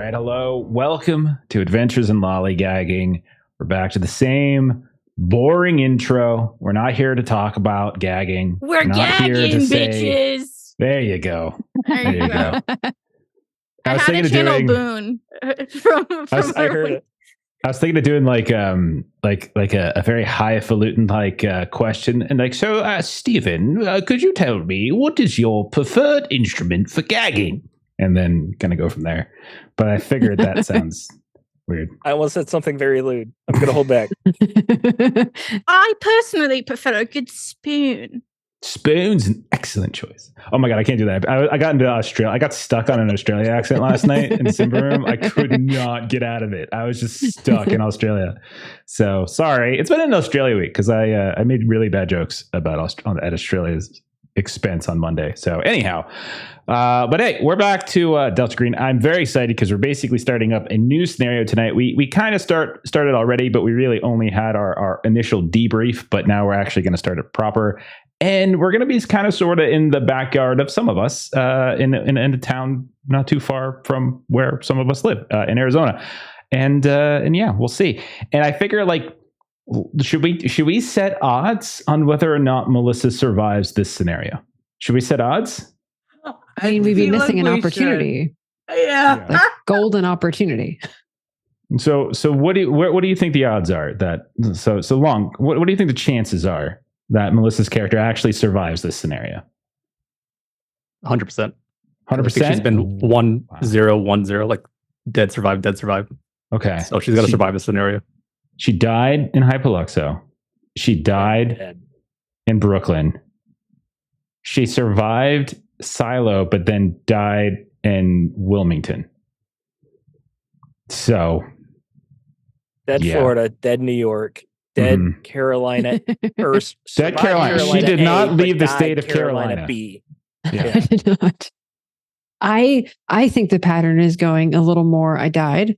right, hello. Welcome to Adventures in Lollygagging. We're back to the same boring intro. We're not here to talk about gagging. We're not gagging, here to bitches. Say, there you go. There you go. I was had thinking to of channel doing. Boone from I heard it. I was thinking of doing like a very highfalutin question and so Stephen, could you tell me what is your preferred instrument for gagging? And then kind of go from there. But I figured that sounds weird. I almost said something very lewd. I'm going to hold back. I personally prefer a good spoon. Spoon's an excellent choice. Oh my god, I can't do that. I got into Australia. I got stuck on an Australia accent last night in the Simba room. I could not get out of it. I was just stuck in Australia. So sorry. It's been an Australia week because I made really bad jokes about at Australia's expense on Monday. So anyhow, but hey, we're back to deltagreen. I'm very excited because we're basically starting up a new scenario tonight. We kind of started already, but we really only had our initial debrief. But now we're actually going to start it proper. And we're going to be kind of sort of in the backyard of some of us in a town not too far from where some of us live in Arizona. And yeah, we'll see. And I figure should we set odds on whether or not Melissa survives this scenario? Should we set odds? I mean, we'd be missing an opportunity. Yeah. Like golden opportunity. So what do you think the odds are that long? What do you think the chances are that Melissa's character actually survives this scenario? 100%. 100%? She's been 1-0, like dead survive. Okay. So she's got to survive the scenario. She died in Hypoluxo. She died in Brooklyn. She survived Silo, but then died in Wilmington. So. Dead Florida, dead New York. Dead Carolina. Dead Carolina. She did not leave the state of Carolina. B. Yeah. I did not. I think the pattern is going a little more. I died,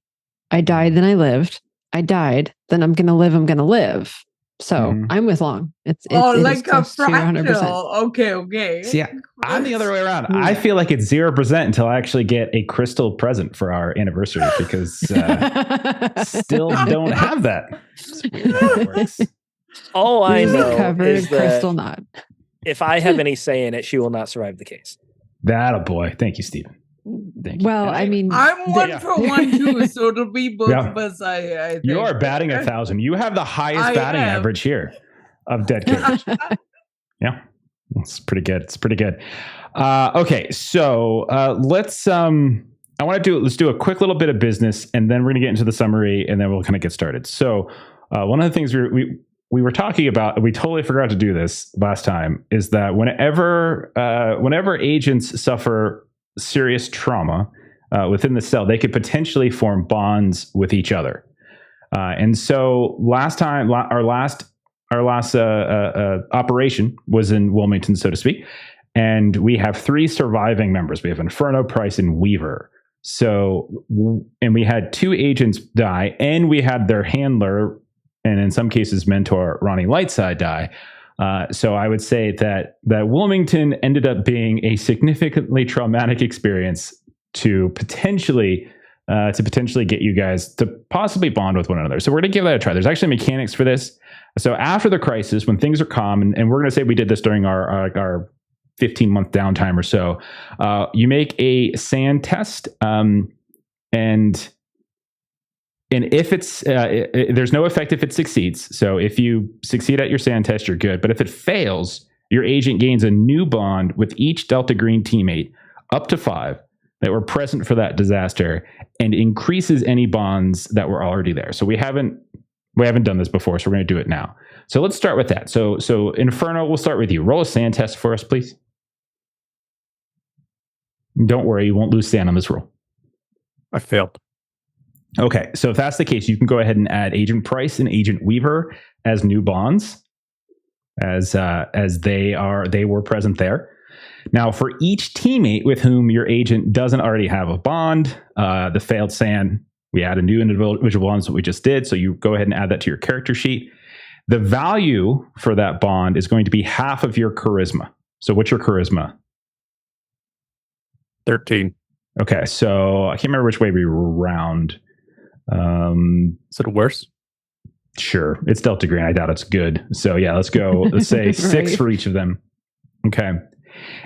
then I lived. I died, then I'm gonna live. So I'm with Long. It's like a fractal. 100%. Okay. See, I'm the other way around. I feel like it's 0% until I actually get a crystal present for our anniversary because still don't have that. All I know is that crystal knot. If I have any say in it, she will not survive the case. That a boy. Thank you, Stephen. Thank you. Well, I mean, I'm 1 for 1 too, so it'll be both of us. I think. You are batting 1,000. You have the highest batting average here of dead characters. Yeah, it's pretty good. Okay, so let's do a quick little bit of business, and then we're gonna get into the summary, and then we'll kind of get started. So one of the things we were talking about, we totally forgot to do this last time, is that whenever agents suffer serious trauma within the cell, they could potentially form bonds with each other. And so last time, our last operation was in Wilmington, so to speak, and we have 3 surviving members. We have Inferno, Price, and Weaver. So, and we had 2 agents die, and we had their handler, and in some cases mentor, Ronnie Lightside, die. So I would say that Wilmington ended up being a significantly traumatic experience to potentially get you guys to possibly bond with one another. So we're going to give that a try. There's actually mechanics for this. So after the crisis, when things are calm, and we're going to say we did this during our 15-month downtime or so, you make a sand test, and if it's there's no effect if it succeeds. So if you succeed at your sand test, you're good. But if it fails, your agent gains a new bond with each deltagreen teammate, up to 5, that were present for that disaster, and increases any bonds that were already there. So we haven't done this before, so we're going to do it now. So let's start with that. So Inferno, we'll start with you. Roll a sand test for us, please. Don't worry, you won't lose sand on this roll. I failed. Okay, so if that's the case, you can go ahead and add Agent Price and Agent Weaver as new bonds, as they were present there. Now, for each teammate with whom your agent doesn't already have a bond, the failed sand, we add a new individual bonds that we just did. So you go ahead and add that to your character sheet. The value for that bond is going to be half of your charisma. So what's your charisma? 13. Okay, so I can't remember which way we were round. Is it worse? Sure, it's deltagreen. I doubt it's good. So yeah, let's go. Let's say Right. 6 for each of them. Okay.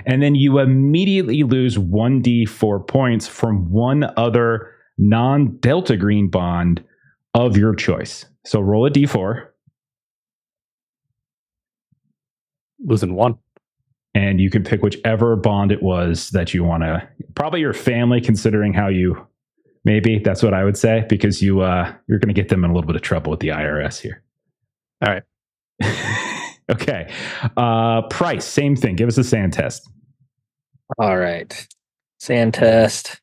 And then you immediately lose 1d4 points from one other non-deltagreen bond of your choice. So roll a d4. Losing 1. And you can pick whichever bond it was that you want to. Probably your family, considering how you. Maybe that's what I would say, because you're going to get them in a little bit of trouble with the IRS here. All right. Okay. Price, same thing. Give us a sand test. All right. Sand test.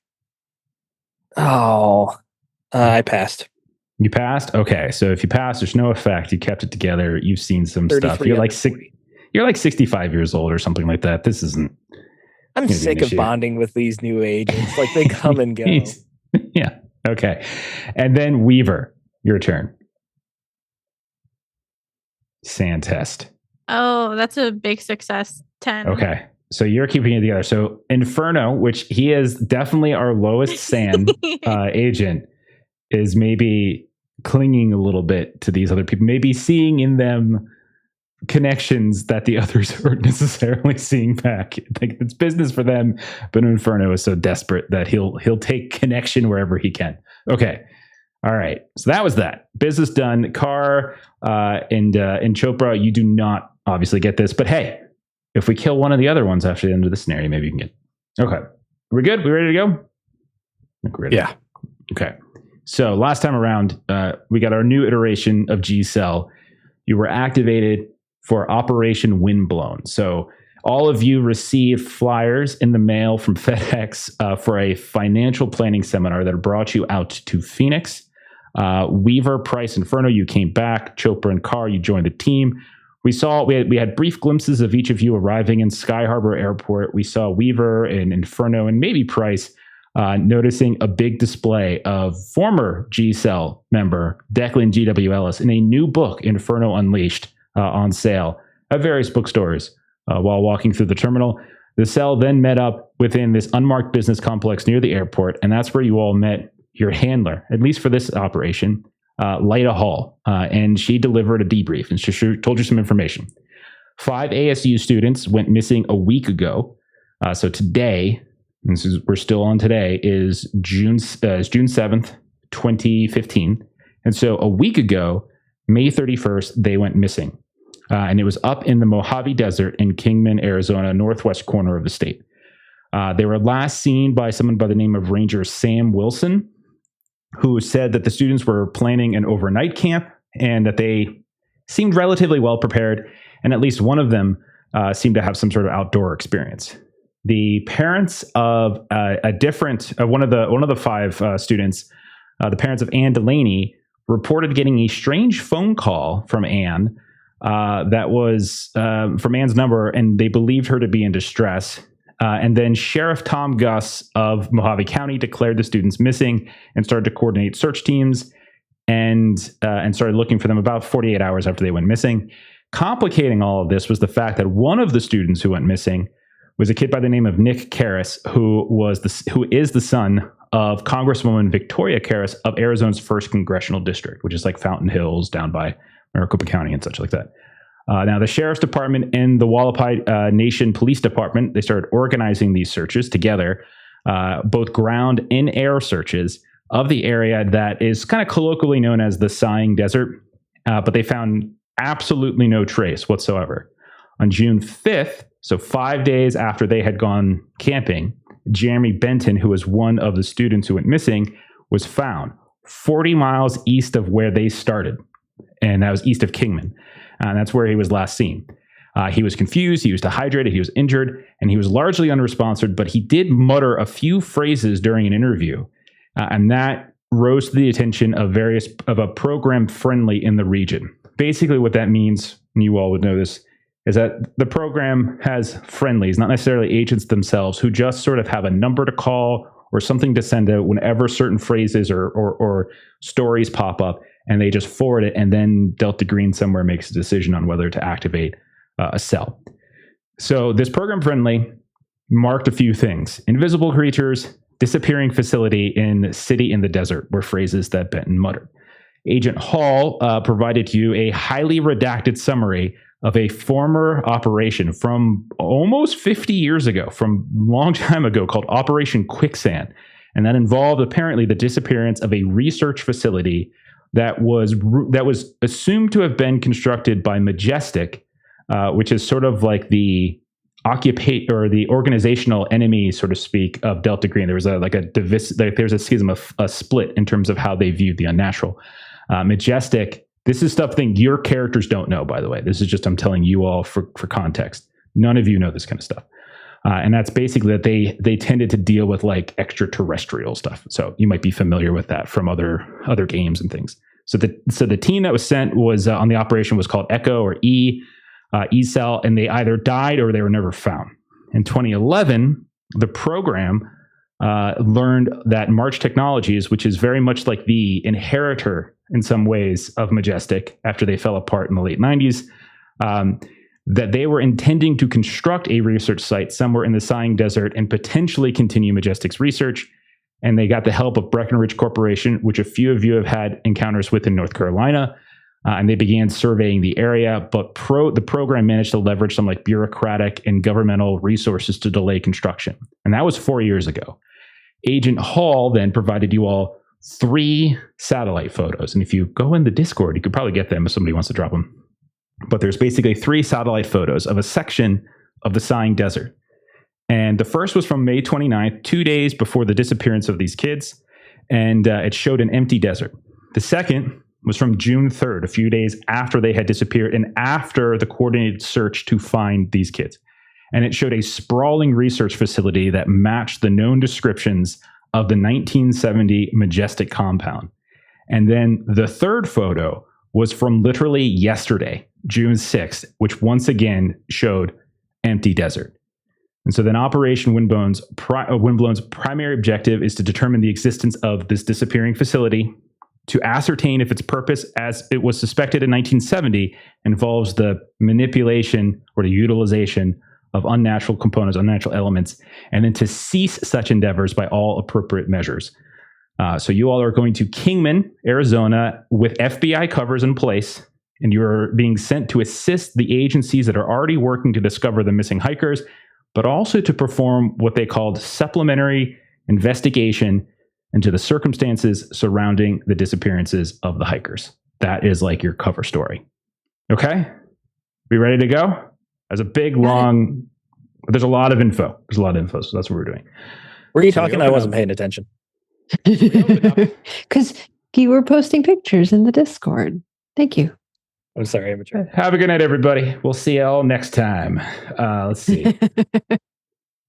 Oh, I passed. You passed? Okay. So if you passed, there's no effect. You kept it together. You've seen some stuff. You're like 65 years old or something like that. This isn't. I'm sick of bonding with these new agents. Like, they come and go. Yeah. Okay. And then Weaver, your turn. Sand test. Oh, that's a big success. 10. Okay. So you're keeping it together. So Inferno, which he is definitely our lowest sand agent, is maybe clinging a little bit to these other people, maybe seeing in them connections that the others aren't necessarily seeing back. Like, it's business for them, but Inferno is so desperate that he'll take connection wherever he can. Okay. All right. So that was that. Business done. Carr and Chopra, you do not obviously get this, but hey, if we kill one of the other ones after the end of the scenario, maybe you can get it. Okay. We're good? We ready to go? I think we're ready. Yeah. Okay. So last time around, we got our new iteration of G-Cell. You were activated for Operation Windblown. So all of you received flyers in the mail from FedEx for a financial planning seminar that brought you out to Phoenix. Weaver, Price, Inferno, you came back. Chopra and Carr, you joined the team. We had brief glimpses of each of you arriving in Sky Harbor Airport. We saw Weaver and Inferno and maybe Price noticing a big display of former G-Cell member Declan G.W. Ellis in a new book, Inferno Unleashed, on sale at various bookstores while walking through the terminal. The cell then met up within this unmarked business complex near the airport, and that's where you all met your handler, at least for this operation, Lyda Hall, and she delivered a debrief, and she told you some information. 5 ASU students went missing a week ago. So today, we're still on today, is June 7th, 2015. And so a week ago, May 31st, they went missing. And it was up in the Mojave Desert in Kingman, Arizona, northwest corner of the state. They were last seen by someone by the name of Ranger Sam Wilson, who said that the students were planning an overnight camp and that they seemed relatively well prepared, and at least one of them seemed to have some sort of outdoor experience. The parents of one of the 5 students, the parents of Anne Delaney, reported getting a strange phone call from Anne that was from Anne's number, and they believed her to be in distress. And then Sheriff Tom Gus of Mojave County declared the students missing and started to coordinate search teams and started looking for them about 48 hours after they went missing. Complicating all of this was the fact that one of the students who went missing was a kid by the name of Nick Karras, who is the son of Congresswoman Victoria Karras of Arizona's 1st Congressional District, which is like Fountain Hills down by Maricopa County and such like that. Now, the Sheriff's Department and the Wallapai Nation Police Department, they started organizing these searches together, both ground and air searches of the area that is kind of colloquially known as the Sighing Desert, but they found absolutely no trace whatsoever. On June 5th, so 5 days after they had gone camping, Jeremy Benton, who was one of the students who went missing, was found 40 miles east of where they started, and that was east of Kingman. And that's where he was last seen. He was confused, he was dehydrated, he was injured, and he was largely unresponsive, but he did mutter a few phrases during an interview, and that rose to the attention of a program friendly in the region. Basically what that means, and you all would know this, is that the program has friendlies, not necessarily agents themselves, who just sort of have a number to call or something to send out whenever certain phrases or stories pop up, and they just forward it, and then deltagreen somewhere makes a decision on whether to activate a cell. So this program friendly marked a few things: invisible creatures, disappearing facility in City in the Desert were phrases that Benton muttered. Agent Hall provided you a highly redacted summary of a former operation from almost 50 years ago, from a long time ago, called Operation Quicksand. And that involved apparently the disappearance of a research facility that was assumed to have been constructed by Majestic, which is sort of like the the organizational enemy, so to speak, of deltagreen. There was there's a schism, a split in terms of how they viewed the unnatural. Majestic. This is stuff your characters don't know, by the way. This is just I'm telling you all for context. None of you know this kind of stuff. And that's basically that they tended to deal with like extraterrestrial stuff. So you might be familiar with that from other games and things. So the team that was sent was on the operation was called Echo or E-Cell, and they either died or they were never found. In 2011, the program learned that March Technologies, which is very much like the inheritor in some ways of Majestic after they fell apart in the late 90s, that they were intending to construct a research site somewhere in the Sighing Desert and potentially continue Majestic's research. And they got the help of Breckenridge Corporation, which a few of you have had encounters with in North Carolina. And they began surveying the area, but the program managed to leverage some like bureaucratic and governmental resources to delay construction. And that was 4 years ago. Agent Hall then provided you all 3 satellite photos. And if you go in the Discord, you could probably get them if somebody wants to drop them. But there's basically 3 satellite photos of a section of the Sighing Desert. And the first was from May 29th, 2 days before the disappearance of these kids. And it showed an empty desert. The second was from June 3rd, a few days after they had disappeared and after the coordinated search to find these kids. And it showed a sprawling research facility that matched the known descriptions of the 1970 Majestic compound. And then the third photo was from literally yesterday, June 6th, which once again showed empty desert. And so then Operation Windblown's primary objective is to determine the existence of this disappearing facility, to ascertain if its purpose, as it was suspected in 1970, involves the manipulation or the utilization of unnatural components, unnatural elements, and then to cease such endeavors by all appropriate measures. So you all are going to Kingman, Arizona, with FBI covers in place, and you're being sent to assist the agencies that are already working to discover the missing hikers, but also to perform what they called supplementary investigation into the circumstances surrounding the disappearances of the hikers. That is like your cover story. Okay? We ready to go? There's a big, long, there's a lot of info. So that's what we're doing. Were you talking? I wasn't paying attention. Because you were posting pictures in the Discord. Thank you. I'm sorry, amateur. Have a good night, everybody. We'll see you all next time. Let's see.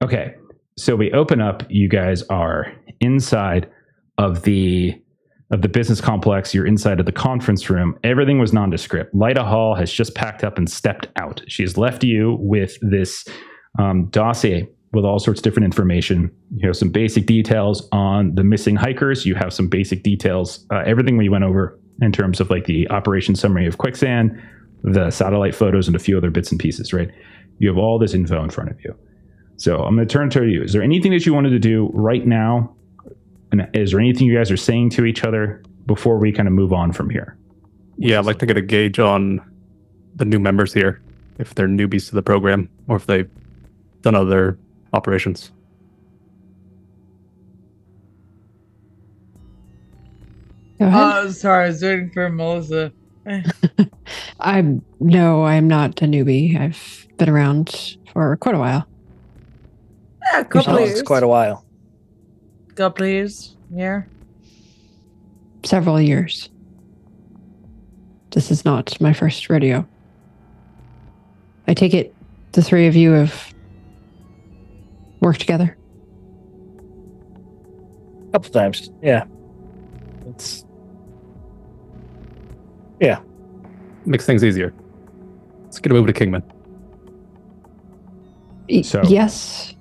Okay. So we open up. You guys are inside of the business complex. You're inside of the conference room. Everything was nondescript. Lyda Hall has just packed up and stepped out. She has left you with this dossier with all sorts of different information. You have some basic details on the missing hikers. You have some basic details, everything we went over in terms of like the operation summary of Quicksand, the satellite photos, and a few other bits and pieces, right? You have all this info in front of you. So I'm going to turn to you. Is there anything that you wanted to do right now? And is there anything you guys are saying to each other before we kind of move on from here? Yeah, I'd like to get a gauge on the new members here, if they're newbies to the program or if they've done other operations. Go ahead. Sorry, I was waiting for Melissa. I'm not a newbie. I've been around for quite a while. Yeah, a couple of years. It's quite a while. Couple of years, yeah. Several years. This is not my first rodeo. I take it the 3 of you have worked together? A couple times, yeah. Makes things easier. Let's get a move to Kingman. So- Yes.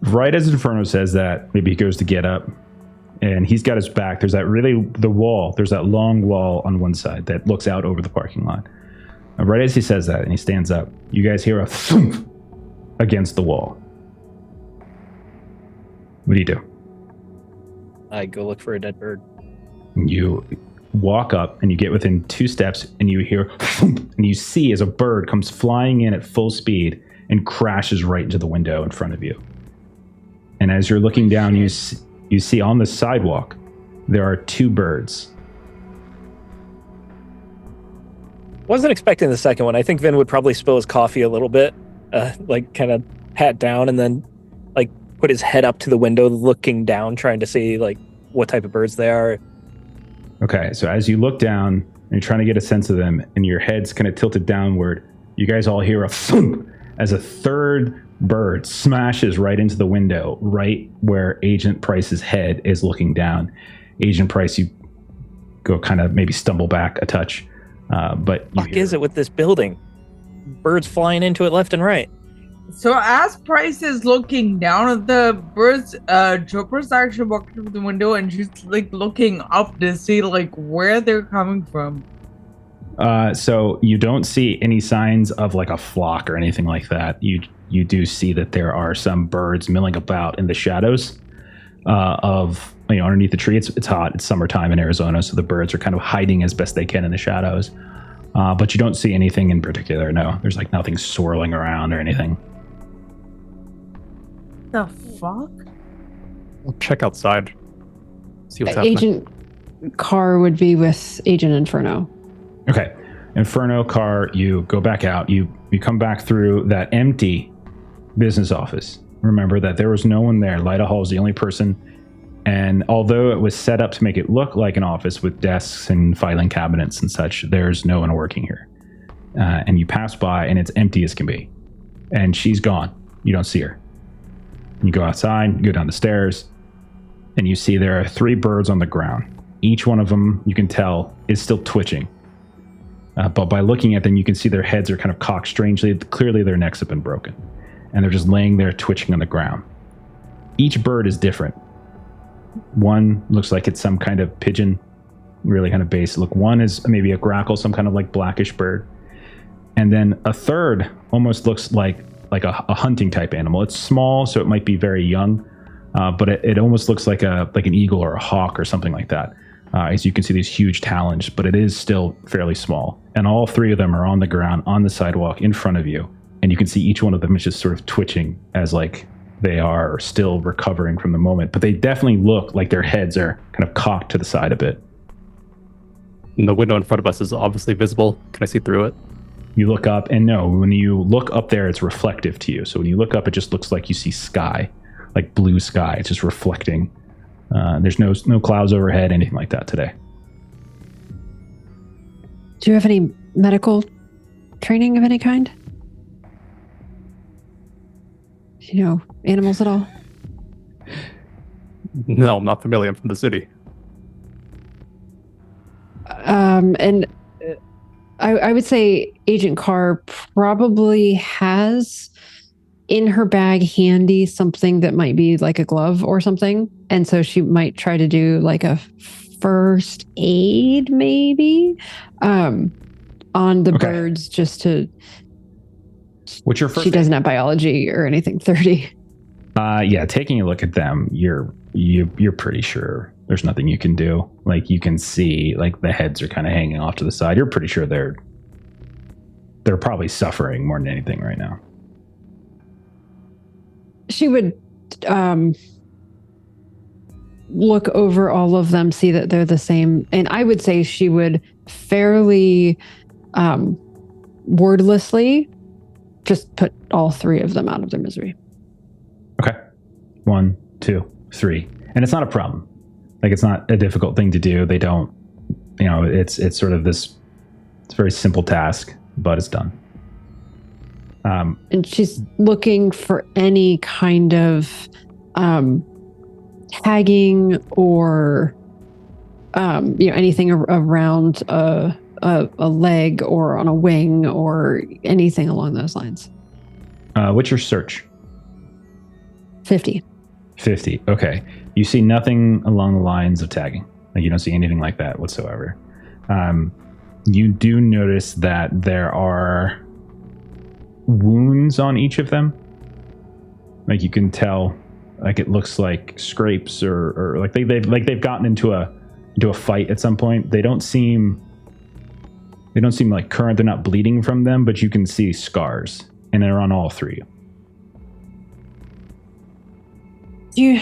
Right as Inferno says that, maybe he goes to get up and he's got his back. There's that there's that long wall on one side that looks out over the parking lot. And right as he says that and he stands up, you guys hear a thump against the wall. What do you do? I go look for a dead bird. You walk up and you get within 2 steps and you hear thump, and you see as a bird comes flying in at full speed and crashes right into the window in front of you. And as you're looking down, you see on the sidewalk there are 2 birds. Wasn't expecting the second one. I think Vin would probably spill his coffee a little bit, like kind of pat down and then like put his head up to the window looking down, trying to see like what type of birds they are. Okay, so as you look down and you're trying to get a sense of them and your head's kind of tilted downward, you guys all hear a thump as a 3rd bird smashes right into the window, right where Agent Price's head is looking down. Agent Price, you go kind of maybe stumble back a touch. But what is it with this building? Birds flying into it left and right. So as Price is looking down at the birds, Joper's actually walking through the window and she's like looking up to see like where they're coming from. So you don't see any signs of like a flock or anything like that. You do see that there are some birds milling about in the shadows of underneath the tree. It's hot. It's summertime in Arizona, so the birds are kind of hiding as best they can in the shadows. But you don't see anything in particular. No, there's like nothing swirling around or anything. The fuck? I'll check outside. See what's happening. Agent Carr would be with Agent Inferno. Okay. Inferno, Carr, you go back out. You come back through that empty business office. Remember that there was no one there. Lyda Hall is the only person. And although it was set up to make it look like an office with desks and filing cabinets and such, there's no one working here. And you pass by and it's empty as can be. And she's gone. You don't see her. You go outside, you go down the stairs, and you see there are 3 birds on the ground. Each one of them, you can tell, is still twitching. But by looking at them, you can see their heads are kind of cocked strangely. Clearly, their necks have been broken. And they're just laying there twitching on the ground. Each bird is different. One looks like it's some kind of pigeon, really kind of basic look. One is maybe a grackle, some kind of like blackish bird. And then a third almost looks like a hunting type animal. It's small, so it might be very young, but it almost looks like an eagle or a hawk or something like that. As you can see, these huge talons, but it is still fairly small. And all 3 of them are on the ground, on the sidewalk in front of you. And you can see each one of them is just sort of twitching as like they are still recovering from the moment. But they definitely look like their heads are kind of cocked to the side a bit. And the window in front of us is obviously visible. Can I see through it? You look up, and no, when you look up there, it's reflective to you. So when you look up, it just looks like you see sky, like blue sky. It's just reflecting. There's no clouds overhead, anything like that today. Do you have any medical training of any kind? Animals at all? No, I'm not familiar. I'm from the city. And I would say Agent Carr probably has in her bag handy something that might be like a glove or something. And so she might try to do like a first aid maybe on the birds just to... What's your first She doesn't have biology or anything 30. Yeah, taking a look at them, you're pretty sure there's nothing you can do. Like you can see like the heads are kind of hanging off to the side. You're pretty sure they're probably suffering more than anything right now. She would look over all of them, see that they're the same. And I would say she would fairly wordlessly just put all 3 of them out of their misery. Okay. 1, 2, 3. And it's not a problem. Like it's not a difficult thing to do. They don't, it's sort of this, it's a very simple task, but it's done. And she's looking for any kind of tagging or anything around a leg or on a wing or anything along those lines. What's your search? 50. 50. Okay. You see nothing along the lines of tagging. Like you don't see anything like that whatsoever. You do notice that there are wounds on each of them. Like you can tell like it looks like scrapes or like they've gotten into a fight at some point. They don't seem like current. They're not bleeding from them, but you can see scars, and they're on all three. Do you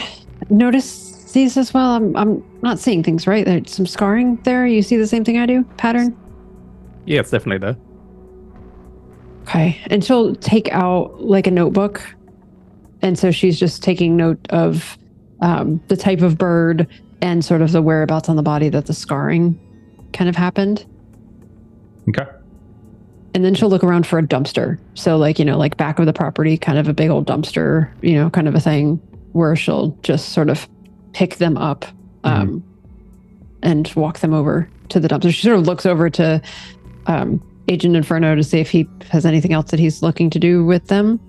notice these as well? I'm not seeing things, right? There's some scarring there. You see the same thing I do? Pattern? Yeah, it's definitely there. Okay. And she'll take out like a notebook. And so she's just taking note of the type of bird and sort of the whereabouts on the body that the scarring kind of happened. Okay. And then she'll look around for a dumpster. So like, like back of the property, kind of a big old dumpster, kind of a thing where she'll just sort of pick them up and walk them over to the dumpster. She sort of looks over to Agent Inferno to see if he has anything else that he's looking to do with them.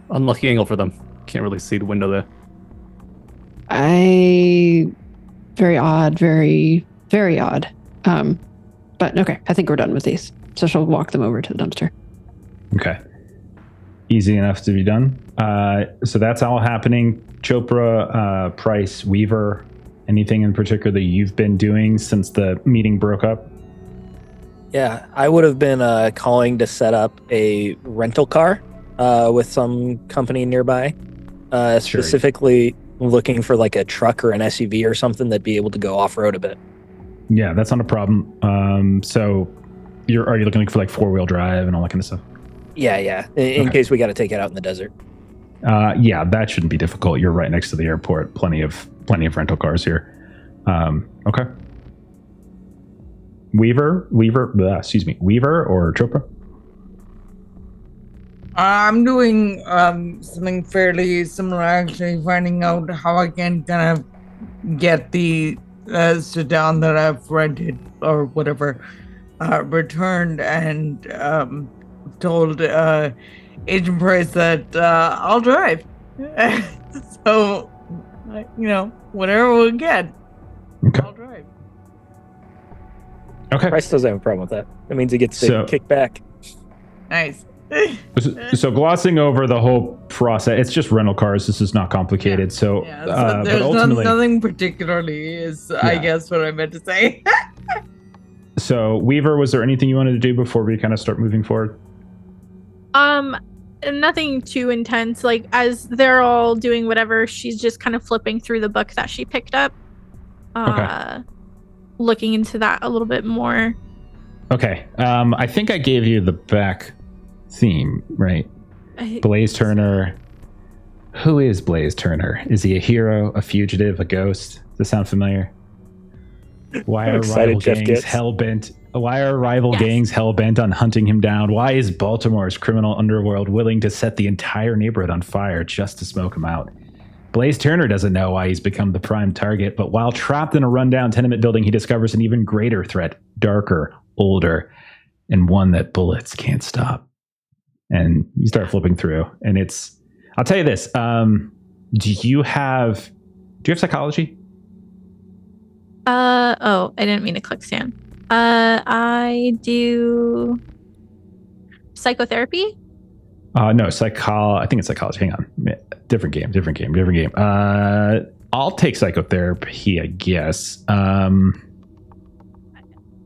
Unlucky angle for them. Can't really see the window there. Very odd, very, very odd. But okay, I think we're done with these. So she'll walk them over to the dumpster. Okay. Easy enough to be done. So that's all happening. Chopra, Price, Weaver, anything in particular that you've been doing since the meeting broke up? Yeah, I would have been calling to set up a rental car with some company nearby. Specifically looking for like a truck or an SUV or something that'd be able to go off-road a bit. Yeah, that's not a problem. So are you looking for like 4-wheel drive and all that kind of stuff? Yeah. In case we got to take it out in the desert. Yeah, that shouldn't be difficult. You're right next to the airport. Plenty of rental cars here. Okay. Weaver or Chopra? I'm doing something fairly similar, actually, finding out how I can kind of get the sedan that I've rented or whatever returned, and told Agent Price that I'll drive. So, whatever we get, I'll drive. Okay. Price doesn't have a problem with that. That means he gets to kick back. Nice. So glossing over the whole process, it's just rental cars. This is not complicated. So there's nothing particularly is, I guess, what I meant to say. So Weaver, was there anything you wanted to do before we kind of start moving forward? Nothing too intense. Like as they're all doing whatever, she's just kind of flipping through the book that she picked up. Looking into that a little bit more. Okay. I think I gave you the back theme, right? Blaze Turner. Who is Blaze Turner? Is he a hero, a fugitive, a ghost? Does this sound familiar? Why are rival gangs hell-bent? Why are rival gangs hell-bent on hunting him down? Why is Baltimore's criminal underworld willing to set the entire neighborhood on fire just to smoke him out? Blaze Turner doesn't know why he's become the prime target, but while trapped in a rundown tenement building, he discovers an even greater threat, darker, older, and one that bullets can't stop. And you start flipping through, and I'll tell you this. Do you have psychology? I didn't mean to click Stan. I do psychotherapy. No, I think it's psychology. Hang on. Different game. I'll take psychotherapy, I guess. I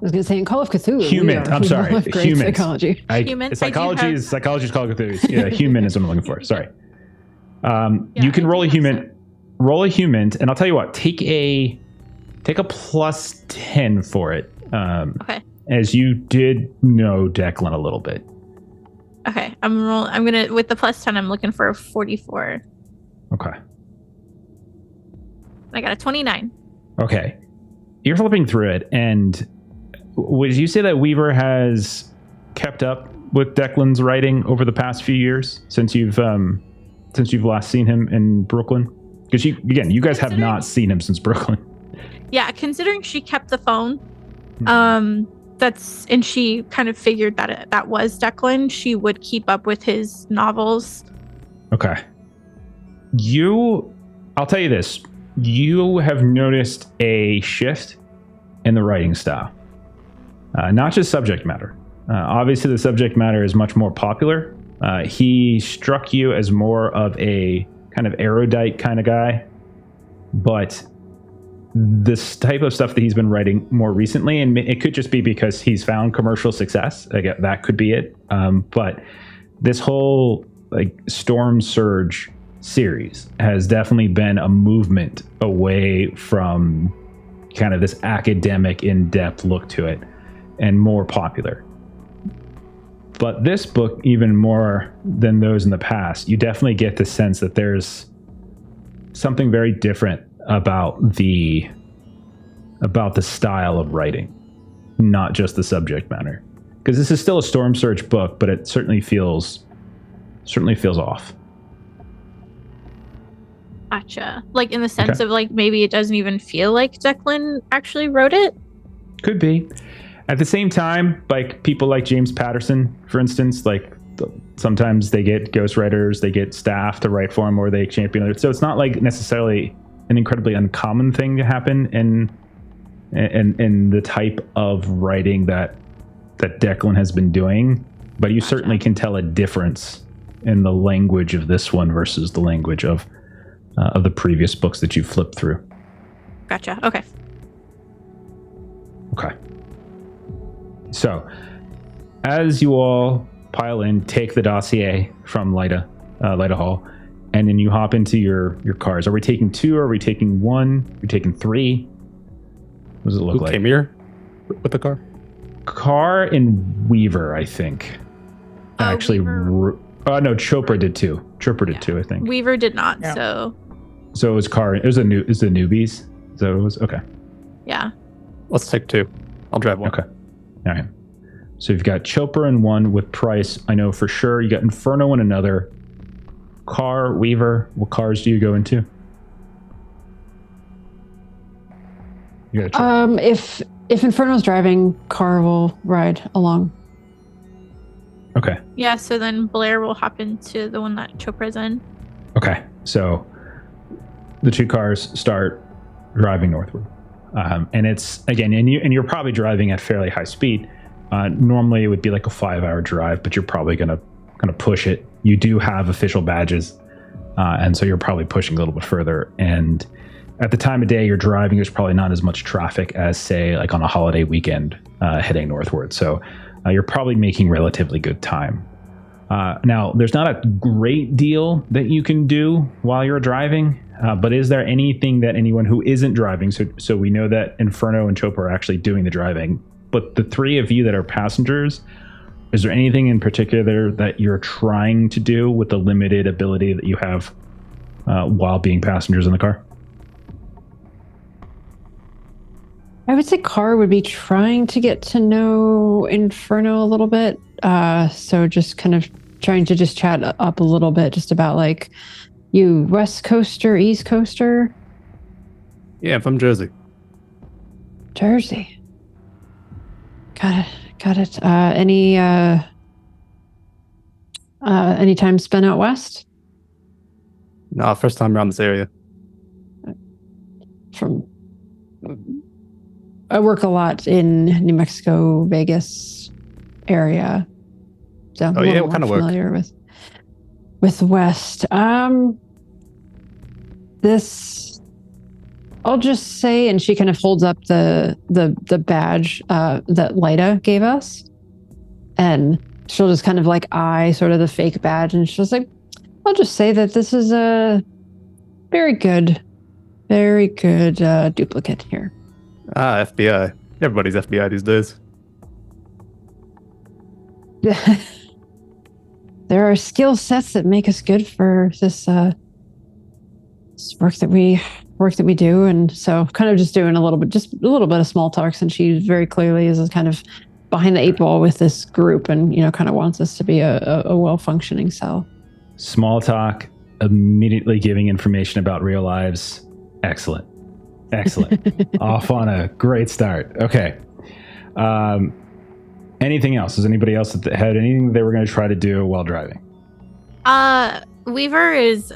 was going to say in Call of Cthulhu. Human. I'm sorry. Human. Psychology. Psychology is Call of Cthulhu. Yeah, human is what I'm looking for. Sorry. You can roll a human. Roll a human, and I'll tell you what. Take a plus 10 for it. Okay. As you did know Declan a little bit. Okay, I'm gonna with the plus 10. I'm looking for a 44. Okay. I got a 29. Okay, you're flipping through it, and would you say that Weaver has kept up with Declan's writing over the past few years since you've last seen him in Brooklyn? Because you guys have not seen him since Brooklyn. Yeah, considering she kept the phone, and she kind of figured that that was Declan. She would keep up with his novels. Okay. I'll tell you this. You have noticed a shift in the writing style. Not just subject matter. Obviously, the subject matter is much more popular. He struck you as more of a kind of erudite kind of guy, but this type of stuff that he's been writing more recently, and it could just be because he's found commercial success. Again, that could be it. But this whole like Storm Surge series has definitely been a movement away from kind of this academic, in-depth look to it and more popular. But this book, even more than those in the past, you definitely get the sense that there's something very different about the style of writing, not just the subject matter. Because this is still a Storm Surge book, but it certainly feels off. Gotcha. Like in the sense of like maybe it doesn't even feel like Declan actually wrote it. Could be. At the same time, like people like James Patterson, for instance, like sometimes they get ghostwriters, they get staff to write for them, or they champion it. So it's not like necessarily an incredibly uncommon thing to happen in the type of writing that Declan has been doing. But you certainly can tell a difference in the language of this one versus the language of the previous books that you flipped through. Gotcha. Okay. So, as you all pile in, take the dossier from Lyda Hall, and then you hop into your cars. Are we taking 2? Are we taking 1? Are we taking 3? What does it look Who like? came here with the car? Car and Weaver, I think. Actually, Weaver. No, Chopra did too. Chopra did too, I think. Weaver did not. Yeah. So it was car. It was the newbies. So it was okay. yeah. Let's take 2. I'll drive 1. Okay. All right. So you've got Chopra in 1 with Price. I know for sure. You got Inferno in another. Car, Weaver. What cars do you go into? You got If Inferno's driving, Car will ride along. Okay. Yeah. So then Blair will hop into the one that Chopra's in. Okay. So the 2 cars start driving northward. And it's again, and you're probably driving at fairly high speed. Normally it would be like a 5-hour drive, but you're probably gonna push it. You do have official badges, and so you're probably pushing a little bit further. And at the time of day you're driving, there's probably not as much traffic as say like on a holiday weekend heading northward. So you're probably making relatively good time. Now, there's not a great deal that you can do while you're driving. But is there anything that anyone who isn't driving, so we know that Inferno and Chopra are actually doing the driving, but the 3 of you that are passengers, is there anything in particular that you're trying to do with the limited ability that you have while being passengers in the car? I would say Car would be trying to get to know Inferno a little bit. So just kind of trying to just chat up a little bit just about like, you West Coaster, East Coaster? Yeah, I'm from Jersey. Jersey. Got it. Any time spent out west? No, first time around this area. I work a lot in New Mexico, Vegas area. So I'm a little what kind of more work? familiar with the West. This, I'll just say, and she kind of holds up the badge that Lyda gave us, and she'll just kind of like eye sort of the fake badge, and she'll say, I'll just say that this is a very good duplicate here. FBI. Everybody's FBI these days. There are skill sets that make us good for this work that we do, and so kind of just doing a little bit of small talk, since she very clearly is kind of behind the 8 ball with this group, and kind of wants us to be a well-functioning cell. Small talk, immediately giving information about real lives. Excellent. Off on a great start. Okay. Anything else? Does anybody else had anything they were going to try to do while driving? Weaver is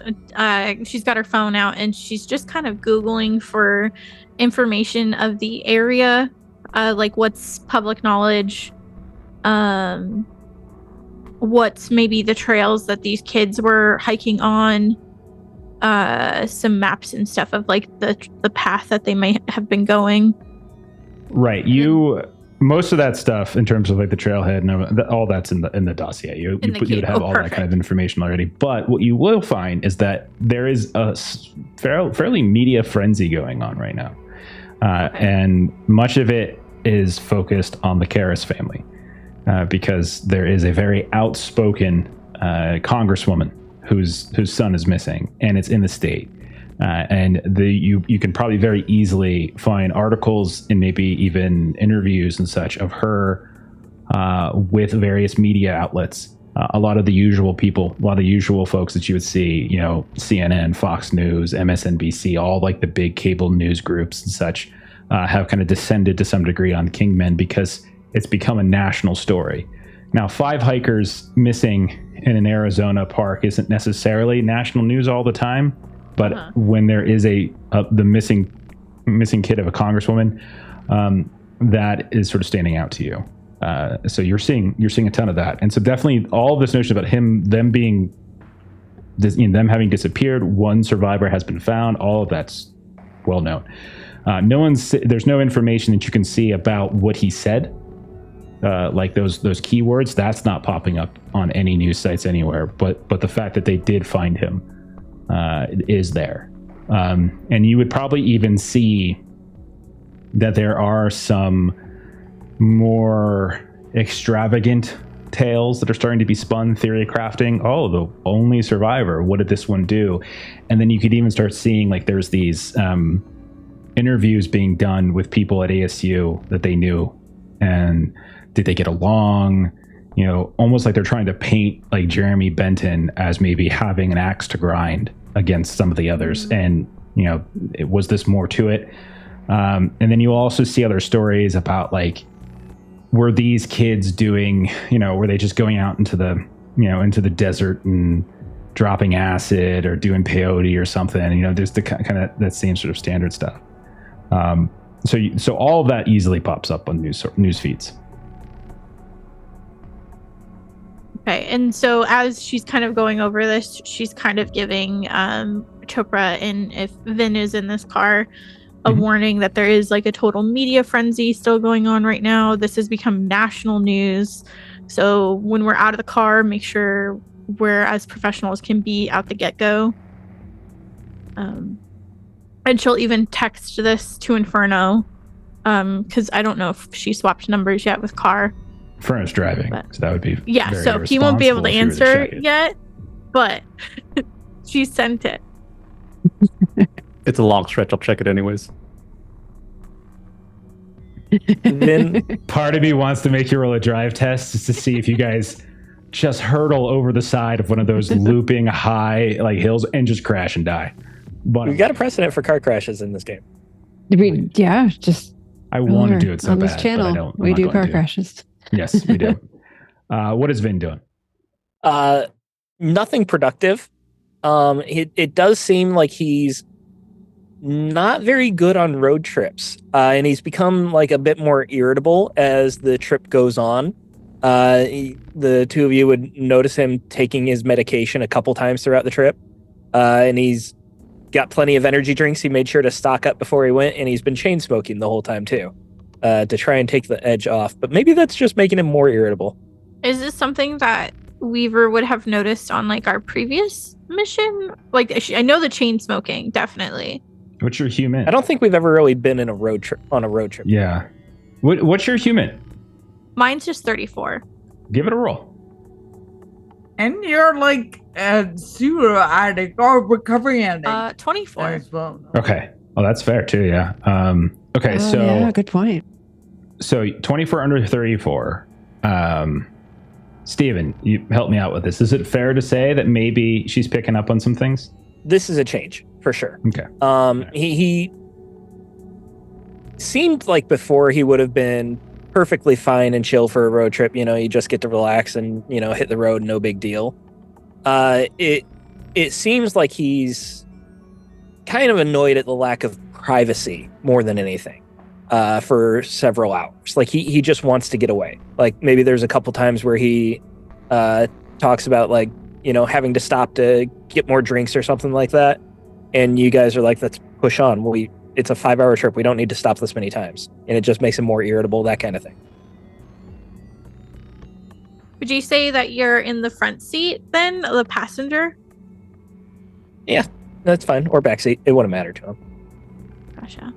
she's got her phone out and she's just kind of Googling for information of the area, like what's public knowledge, what's maybe the trails that these kids were hiking on, some maps and stuff of like the path that they may have been going. Right. Most of that stuff in terms of like the trailhead and all that's in the dossier. You would have all that kind of information already. But what you will find is that there is a fairly media frenzy going on right now. And much of it is focused on the Karras family because there is a very outspoken congresswoman whose son is missing, and it's in the state. And you can probably very easily find articles and maybe even interviews and such of her with various media outlets. A lot of the usual people, a lot of the usual folks that you would see, CNN, Fox News, MSNBC, all like the big cable news groups and such have kind of descended to some degree on Kingman because it's become a national story. Now, 5 hikers missing in an Arizona park isn't necessarily national news all the time. But when there is the missing kid of a congresswoman, that is sort of standing out to you. So you're seeing a ton of that, and so definitely all of this notion about them having disappeared, one survivor has been found. All of that's well known. There's no information that you can see about what he said, like those keywords. That's not popping up on any news sites anywhere. But the fact that they did find him is there. And you would probably even see that there are some more extravagant tales that are starting to be spun, theory crafting. Oh, the only survivor. What did this one do? And then you could even start seeing like there's these interviews being done with people at ASU that they knew. And did they get along? Almost like they're trying to paint like Jeremy Benton as maybe having an axe to grind against some of the others. And, was this more to it? And then you also see other stories about like, were these kids doing, were they just going out into the desert and dropping acid or doing peyote or something? There's the kind of that same sort of standard stuff. So all of that easily pops up on news feeds. Okay, and so as she's kind of going over this, she's kind of giving Chopra and if Vin is in this car a warning that there is like a total media frenzy still going on right now. This has become national news. So when we're out of the car, make sure we're as professional as can be out the get-go. And she'll even text this to Inferno because I don't know if she swapped numbers yet with Car. Inferno's driving, so that would be so he won't be able to answer yet, but she sent it. It's a long stretch. I'll check it anyways. Then part of me wants to make you roll a drive test just to see if you guys just hurdle over the side of one of those looping high like hills and just crash and die. But we've got a precedent for car crashes in this game. I want to do it so on bad, this channel. but I don't. We do car crashes. Yes, we do. What is Vin doing? Nothing productive. It does seem like he's not very good on road trips, and he's become like a bit more irritable as the trip goes on. The two of you would notice him taking his medication a couple times throughout the trip, and he's got plenty of energy drinks. He made sure to stock up before he went, and he's been chain smoking the whole time too, to try and take the edge off. But maybe that's just making him more irritable. Is this something that Weaver would have noticed on like our previous mission? Like I know the chain smoking, definitely. What's your human? I don't think we've ever really been on a road trip. Yeah. What's your human? Mine's just 34. Give it a roll. And you're like a sewer addict or recovery addict. 24. As well. Okay. Well, that's fair too. Yeah. Okay. So yeah, good point. So 24 under 34. Steven, you help me out with this. Is it fair to say that maybe she's picking up on some things? This is a change for sure. Okay. He seemed like before he would have been perfectly fine and chill for a road trip. You just get to relax and hit the road, no big deal. It seems like he's kind of annoyed at the lack of privacy more than anything. For several hours, like he just wants to get away. Like maybe there's a couple times where he talks about like having to stop to get more drinks or something like that. and you guys are like, let's push on. It's a 5-hour trip. We don't need to stop this many times. And it just makes him more irritable, that kind of thing. Would you say that you're in the front seat then, the passenger? Yeah, that's fine. Or backseat. It wouldn't matter to him. Gotcha.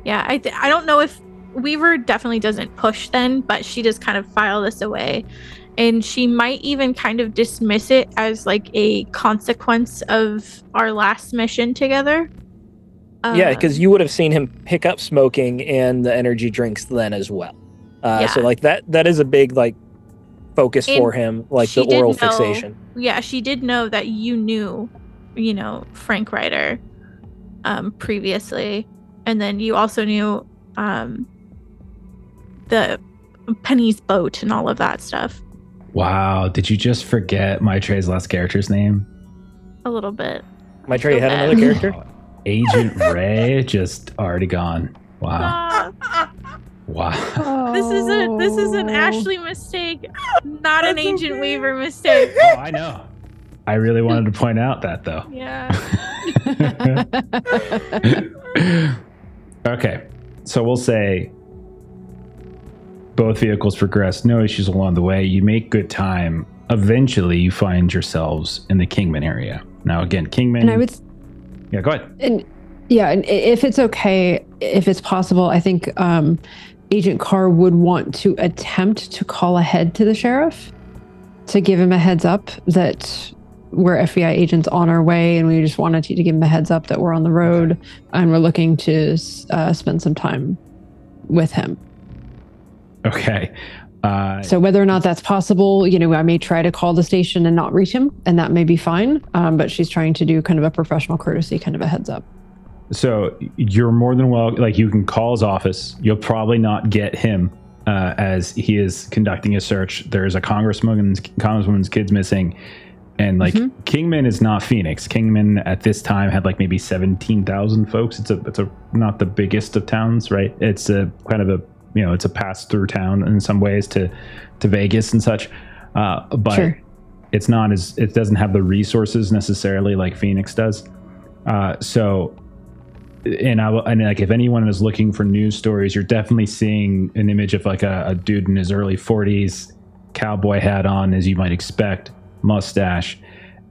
Yeah, I don't know if Weaver definitely doesn't push then, but she just kind of file this away. And she might even kind of dismiss it as like a consequence of our last mission together. Yeah, because you would have seen him pick up smoking and the energy drinks then as well. So like that is a big like focus for him, like the oral fixation. Yeah, she did know that you knew, Frank Ryder previously. And then you also knew the Penny's boat and all of that stuff. Wow. Did you just forget Maitrey's last character's name? A little bit. Maitrey had another character? Agent Ray just already gone. Wow. Wow. This is an Ashley mistake, not an Agent Weaver mistake. Oh, I know. I really wanted to point out that though. Yeah. Okay. So we'll say both vehicles progress, no issues along the way. You make good time. Eventually you find yourselves in the Kingman area. Now again, Kingman. And I would Yeah, go ahead. And if it's okay, if it's possible, I think Agent Carr would want to attempt to call ahead to the sheriff to give him a heads up that we're FBI agents on our way, and we just wanted to give him a heads up that we're on the road and we're looking to spend some time with him. Okay. So whether or not that's possible, I may try to call the station and not reach him, and that may be fine. But she's trying to do kind of a professional courtesy, kind of a heads up. So you're more than well, like you can call his office. You'll probably not get him as he is conducting a search. There's a congresswoman's kids missing. And like Kingman is not Phoenix. Kingman at this time had like maybe 17,000 folks. It's a not the biggest of towns, right? It's a kind of a, it's a pass-through town in some ways to Vegas and such. But sure. It's not it doesn't have the resources necessarily like Phoenix does. And like if anyone is looking for news stories, you're definitely seeing an image of like a dude in his early 40s, cowboy hat on, as you might expect, mustache.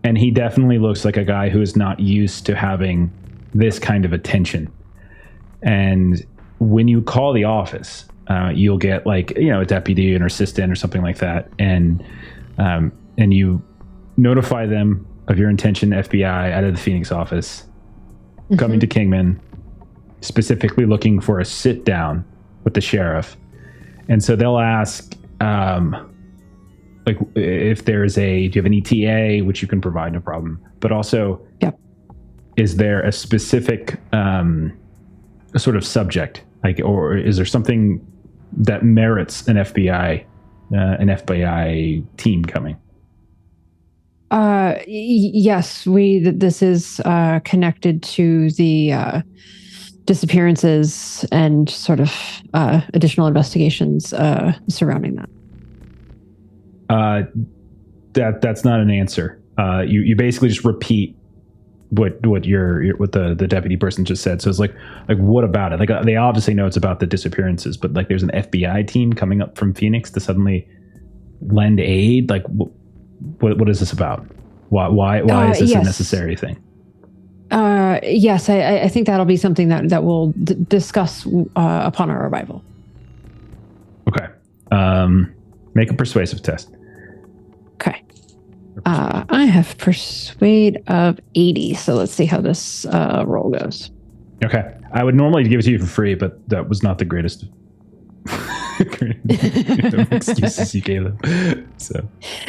And he definitely looks like a guy who is not used to having this kind of attention. And when you call the office, you'll get like, a deputy, an assistant or something like that. And you notify them of your intention, FBI out of the Phoenix office, coming to Kingman, specifically looking for a sit down with the sheriff. And so they'll ask, like if there's do you have an ETA, which you can provide, no problem. But also, is there a specific sort of subject, like, or is there something that merits an FBI team coming? Yes, this is connected to the disappearances and sort of additional investigations surrounding that. That's not an answer. You basically just repeat what the deputy person just said. So it's like what about it? Like they obviously know it's about the disappearances, but like there's an FBI team coming up from Phoenix to suddenly lend aid. Like what is this about? Why is this a necessary thing? Yes, I think that'll be something that we'll discuss upon our arrival. Okay. Make a persuasive test. Okay. I have persuade of 80, so let's see how this roll goes. Okay. I would normally give it to you for free, but that was not the greatest excuses you gave them. So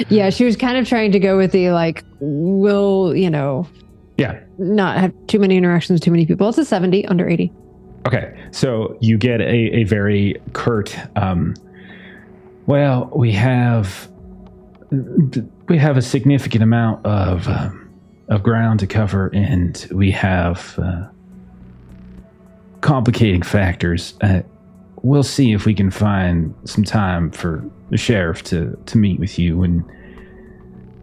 yeah, she was kind of trying to go with the we'll not have too many interactions with too many people. It's a 70 under 80. Okay, so you get a very curt well, we have a significant amount of ground to cover, and we have complicating factors. We'll see if we can find some time for the sheriff to meet with you and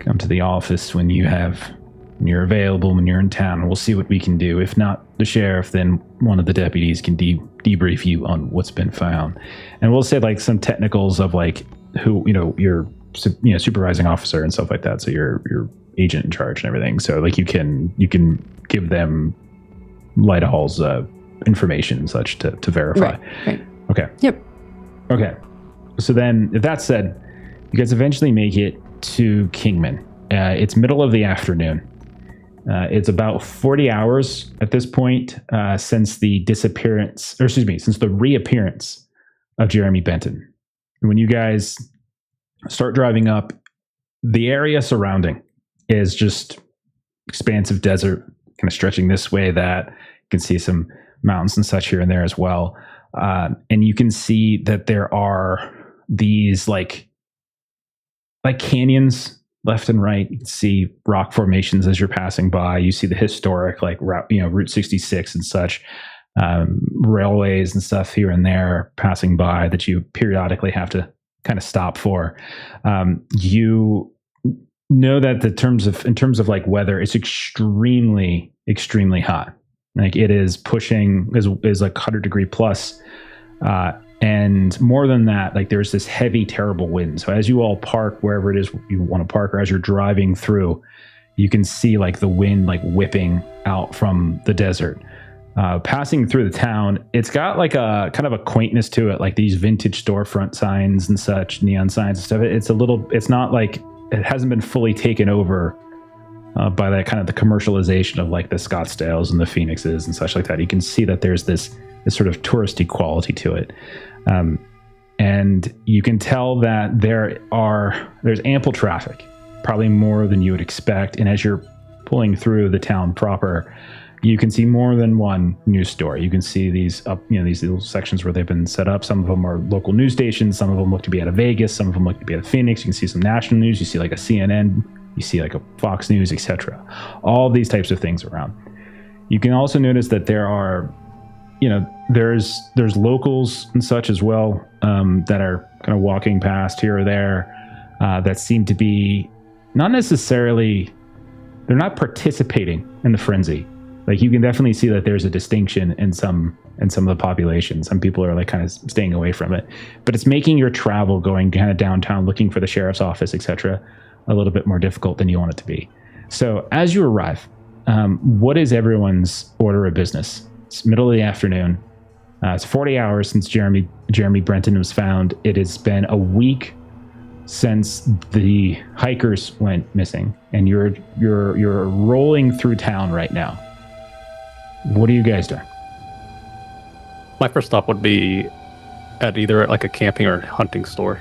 come to the office when you have when you're available, when you're in town. We'll see what we can do. If not the sheriff, then one of the deputies can debrief you on what's been found. And we'll say like some technicals of like who, your supervising officer and stuff like that. So your agent in charge and everything. So like you can give them Lightahall's information and such to verify. Right. Okay. Yep. Okay. So then, if that said, you guys eventually make it to Kingman. It's middle of the afternoon. It's about 40 hours at this point since the reappearance of Jeremy Benton. And when you guys start driving up, the area surrounding is just expansive desert, kind of stretching this way, that. You can see some mountains and such here and there as well. And you can see that there are these like canyons left and right. You can see rock formations as you're passing by. You see the historic Route 66 and such, railways and stuff here and there passing by that you periodically have to kind of stop for. You know that in terms of like weather, it's extremely, extremely hot. Like it is pushing is like 100-degree plus. And more than that, like there's this heavy, terrible wind. So as you all park wherever it is you want to park, or as you're driving through, you can see like the wind like whipping out from the desert. Passing through the town, it's got like a kind of a quaintness to it, like these vintage storefront signs and such, neon signs and stuff. It's not like it hasn't been fully taken over by that kind of the commercialization of like the Scottsdales and the Phoenixes and such like that. You can see that there's this sort of touristy quality to it. And you can tell that there's ample traffic, probably more than you would expect. And as you're pulling through the town proper, you can see more than one news store. You can see these little sections where they've been set up. Some of them are local news stations. Some of them look to be out of Vegas. Some of them look to be out of Phoenix. You can see some national news. You see like a CNN. You see like a Fox News, etc. All these types of things around. You can also notice that there are, there's locals and such as well that are kind of walking past here or there that seem to be not necessarily, they're not participating in the frenzy. Like you can definitely see that there's a distinction in some of the population. Some people are like kind of staying away from it, but it's making your travel going kind of downtown looking for the sheriff's office, etc., a little bit more difficult than you want it to be. So as you arrive, what is everyone's order of business? It's middle of the afternoon. It's 40 hours since Jeremy Benton was found. It has been a week since the hikers went missing, and you're rolling through town right now. What are you guys doing? My first stop would be at either like a camping or hunting store.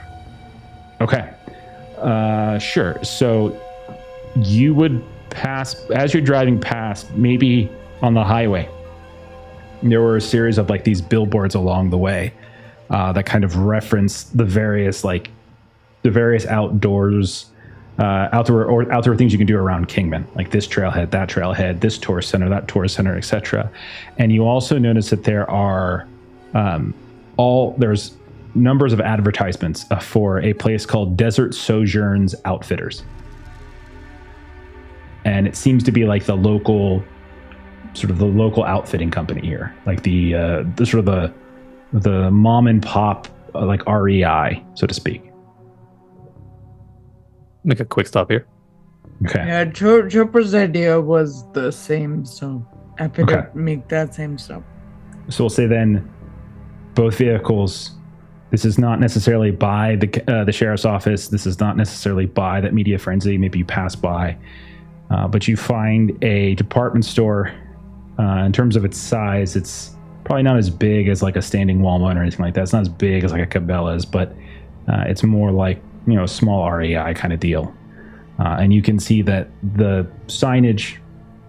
Okay. Sure. So you would pass, as you're driving past, maybe on the highway, there were a series of like these billboards along the way that kind of reference the various outdoor things you can do around Kingman, like this trailhead, that trailhead, this tourist center, that tourist center, etc. And you also notice that there are there's numbers of advertisements for a place called Desert Sojourns Outfitters, and it seems to be like the local outfitting company here, like the mom and pop like REI, so to speak. Make a quick stop here. Okay. Yeah, Chopper's idea was the same, so happy to make that same stop. So we'll say then, both vehicles. This is not necessarily by the sheriff's office. This is not necessarily by that media frenzy. Maybe you pass by, but you find a department store. In terms of its size, it's probably not as big as like a standing Walmart or anything like that. It's not as big as like a Cabela's, but it's more like a small REI kind of deal. And you can see that the signage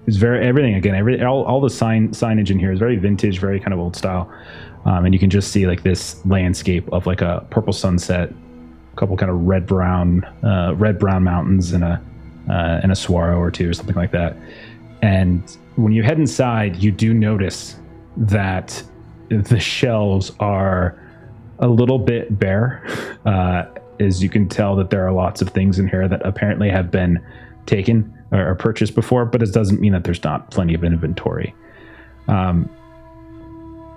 is all the signage in here is very vintage, very kind of old style. And you can just see like this landscape of like a purple sunset, a couple kind of red brown mountains, and a saguaro or two or something like that. And when you head inside, you do notice that the shelves are a little bit bare. As you can tell that there are lots of things in here that apparently have been taken or purchased before, but it doesn't mean that there's not plenty of inventory.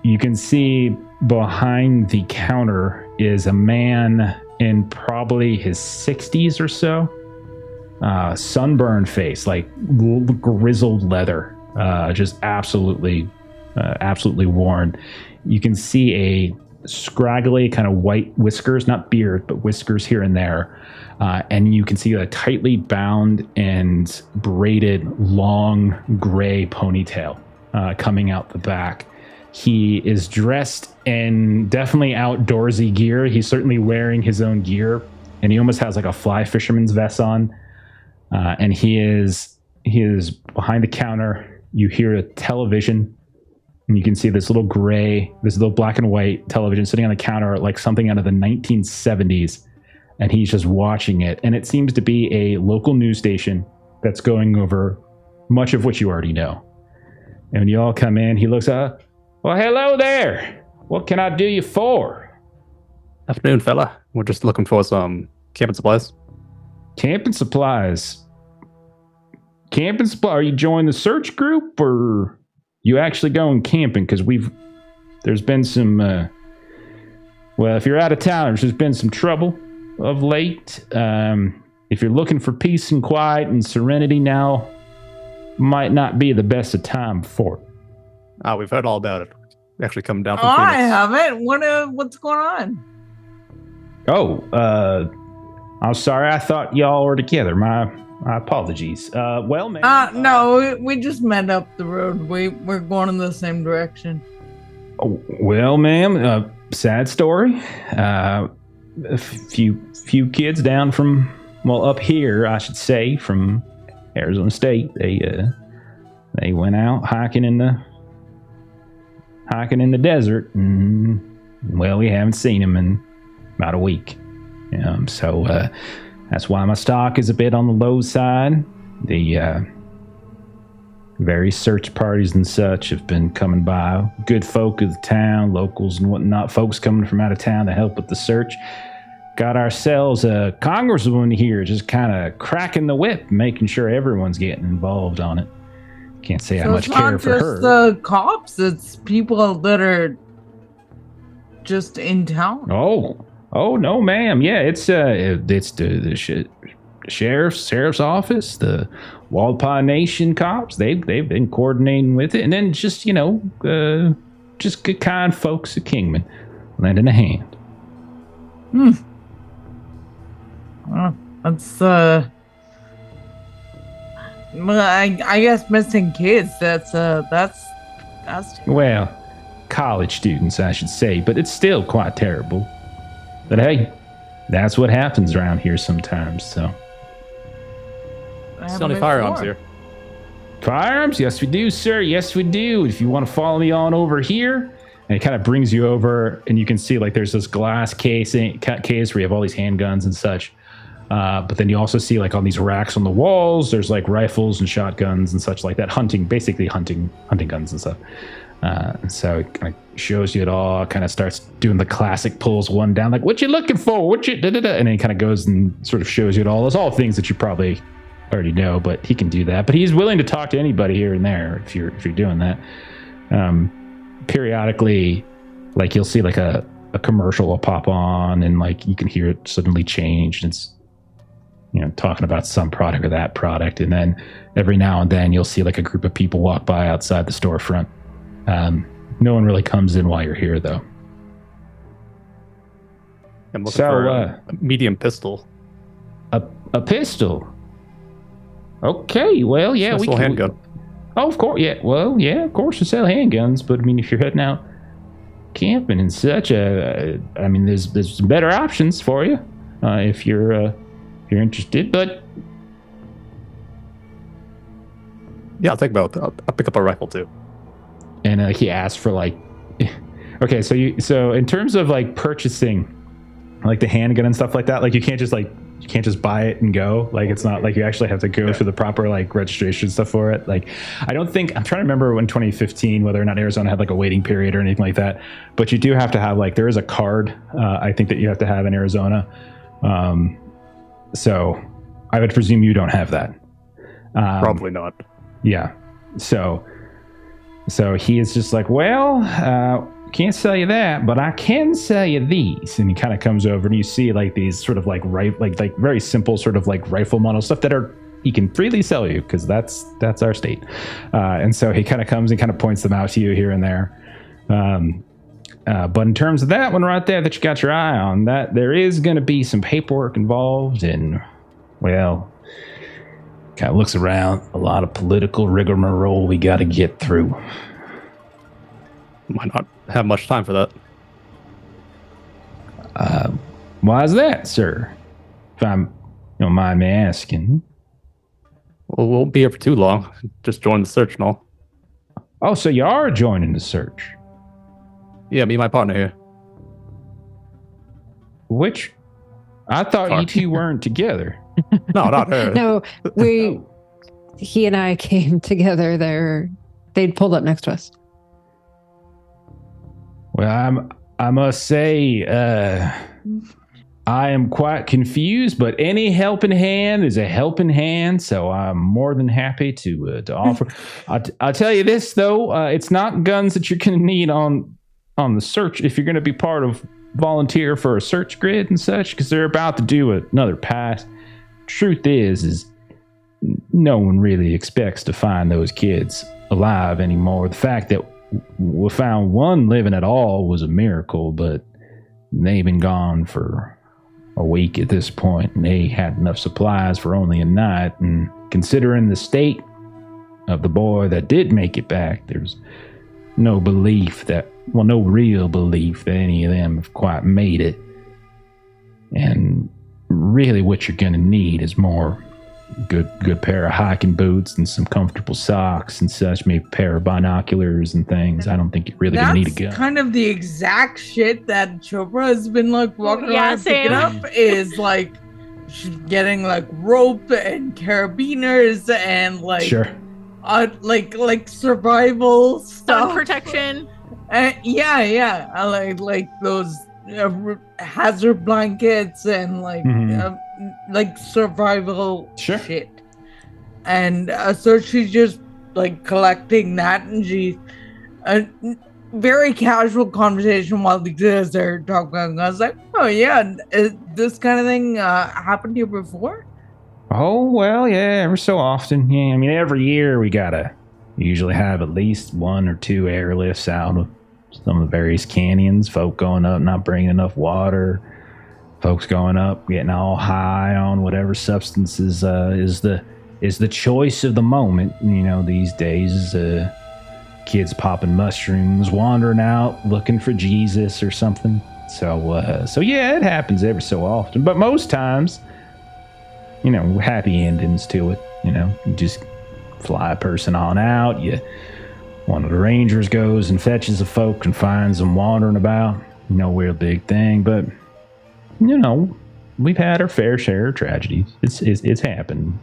You can see behind the counter is a man in probably his 60s or so. Sunburned face, like grizzled leather, just absolutely worn. You can see a scraggly kind of white whiskers, not beard, but whiskers here and there. And you can see a tightly bound and braided long gray ponytail coming out the back. He is dressed in definitely outdoorsy gear. He's certainly wearing his own gear, and he almost has like a fly fisherman's vest on. And he is behind the counter. You hear a television, and you can see this little black and white television sitting on the counter, like something out of the 1970s. And he's just watching it. And it seems to be a local news station that's going over much of what you already know. And when you all come in, he looks up. Well, hello there. What can I do you for? Afternoon, fella. We're just looking for some camping supplies. Camping supplies. Are you joining the search group, or you actually going camping? Because there's been some, if you're out of town, there's been some trouble of late. If you're looking for peace and quiet and serenity now, might not be the best of time for it. We've heard all about it. Actually coming down from I Phoenix. haven't. What's going on? I'm sorry. I thought y'all were together. My apologies. Well, man. No, we just met up the road. We're going in the same direction. Oh, well, ma'am. Sad story. A few kids down from, up here, I should say, from Arizona State. They went out hiking in the desert, and we haven't seen them in about a week. So that's why my stock is a bit on the low side. The various search parties and such have been coming by. Good folk of the town, locals and whatnot, folks coming from out of town to help with the search. Got ourselves a congresswoman here just kind of cracking the whip, making sure everyone's getting involved on it. Can't say how much care for her. It's not just the cops, it's people that are just in town. Oh no, ma'am. Yeah, it's the sheriff's office, the Waldpaw Nation cops. They've been coordinating with it, and then just just good kind folks at Kingman lending a hand. That's I guess missing kids. That's well, college students, I should say, but it's still quite terrible. But hey, that's what happens around here sometimes. So, still any firearms here? Firearms? Yes, we do, sir. Yes, we do. If you want to follow me on over here, and it kind of brings you over, and you can see like there's this glass case where you have all these handguns and such. But then you also see like on these racks on the walls, there's like rifles and shotguns and such like that. Basically hunting guns and stuff. So it kind of shows you it all, kind of starts doing the classic pulls one down, like, what you looking for? And then he kind of goes and sort of shows you it all. It's all things that you probably already know, but he can do that. But he's willing to talk to anybody here and there if you're doing that. Periodically, like you'll see like a commercial will pop on and like you can hear it suddenly change, and it's talking about some product or that product. And then every now and then you'll see like a group of people walk by outside the storefront. No one really comes in while you're here, though. I'm looking for a medium pistol. A pistol? Okay, well, yeah. We can handgun. Of course, yeah. Well, yeah, of course you sell handguns, but I mean, if you're heading out camping and such, there's some better options for you if you're interested. But yeah, I'll take both. I'll pick up a rifle too. And he asked for like, okay, so in terms of like purchasing, like the handgun and stuff like that, like you can't just buy it and go. Like it's not like you actually have to go through the proper like registration stuff for it. Like I'm trying to remember when 2015 whether or not Arizona had like a waiting period or anything like that. But you do have to have like there is a card I think that you have to have in Arizona. So I would presume you don't have that. Probably not. Yeah. So he is just like, well, can't sell you that, but I can sell you these. And he kind of comes over and you see like these sort of like very simple sort of like rifle model stuff that he can freely sell you because that's our state. And so he kind of comes and kind of points them out to you here and there. But in terms of that one right there that you got your eye on, that there is going to be some paperwork involved, and well, kind of looks around, a lot of political rigmarole we got to get through. Might not have much time for that. Why is that, sir? If you don't mind me asking. Well, we won't be here for too long. Just join the search and all. Oh, so you are joining the search? Yeah, me and my partner here. Which? I thought Sorry. you two weren't together. No, not her. No, he and I came together there. They'd pulled up next to us. Well, I must say, I am quite confused, but any helping hand is a helping hand, so I'm more than happy to offer. I'll tell you this, though, it's not guns that you're going to need on the search if you're going to be part of volunteer for a search grid and such, because they're about to do another pass. Truth is no one really expects to find those kids alive anymore. The fact that we found one living at all was a miracle, but they've been gone for a week at this point, and they had enough supplies for only a night. And considering the state of the boy that did make it back, there's no real belief that any of them have quite made it. And really what you're going to need is more good pair of hiking boots and some comfortable socks and such, maybe a pair of binoculars and things. I don't think you're really going to need a gun. That's kind of the exact shit that Chopra has been like walking around picking up, is like she's getting like rope and carabiners and like Sure. like survival stuff, Sun protection. Yeah. I like those hazard blankets and like survival shit. And so she's just like collecting that, and she's a very casual conversation while the kids are talking. I was like, oh yeah, this kind of thing happened to you before? Oh, well, yeah, every so often. Yeah, I mean, every year we gotta usually have at least one or two airlifts out of some of the various canyons. Folk going up, not bringing enough water. Folks going up, getting all high on whatever substances is the choice of the moment. You know, these days, kids popping mushrooms, wandering out looking for Jesus or something. So yeah, it happens every so often. But most times, you know, happy endings to it. You know, you just fly a person on out. One of the rangers goes and fetches the folk and finds them wandering about. No real big thing, but you know, we've had our fair share of tragedies. It's happened.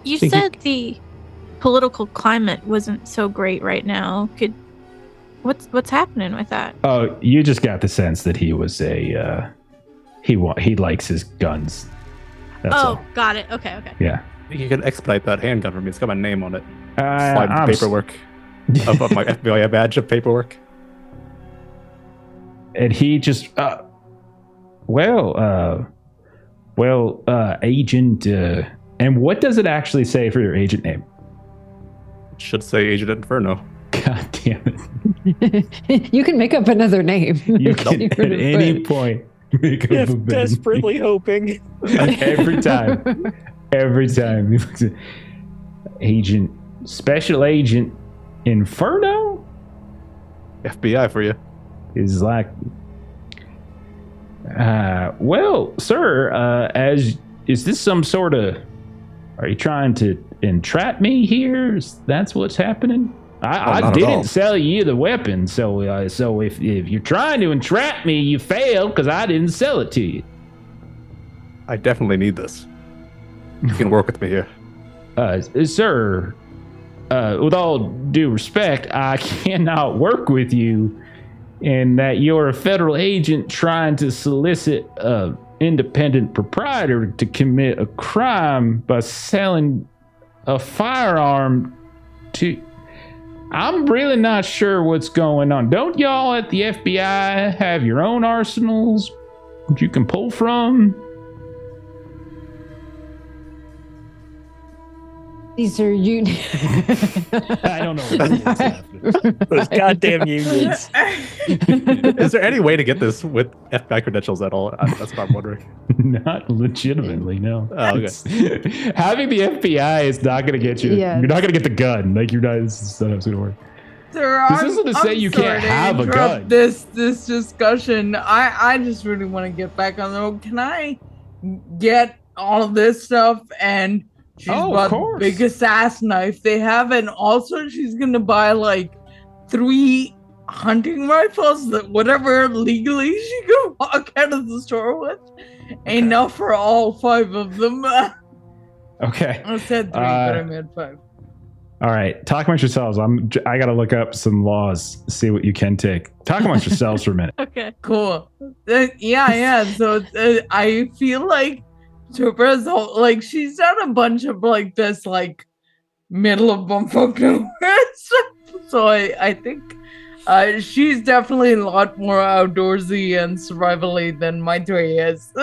You said the political climate wasn't so great right now. What's happening with that? Oh, you just got the sense that he was he likes his guns. That's all. Got it. Okay. Yeah. I think you can expedite that handgun for me. It's got my name on it. I'm Slide the paperwork. Of my FBI badge of paperwork. And he just, agent, and what does it actually say for your agent name? It should say Agent Inferno. God damn it. You can make up another name. You can at any point make up a desperately hoping. Every time. He looks at Special Agent Inferno? FBI for you. Is like, well, sir, is this some sort of, are you trying to entrap me here? That's what's happening? I didn't sell you the weapon, so if you're trying to entrap me, you failed because I didn't sell it to you. I definitely need this. You can work with me here. Sir, with all due respect, I cannot work with you in that you're a federal agent trying to solicit independent proprietor to commit a crime by selling a firearm to... I'm really not sure what's going on. Don't y'all at the FBI have your own arsenals that you can pull from? These are you. I don't know what this is happening. Those goddamn unions. Is there any way to get this with FBI credentials at all? That's what I'm wondering. Not legitimately, no. Oh, okay. Having the FBI is not going to get you. Yeah. You're not going to get the gun. Like, you're not. This is not going to work. Sir, This isn't to say I'm you sorry can't to have a interrupt gun. This discussion. I just really want to get back on the road. Can I get all of this stuff? And she's Oh, of bought the course. biggest ass knife they have, and also she's gonna buy like 3 hunting rifles, that whatever legally she could walk out of the store with. Enough for all 5 of them. Okay. I said 3, but I meant 5. All right. Talk amongst yourselves. I got to look up some laws, see what you can take. Talk amongst yourselves for a minute. Okay. Cool. Yeah. So I feel like Chupra's like she's done a bunch of like this like middle of bumfuck nowhere stuff. So I think she's definitely a lot more outdoorsy and survivally than my 3 is.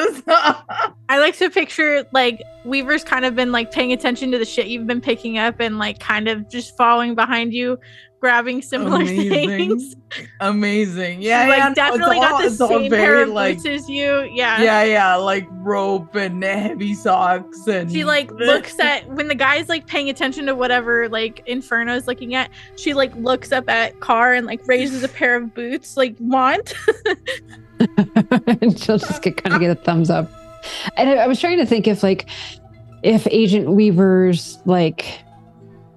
I like to picture like Weaver's kind of been like paying attention to the shit you've been picking up and like kind of just following behind you, grabbing similar things. Amazing. She, Yeah, like yeah. No, definitely it's got all- the it's all same pair very, of like, boots as you. Yeah. yeah, like rope and heavy socks and She like looks at when the guy's like paying attention to whatever like Inferno is looking at. She like looks up at Carr and like raises a pair of boots. Like, want? And she'll just kind of get a thumbs up. And I was trying to think if Agent Weaver's like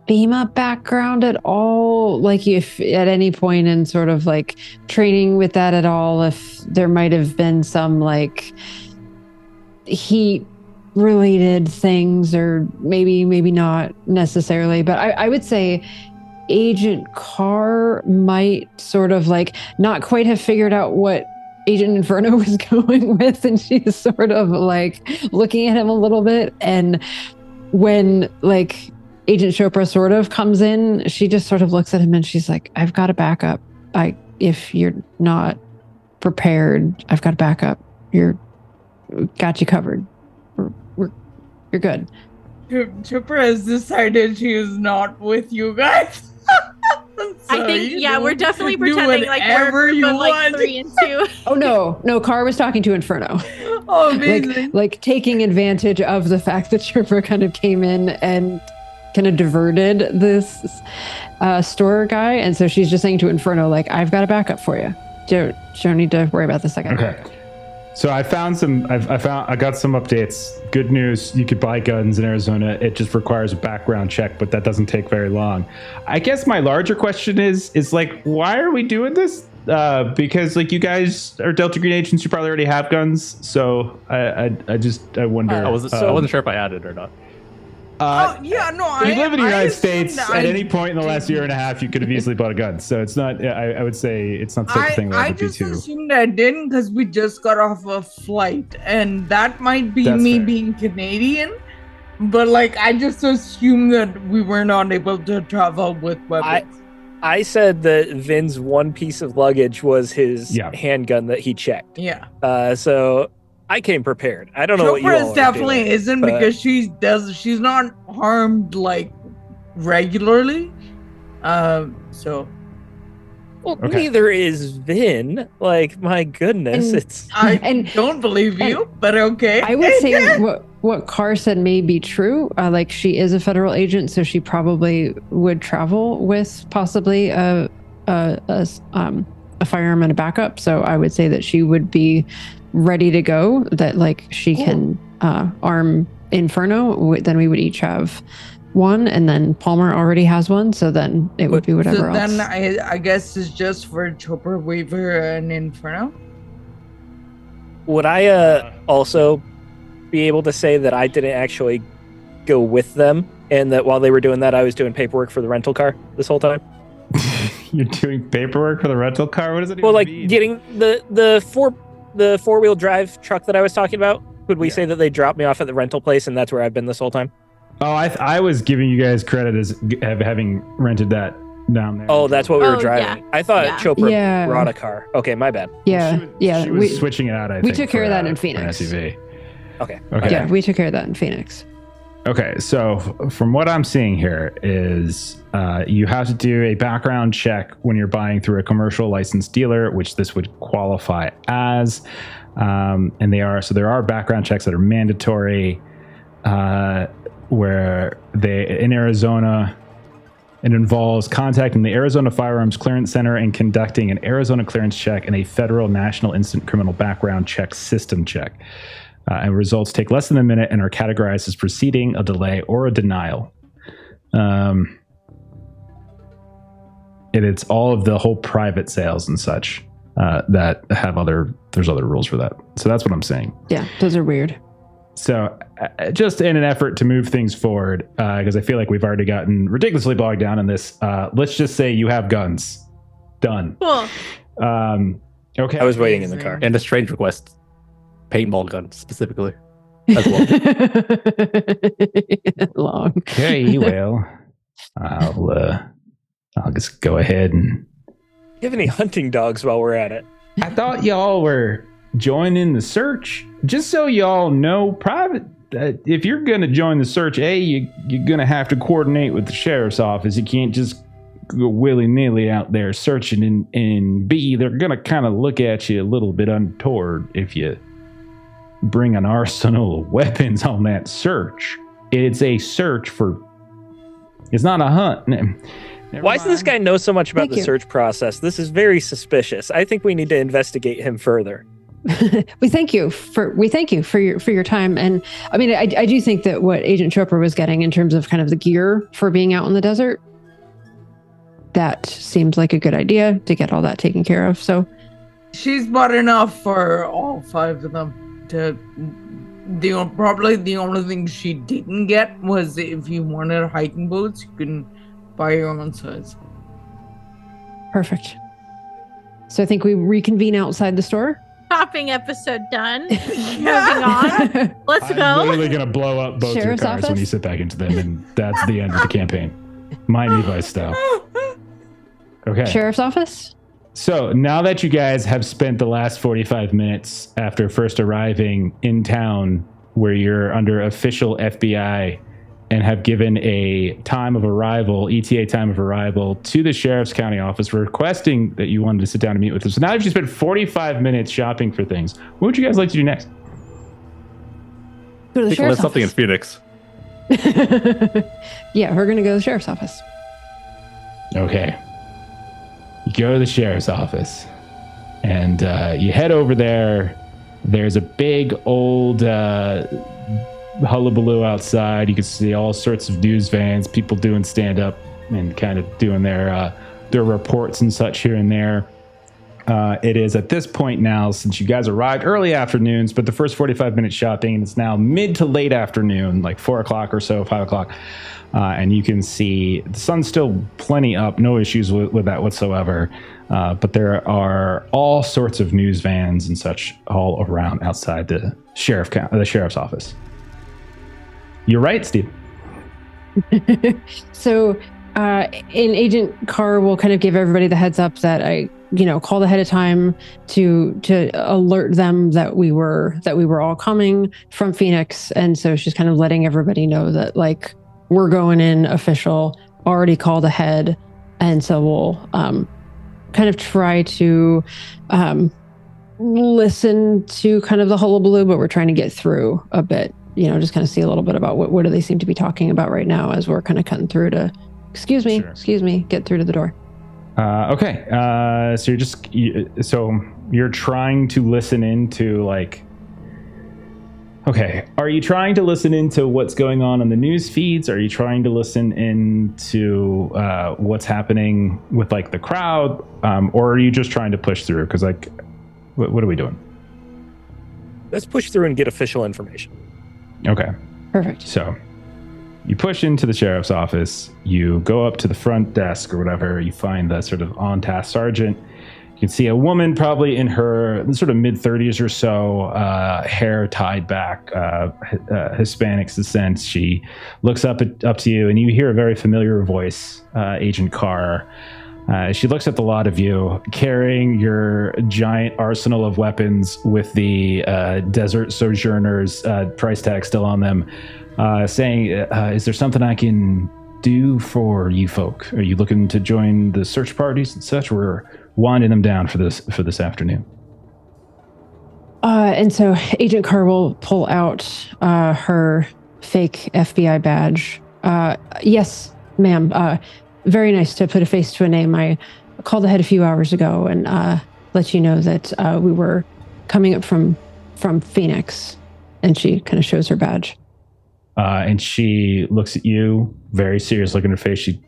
FEMA background at all, like if at any point in sort of like training with that at all, if there might have been some like heat related things, or maybe not necessarily, but I would say Agent Carr might sort of like not quite have figured out what Agent Inferno was going with, and she's sort of like looking at him a little bit. And when like Agent Chopra sort of comes in, she just sort of looks at him and she's like, I've got a backup. If you're not prepared, I've got a backup. Got you covered. You're good. Chopra has decided she is not with you guys. I think we're definitely pretending like we're a group of like 3 and 2. Oh no, Carr was talking to Inferno. Oh, amazing. like taking advantage of the fact that Chopra kind of came in and kind of diverted this store guy, and so she's just saying to Inferno, like, I've got a backup for you. Don't need to worry about the second. Okay. So I got some updates. Good news, you could buy guns in Arizona. It just requires a background check, but that doesn't take very long. I guess my larger question is like, why are we doing this? Because like you guys are deltagreen agents, you probably already have guns. So I wonder. I wasn't sure if I added or not. You live in the United States. At any point in the last year and a half, you could have easily bought a gun. So it's not. I would say it's not the type of thing that I would be just too. assumed I didn't because we just got off a flight, and that might be That's me fair. being Canadian. But like, I just assumed that we were not able to travel with weapons. I said that Vin's one piece of luggage was his Yeah. handgun that he checked. Yeah. So I came prepared. I don't know what you all Chopra are definitely doing, isn't but- because she's not harmed like regularly. So Well, Okay. neither is Vin. Like, my goodness, And- it's I don't believe you, but okay. I would say what Carr said may be true. Like, she is a federal agent, so she probably would travel with possibly a firearm and a backup. So I would say that she would be ready to go. That like she can arm Inferno. Then we would each have one, and then Palmer already has one. So then it would be whatever So else. then I guess it's just for Chopra, Weaver, and Inferno. Would I also be able to say that I didn't actually go with them, and that while they were doing that, I was doing paperwork for the rental car this whole time? You're doing paperwork for the rental car? What does it Well, even like mean? getting the the 4-wheel drive truck that I was talking about? Could we Yeah. say that they dropped me off at the rental place and that's where I've been this whole time? Oh, I was giving you guys credit as having rented that down there. Oh, that's what we were Oh, driving. yeah. I thought Yeah. Chopra Yeah. brought a car. Okay, my bad. Yeah, She was switching it out. I we think, took care of that in for an Phoenix. SUV. Okay. Okay. Yeah, we took care of that in Phoenix. Okay, so from what I'm seeing here is you have to do a background check when you're buying through a commercial licensed dealer, which this would qualify as. And there are background checks that are mandatory where in Arizona, it involves contacting the Arizona Firearms Clearance Center and conducting an Arizona clearance check and a federal National Instant Criminal Background Check system check. And results take less than a minute and are categorized as proceeding, a delay, or a denial. It's all of the whole private sales and such that have there's other rules for that. So that's what I'm saying. Yeah, those are weird. So just in an effort to move things forward, because I feel like we've already gotten ridiculously bogged down in this, let's just say you have guns. Done. Cool. Okay. I was waiting in the car. And a strange request. Paintball gun, specifically. As well. Long. Okay, well, I'll just go ahead and... Do you have any hunting dogs while we're at it? I thought y'all were joining the search. Just so y'all know, if you're going to join the search, A, you're going to have to coordinate with the sheriff's office. You can't just go willy-nilly out there searching, and B, they're going to kind of look at you a little bit untoward if you bring an arsenal of weapons on that search. It's a search for... It's not a hunt. Why does this guy know so much about Thank the you. search process? This is very suspicious. I think we need to investigate him further. we thank you for your time, and I mean I do think that what Agent Chopra was getting in terms of kind of the gear for being out in the desert, that seems like a good idea to get all that taken care of. So She's bought enough for all 5 of them. Probably the only thing she didn't get was if you wanted hiking boots, you can buy your own size. perfect. So I think we reconvene outside the store. Shopping episode done. Moving on. Let's I'm go. literally going to blow up both your Sheriff's cars when office? you sit back into them, and that's the end of the campaign. Miami Vice style. Okay. Sheriff's office. So now that you guys have spent the last 45 minutes after first arriving in town, where you're under official FBI and have given a time of arrival, ETA time of arrival, to the sheriff's county office requesting that you wanted to sit down and meet with them. So now that you spent 45 minutes shopping for things, what would you guys like to do next? Go to the There's sheriff's something in office. Phoenix. Yeah, we're gonna go to the sheriff's office. Okay. You go to the sheriff's office and you head over there. There's a big old hullabaloo outside. You can see all sorts of news vans, people doing stand up and kind of doing their reports and such here and there. It is at this point now, since you guys arrived early afternoons, but the first 45 minutes shopping, and it's now mid to late afternoon, like 4 o'clock or so, 5 o'clock. And you can see the sun's still plenty up, no issues with that whatsoever. But there are all sorts of news vans and such all around outside the sheriff's office. You're right, Steve. So, an Agent Carr will kind of give everybody the heads up that I, called ahead of time to alert them that we were all coming from Phoenix, and so she's kind of letting everybody know that we're going in official, already called ahead, and so we'll kind of try to listen to kind of the hullabaloo, but we're trying to get through a bit. Just kind of see a little bit about what do they seem to be talking about right now as we're kind of cutting through to, excuse me, get through to the door. Okay. So you're trying to listen into okay. Are you trying to listen into what's going on in the news feeds? Are you trying to listen into what's happening with the crowd? Or are you just trying to push through? Because what are we doing? Let's push through and get official information. Okay. Perfect. So you push into the sheriff's office, you go up to the front desk or whatever, you find the sort of on-task sergeant, you can see a woman probably in her sort of mid-30s or so, hair tied back, Hispanic descent. She looks up to you, and you hear a very familiar voice, Agent Carr. She looks at the lot of you, carrying your giant arsenal of weapons with the Desert Sojourners price tag still on them, saying, is there something I can do for you folk? Are you looking to join the search parties and such? We're winding them down for this afternoon. And so Agent Carr will pull out her fake FBI badge. Yes, ma'am. Very nice to put a face to a name. I called ahead a few hours ago and let you know that we were coming up from Phoenix. And she kind of shows her badge. And she looks at you, very serious look in her face. She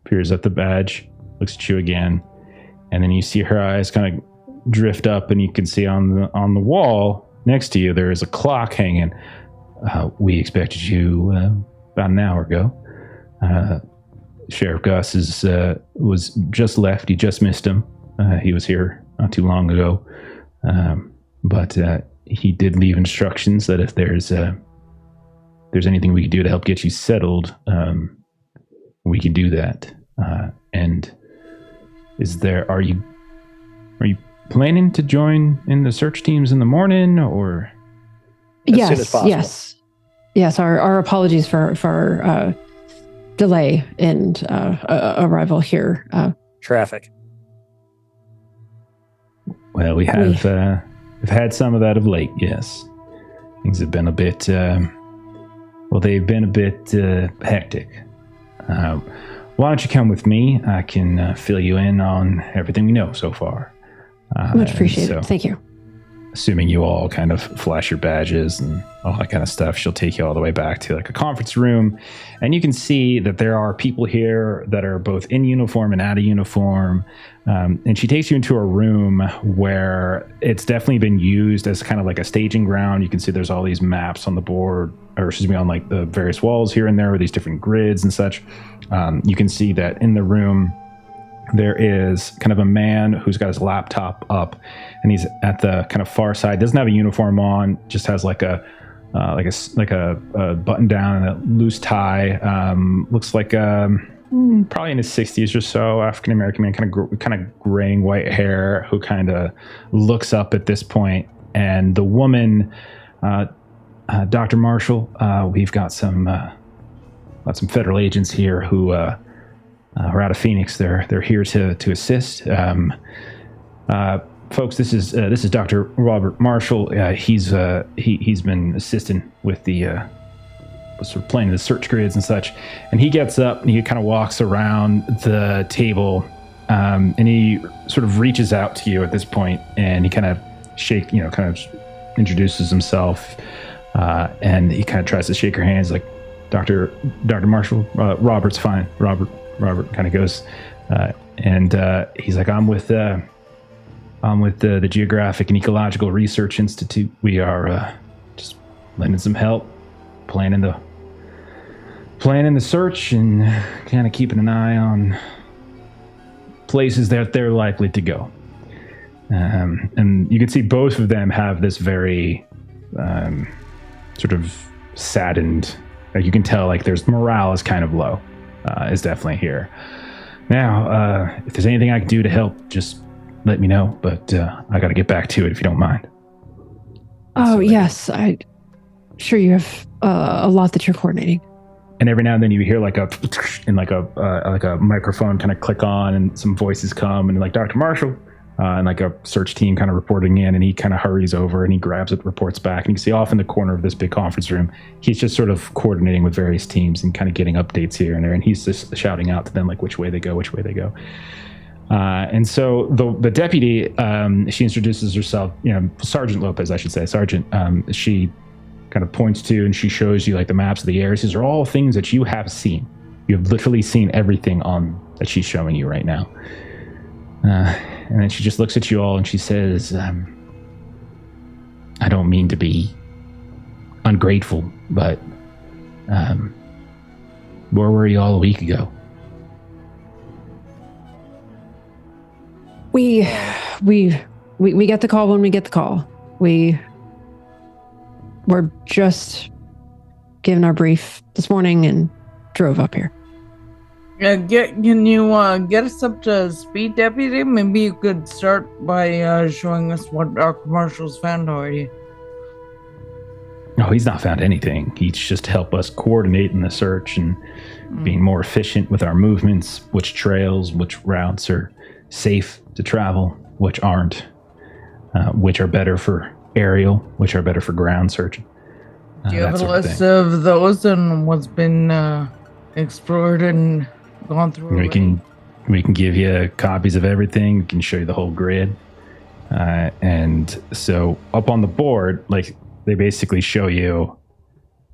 peers at the badge, looks at you again, and then you see her eyes kind of drift up, and you can see on the wall next to you there is a clock hanging. We expected you about an hour ago. Sheriff Gus was just left. You just missed him. He was here not too long ago, but he did leave instructions that if there's anything we could do to help get you settled, we can do that. And are you planning to join in the search teams in the morning, or? As soon as possible. Yes. Our apologies for delay in arrival here. Traffic. Well, we've had some of that of late. Yes, things have been a bit. They've been a bit hectic. Why don't you come with me? I can fill you in on everything we know so far. Much appreciated. Thank you. Assuming you all kind of flash your badges and all that kind of stuff, she'll take you all the way back to like a conference room, and you can see that there are people here that are both in uniform and out of uniform. And she takes you into a room where it's definitely been used as kind of like a staging ground. You can see there's all these maps on the board, or excuse me, on like the various walls here and there with these different grids and such. You can see that in the room there is kind of a man who's got his laptop up, and he's at the kind of far side. Doesn't have a uniform on, just has like a button down and a loose tie. Looks like probably in his 60s or so, African American man, kind of graying white hair, who kind of looks up at this point. And the woman, Dr. Marshall, we've got some federal agents here who are out of Phoenix. They're here to assist. Folks, this is Dr. Robert Marshall. He's been assisting with the sort of playing the search grids and such. And he gets up and he kind of walks around the table, and he sort of reaches out to you at this point, and he kind of introduces himself, and he kind of tries to shake your hands, like Dr. Marshall. Robert's fine. Robert kind of goes, and he's like, I'm with the Geographic and Ecological Research Institute. We are just lending some help, planning the search, and kind of keeping an eye on places that they're likely to go. And you can see both of them have this very sort of saddened. You can tell like there's morale is kind of low. Is definitely here. Now, if there's anything I can do to help, just let me know. But I got to get back to it if you don't mind. Oh, yes. I'm sure you have a lot that you're coordinating. And every now and then you hear like a microphone kind of click on, and some voices come, and like Dr. Marshall, and like a search team kind of reporting in, and he kind of hurries over and he grabs it, reports back, and you can see off in the corner of this big conference room, he's just sort of coordinating with various teams and kind of getting updates here and there, and he's just shouting out to them like which way they go. And so the deputy, she introduces herself, Sergeant Lopez, I should say, Sergeant. She kind of points to, and she shows you like the maps of the areas. These are all things that you have seen. You have literally seen everything that she's showing you right now. And then she just looks at you all and she says, I don't mean to be ungrateful, but where were you all a week ago? We get the call when we get the call. We're just given our brief this morning and drove up here. Can you get us up to speed, Deputy? Maybe you could start by showing us what our commercials found already. No, he's not found anything. He's just helped us coordinate in the search and being more efficient with our movements, which trails, which routes are safe to travel, which aren't, which are better for aerial, which are better for ground searching. Do you have a list of those and what's been explored and gone through? We can give you copies of everything. We can show you the whole grid. And so up on the board, like, they basically show you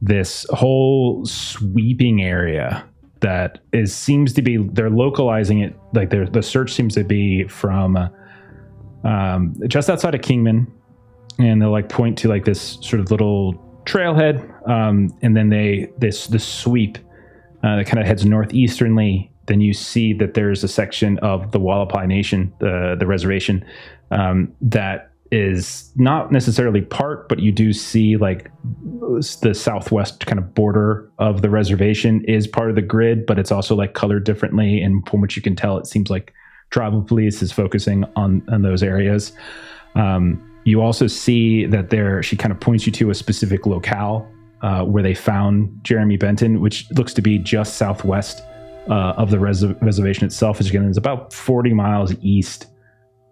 this whole sweeping area that seems to be, they're localizing it, like the search seems to be from just outside of Kingman, and they'll like point to like this sort of little trailhead, and then this sweep that kind of heads northeasternly. Then you see that there's a section of the Wallapai Nation, the reservation, that is not necessarily part, but you do see like the southwest kind of border of the reservation is part of the grid, but it's also like colored differently. And from what you can tell, it seems like tribal police is focusing on those areas. You also see that she kind of points you to a specific locale where they found Jeremy Benton, which looks to be just southwest of the reservation itself. It's about 40 miles east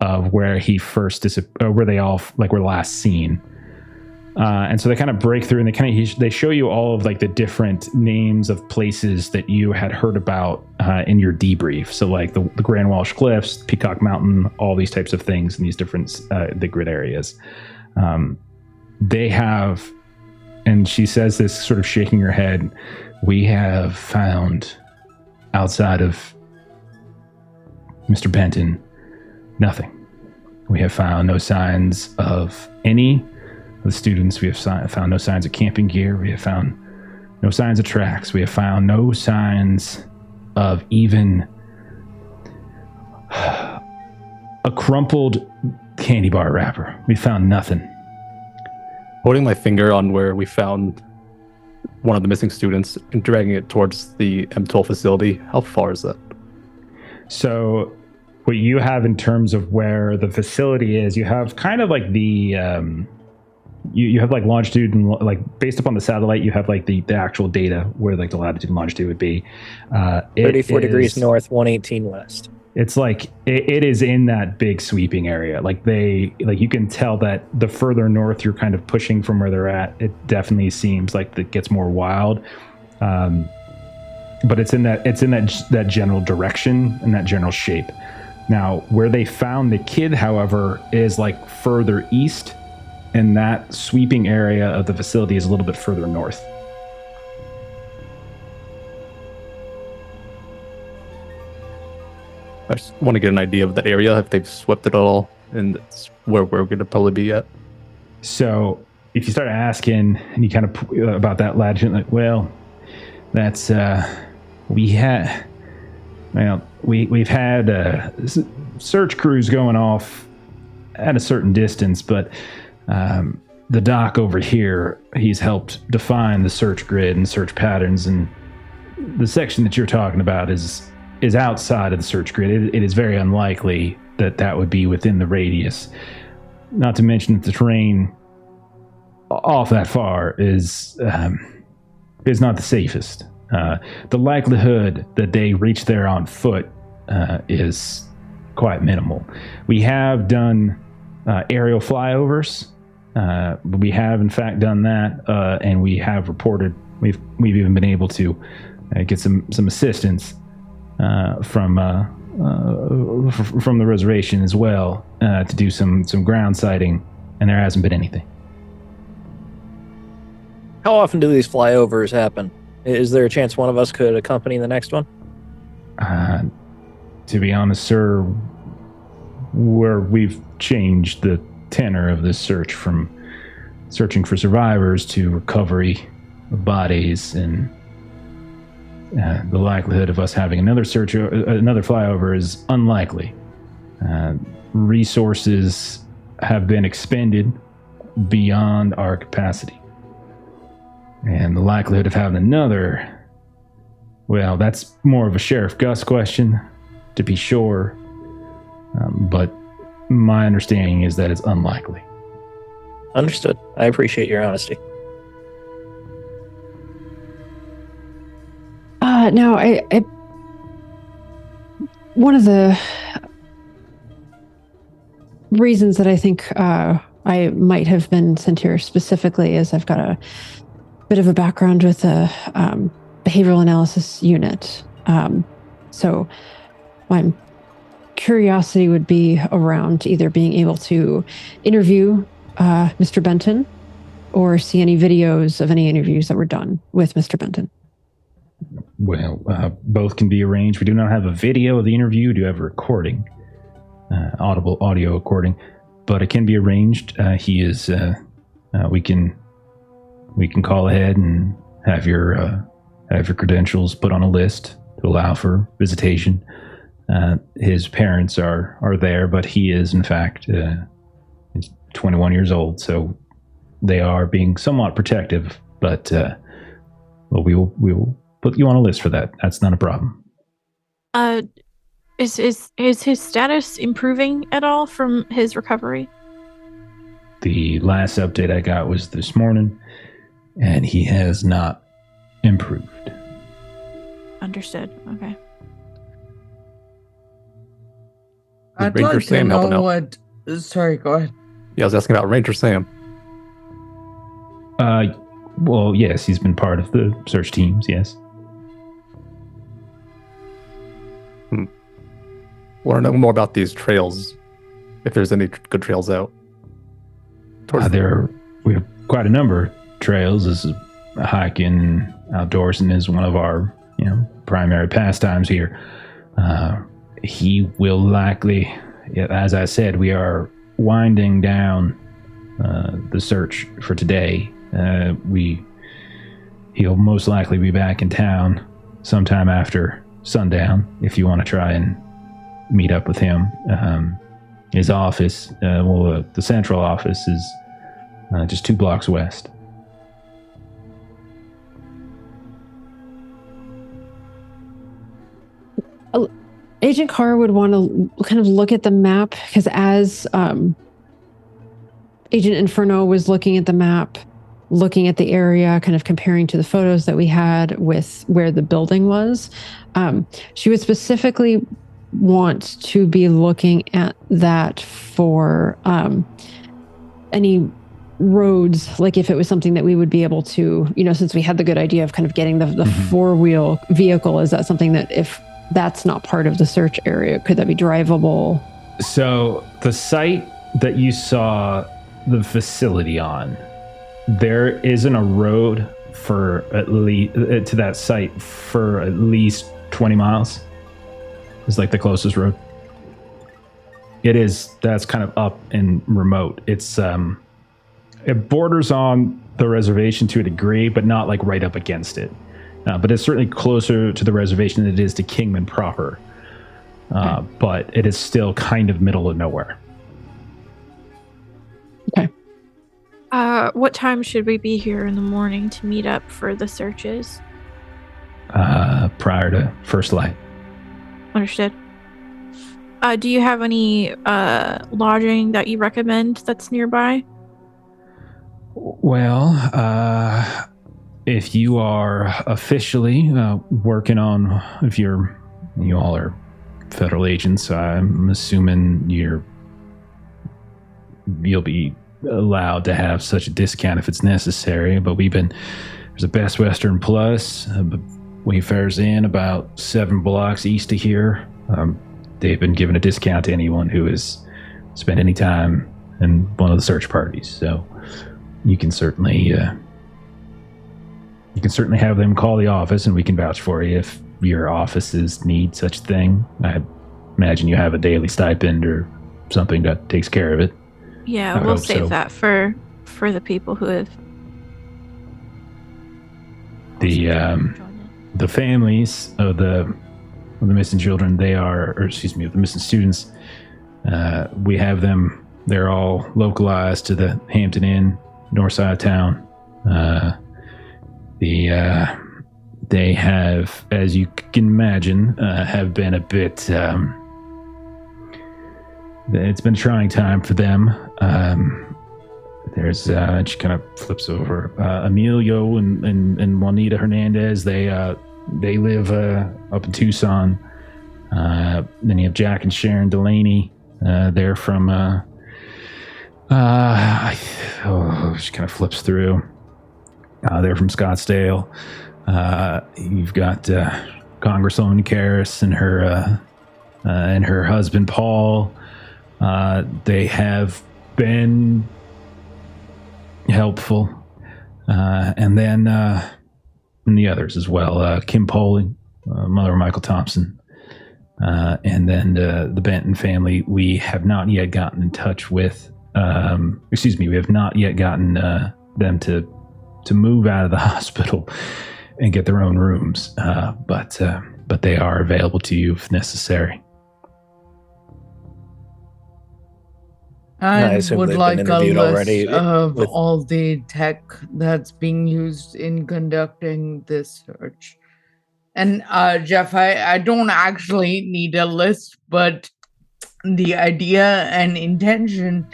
of where he first where they all like were last seen. And so they kind of break through, and they show you all of like the different names of places that you had heard about in your debrief. So like the Grand Walsh Cliffs, Peacock Mountain, all these types of things in these different the grid areas. They have, and she says this sort of shaking her head, we have found outside of Mr. Benton nothing. We have found no signs of any of the students. We have found no signs of camping gear. We have found no signs of tracks. We have found no signs of even a crumpled candy bar wrapper. We found nothing. Holding my finger on where we found one of the missing students and dragging it towards the M12 facility, how far is that? So what you have in terms of where the facility is, you have kind of like the you have like longitude and like based upon the satellite, you have like the actual data where like the latitude and longitude would be. 34 degrees north, 118 west. It's like it is in that big sweeping area. Like you can tell that the further north you're kind of pushing from where they're at, it definitely seems like it gets more wild. But it's in that general direction and that general shape. Now, where they found the kid, however, is like further east, and that sweeping area of the facility is a little bit further north. I just want to get an idea of the area, if they've swept it at all, and that's where we're going to probably be at. So if you start asking and you kind of about that latitude, like, well, that's we've had search crews going off at a certain distance, but the doc over here, he's helped define the search grid and search patterns, and the section that you're talking about is outside of the search grid. It is very unlikely that would be within the radius. Not to mention that the terrain off that far is not the safest. The likelihood that they reach there on foot is quite minimal. We have done aerial flyovers. We have in fact done that, and we have reported. We've even been able to get some assistance from the reservation as well to do some ground sighting, and there hasn't been anything. How often do these flyovers happen? Is there a chance one of us could accompany the next one? To be honest, sir, we've changed the tenor of this search from searching for survivors to recovery of bodies, and the likelihood of us having another flyover is unlikely. Resources have been expended beyond our capacity. And the likelihood of having another, well, that's more of a Sheriff Gus question, to be sure. But my understanding is that it's unlikely. Understood. I appreciate your honesty. Now, I one of the reasons that I think I might have been sent here specifically is I've got a bit of a background with the behavioral analysis unit. So my curiosity would be around either being able to interview Mr. Benton or see any videos of any interviews that were done with Mr. Benton. Well, both can be arranged. We do not have a video of the interview. We do have a recording, audible audio recording, but it can be arranged. He is. We can call ahead and have your credentials put on a list to allow for visitation. His parents are there, but he is in fact he's 21 years old, so they are being somewhat protective. But well, we will put you on a list for that. That's not a problem. Is his status improving at all from his recovery? The last update I got was this morning, and he has not improved. Understood. Okay. I'd Ranger like to Sam helping know out? what. Sorry, go ahead. Yeah, I was asking about Ranger Sam. Well, yes, he's been part of the search teams, yes. Want to know more about these trails, if there's any good trails out. We have quite a number of trails. This is hiking, outdoorsing is one of our primary pastimes here. He will likely, as I said, we are winding down the search for today. He'll most likely be back in town sometime after sundown if you want to try and meet up with him. His office, the central office is just 2 blocks west. Agent Carr would want to kind of look at the map, because as Agent Inferno was looking at the map, looking at the area, kind of comparing to the photos that we had with where the building was, she would specifically want to be looking at that for any roads, like if it was something that we would be able to, since we had the good idea of kind of getting the 4-wheel vehicle, is that something that if that's not part of the search area, could that be drivable? So the site that you saw the facility on, there isn't a road for at least to that site for at least 20 miles. It's like the closest road. That's kind of up and remote. It's it borders on the reservation to a degree, but not like right up against it. But it's certainly closer to the reservation than it is to Kingman proper. But it is still kind of middle of nowhere. Okay. What time should we be here in the morning to meet up for the searches? Prior to first light. Understood. Do you have any lodging that you recommend that's nearby? Well, if you are officially working on, if you all are federal agents, I'm assuming you'll be allowed to have such a discount if it's necessary. But there's a Best Western Plus, Wayfarer's Inn, about 7 blocks east of here. They've been given a discount to anyone who has spent any time in one of the search parties. So you can certainly have them call the office, and we can vouch for you if your offices need such a thing. I imagine you have a daily stipend or something that takes care of it. Yeah, we'll save that for the people who have the families of the missing children. Of the missing students, We have them. They're all localized to the Hampton Inn, north side of town. They have, as you can imagine, have been a bit. It's been a trying time for them. There's she kind of flips over. Emilio and Juanita Hernandez. They live up in Tucson. Then you have Jack and Sharon Delaney. They're from. She kind of flips through. They're from Scottsdale. You've got Congresswoman Karras and her husband Paul. They have been helpful, and then and the others as well. Kim Poling, mother of Michael Thompson, and then the Benton family. We have not yet gotten in touch with. We have not yet gotten them to move out of the hospital and get their own rooms, but they are available to you if necessary. I assume would they've like been a interviewed list already of with- all the tech that's being used in conducting this search. And Jeff, I don't actually need a list, but the idea and intention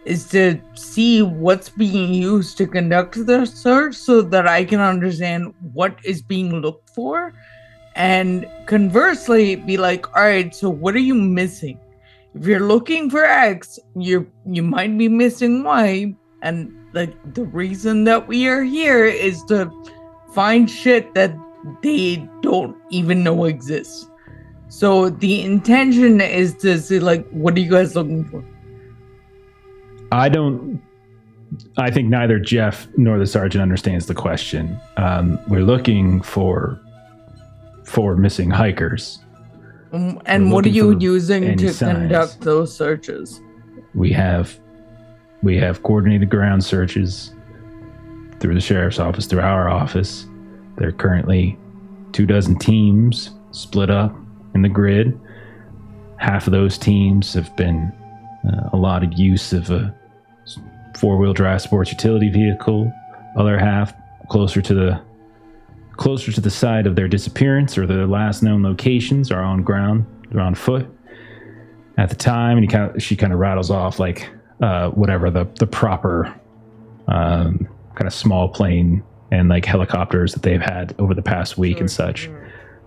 is to see what's being used to conduct the search so that I can understand what is being looked for. And conversely, be like, all right, so what are you missing? If you're looking for X, you might be missing Y, and the reason that we are here is to find shit that they don't even know exists. So the intention is to see, like, what are you guys looking for? I think neither Jeff nor the sergeant understands the question. We're looking for missing hikers. And what are you using to conduct those searches? We have coordinated ground searches through the sheriff's office, through our office. There are currently 24 teams split up in the grid. Half of those teams have been allotted use of a four-wheel drive sports utility vehicle. Other half closer to the site of their disappearance or their last known locations are on ground. They're on foot at the time, and she kind of rattles off like whatever the proper kind of small plane and like helicopters that they've had over the past week and such.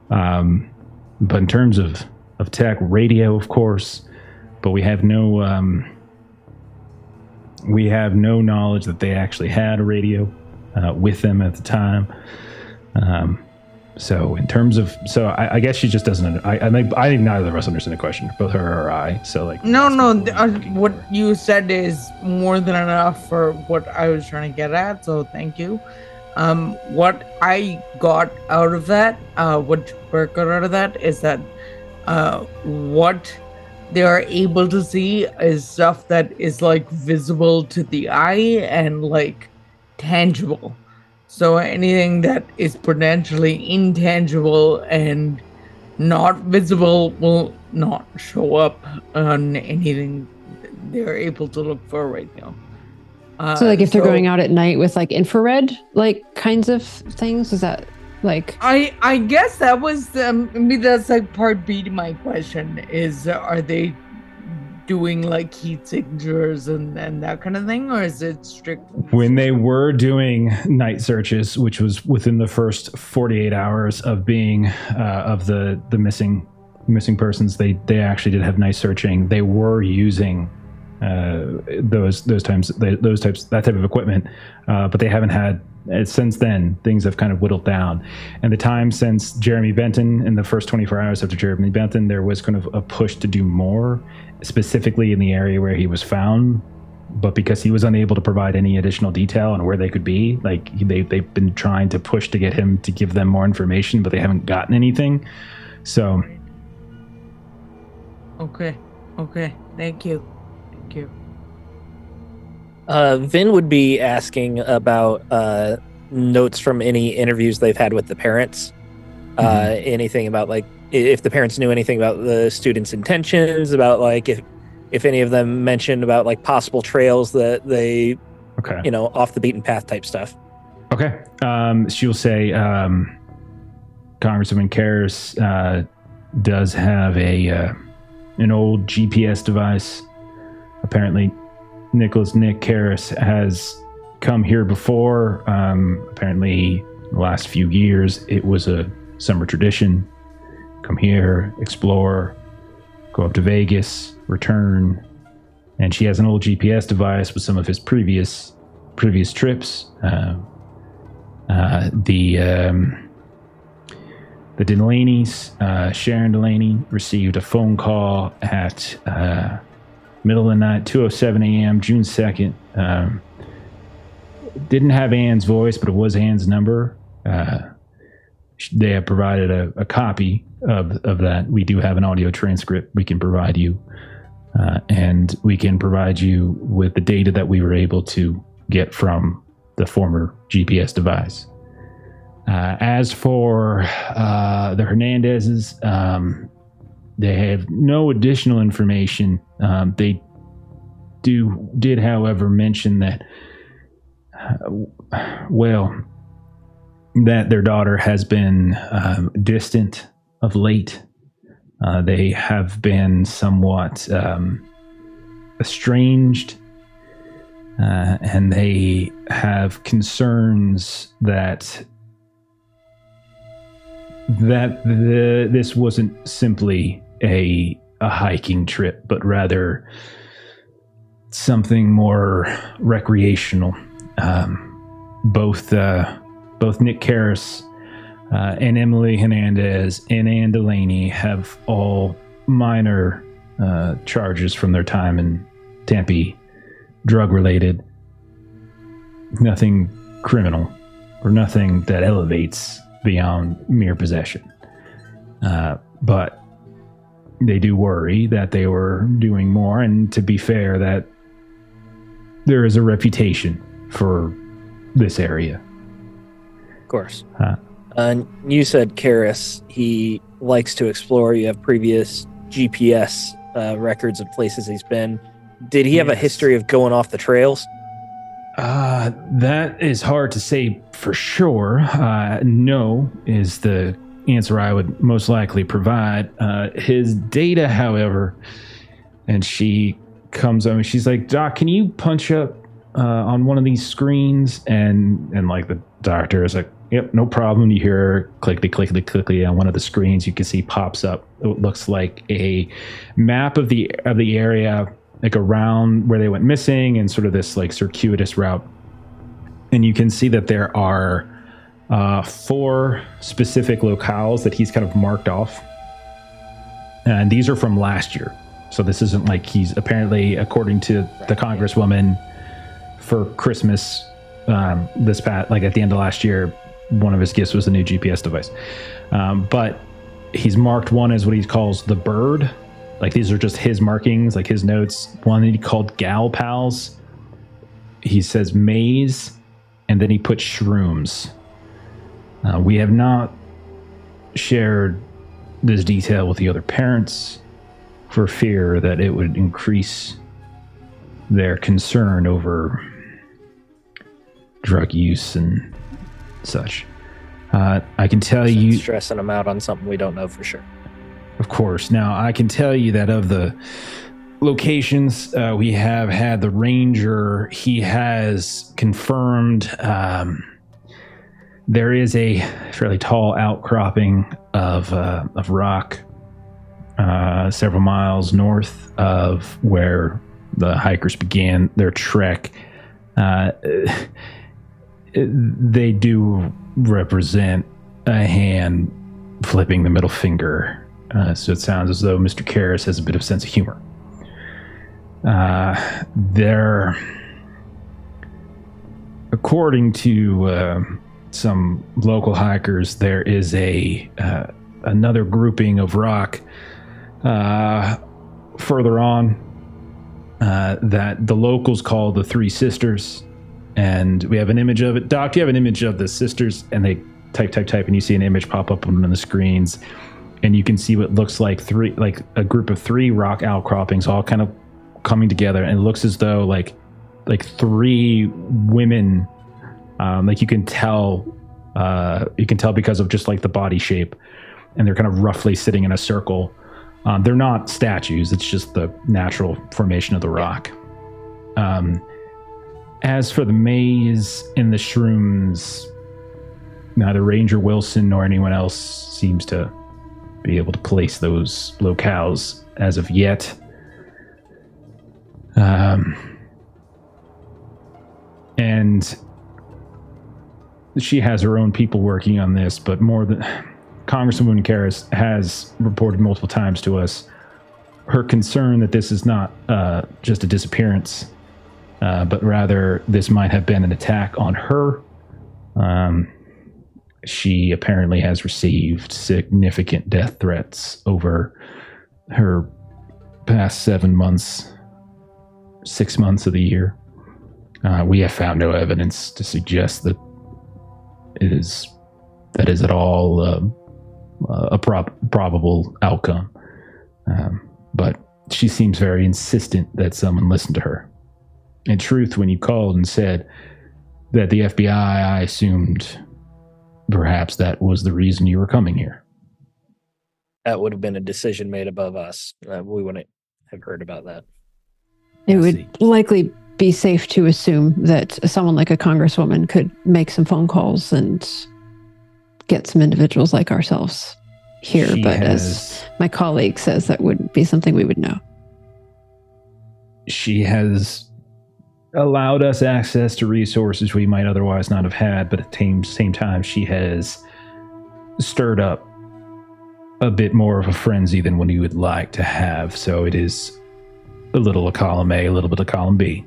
But in terms of tech, radio, of course, but we have no knowledge that they actually had a radio with them at the time. So in terms of, I guess she just doesn't. I think neither of us understand the question, both her or I. So like, no. What you said is more than enough for what I was trying to get at. So thank you. What I got out of that, what Bert got out of that is that what they are able to see is stuff that is like visible to the eye and like tangible. So anything that is potentially intangible and not visible will not show up on anything they're able to look for right now. So like if they're going out at night with like infrared like kinds of things, is that like I guess that was maybe that's like part B to my question is are they doing like heat signatures and that kind of thing, or is it strictly when they were doing night searches, which was within the first 48 hours of being of the missing persons, they actually did have night searching. They were using that type of equipment, but they haven't had since then. Things have kind of whittled down, and the time since Jeremy Benton, in the first 24 hours after Jeremy Benton, there was kind of a push to do more, specifically in the area where he was found. But because he was unable to provide any additional detail on where they could be, like they've been trying to push to get him to give them more information, but they haven't gotten anything. So okay, thank you. Vin would be asking about notes from any interviews they've had with the parents. Anything about like if the parents knew anything about the students' intentions, about like if if any of them mentioned about like possible trails that they, Okay. Off the beaten path type stuff. Okay. She'll say, Congresswoman Karras does have an old GPS device. Apparently, Nick Karras has come here before. Apparently, the last few years, it was a summer tradition. Come here, explore, go up to Vegas, return. And she has an old GPS device with some of his previous trips. The Delaney's, Sharon Delaney, received a phone call at middle of the night, 2:07 a.m., June 2nd. Didn't have Anne's voice, but it was Anne's number. They have provided a copy of that. We do have an audio transcript we can provide you. And we can provide you with the data that we were able to get from the former GPS device. As for the Hernandezes, they have no additional information. They did, however, mention that, that their daughter has been distant of late. They have been somewhat estranged, and they have concerns that this wasn't simply a hiking trip, but rather something more recreational. Both Nick Karras and Emily Hernandez and Anne Delaney have all minor charges from their time in Tempe, drug-related. Nothing criminal or nothing that elevates beyond mere possession. But they do worry that they were doing more, and to be fair, that there is a reputation for this area. Of course. You said Karras, he likes to explore. You have previous GPS records of places he's been. Did he have a history of going off the trails? That is hard to say for sure. No is the answer I would most likely provide. His data, however, and she comes over, she's like, Doc, can you punch up on one of these screens? And like the doctor is like, yep, no problem. You hear clickety on one of the screens. You can see pops up. It looks like a map of the area, like around where they went missing, and sort of this like circuitous route. And you can see that there are 4 specific locales that he's kind of marked off. And these are from last year. So this isn't like he's apparently, according to the Congresswoman, for Christmas, this past, like at the end of last year, one of his gifts was a new GPS device. But he's marked one as what he calls the bird. Like these are just his markings, like his notes. One that he called Gal Pals. He says maze, and then he put shrooms. We have not shared this detail with the other parents for fear that it would increase their concern over drug use and such. I can tell you, stressing them out on something we don't know for sure. Of course. Now, I can tell you that of the locations we have had, the ranger, he has confirmed there is a fairly tall outcropping of rock several miles north of where the hikers began their trek. They do represent a hand flipping the middle finger. So it sounds as though Mr. Karras has a bit of sense of humor. There, according to some local hikers, there is another grouping of rock further on that the locals call the Three Sisters. And we have an image of it. Doc, do you have an image of the sisters? And they type, and you see an image pop up on one of the screens. And you can see what looks like a group of 3 rock outcroppings all kind of coming together, and it looks as though like 3 women, like you can tell because of just like the body shape, and they're kind of roughly sitting in a circle. They're not statues, it's just the natural formation of the rock. As for the maze and the shrooms, neither Ranger Wilson nor anyone else seems to be able to place those locales as of yet. And she has her own people working on this, but more than Congresswoman Karras has reported multiple times to us her concern that this is not just a disappearance, but rather this might have been an attack on her. She apparently has received significant death threats over her past 7 months, 6 months of the year. We have found no evidence to suggest that is at all a probable outcome. But she seems very insistent that someone listen to her. In truth, when you called and said that the FBI, I assumed perhaps that was the reason you were coming here. That would have been a decision made above us. We wouldn't have heard about that. It would likely be safe to assume that someone like a congresswoman could make some phone calls and get some individuals like ourselves here. As my colleague says, that wouldn't be something we would know. She has allowed us access to resources we might otherwise not have had, but at the same time, she has stirred up a bit more of a frenzy than what you would like to have. So it is a little of column A, a little bit of column B.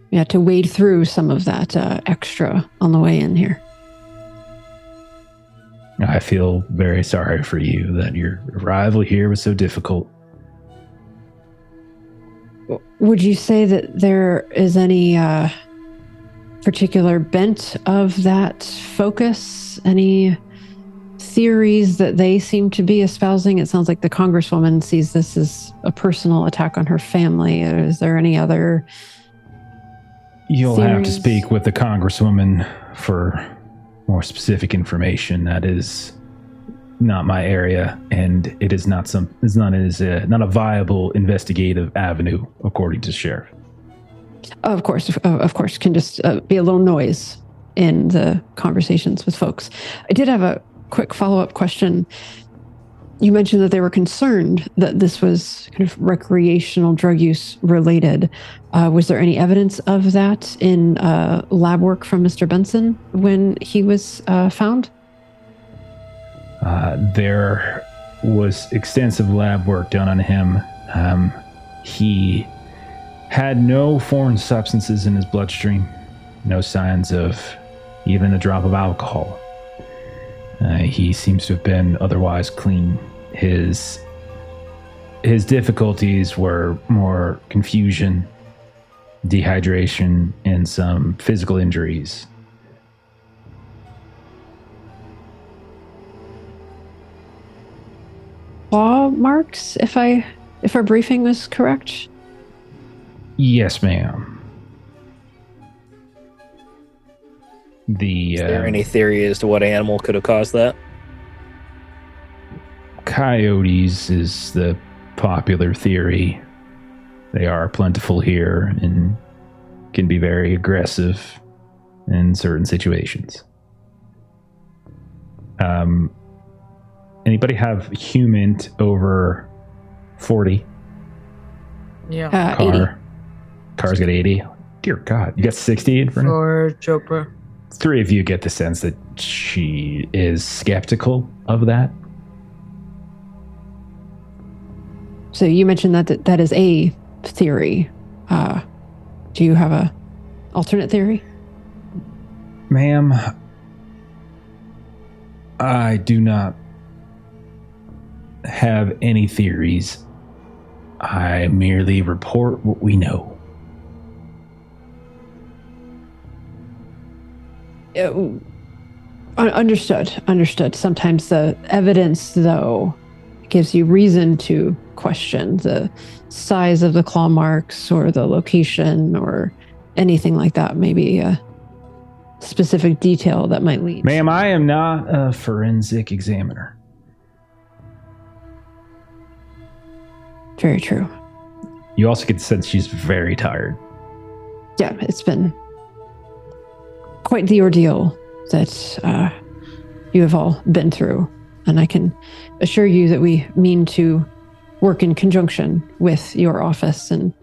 Yeah, to wade through some of that extra on the way in here. I feel very sorry for you that your arrival here was so difficult. Would you say that there is any particular bent of that focus? Any theories that they seem to be espousing? It sounds like the congresswoman sees this as a personal attack on her family. Is there any other You'll theories? have to speak with the congresswoman for more specific information. That is not my area, and it is not not a viable investigative avenue, according to the sheriff. Of course, can just be a little noise in the conversations with folks. I did have a quick follow-up question. You mentioned that they were concerned that this was kind of recreational drug use related. Was there any evidence of that in lab work from Mr. Benson when he was found? There was extensive lab work done on him. He had no foreign substances in his bloodstream, no signs of even a drop of alcohol. He seems to have been otherwise clean. His difficulties were more confusion, dehydration, and some physical injuries. Claw marks, if our briefing was correct? Yes, ma'am. Is there any theory as to what animal could have caused that? Coyotes is the popular theory. They are plentiful here and can be very aggressive in certain situations. Anybody have human over 40? Yeah. 80. Car's got 80. Dear God, you got 60 for Chopra. 3 of you get the sense that she is skeptical of that. So you mentioned that is a theory. Do you have a alternate theory? Ma'am, I do not have any theories. I merely report what we know. Understood. Sometimes the evidence, though, It gives you reason to question the size of the claw marks or the location or anything like that. Maybe a specific detail that might lead. Ma'am, I am not a forensic examiner. Very true. You also get the sense she's very tired. Yeah, it's been quite the ordeal that you have all been through. And I can assure you that we mean to work in conjunction with your office and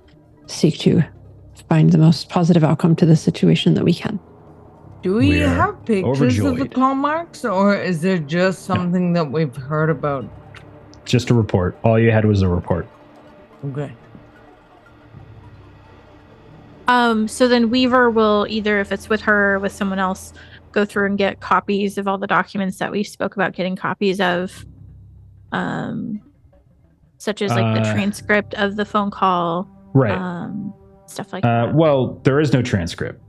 seek to find the most positive outcome to the situation that we can. Do we We're have pictures of the overjoyed. claw marks, or is it just something that we've heard about? Just a report. All you had was a report. Okay. So then Weaver will either, if it's with her or with someone else, go through and get copies of all the documents that we spoke about getting copies of, such as like the transcript of the phone call, Right. Stuff like that. Well, there is no transcript.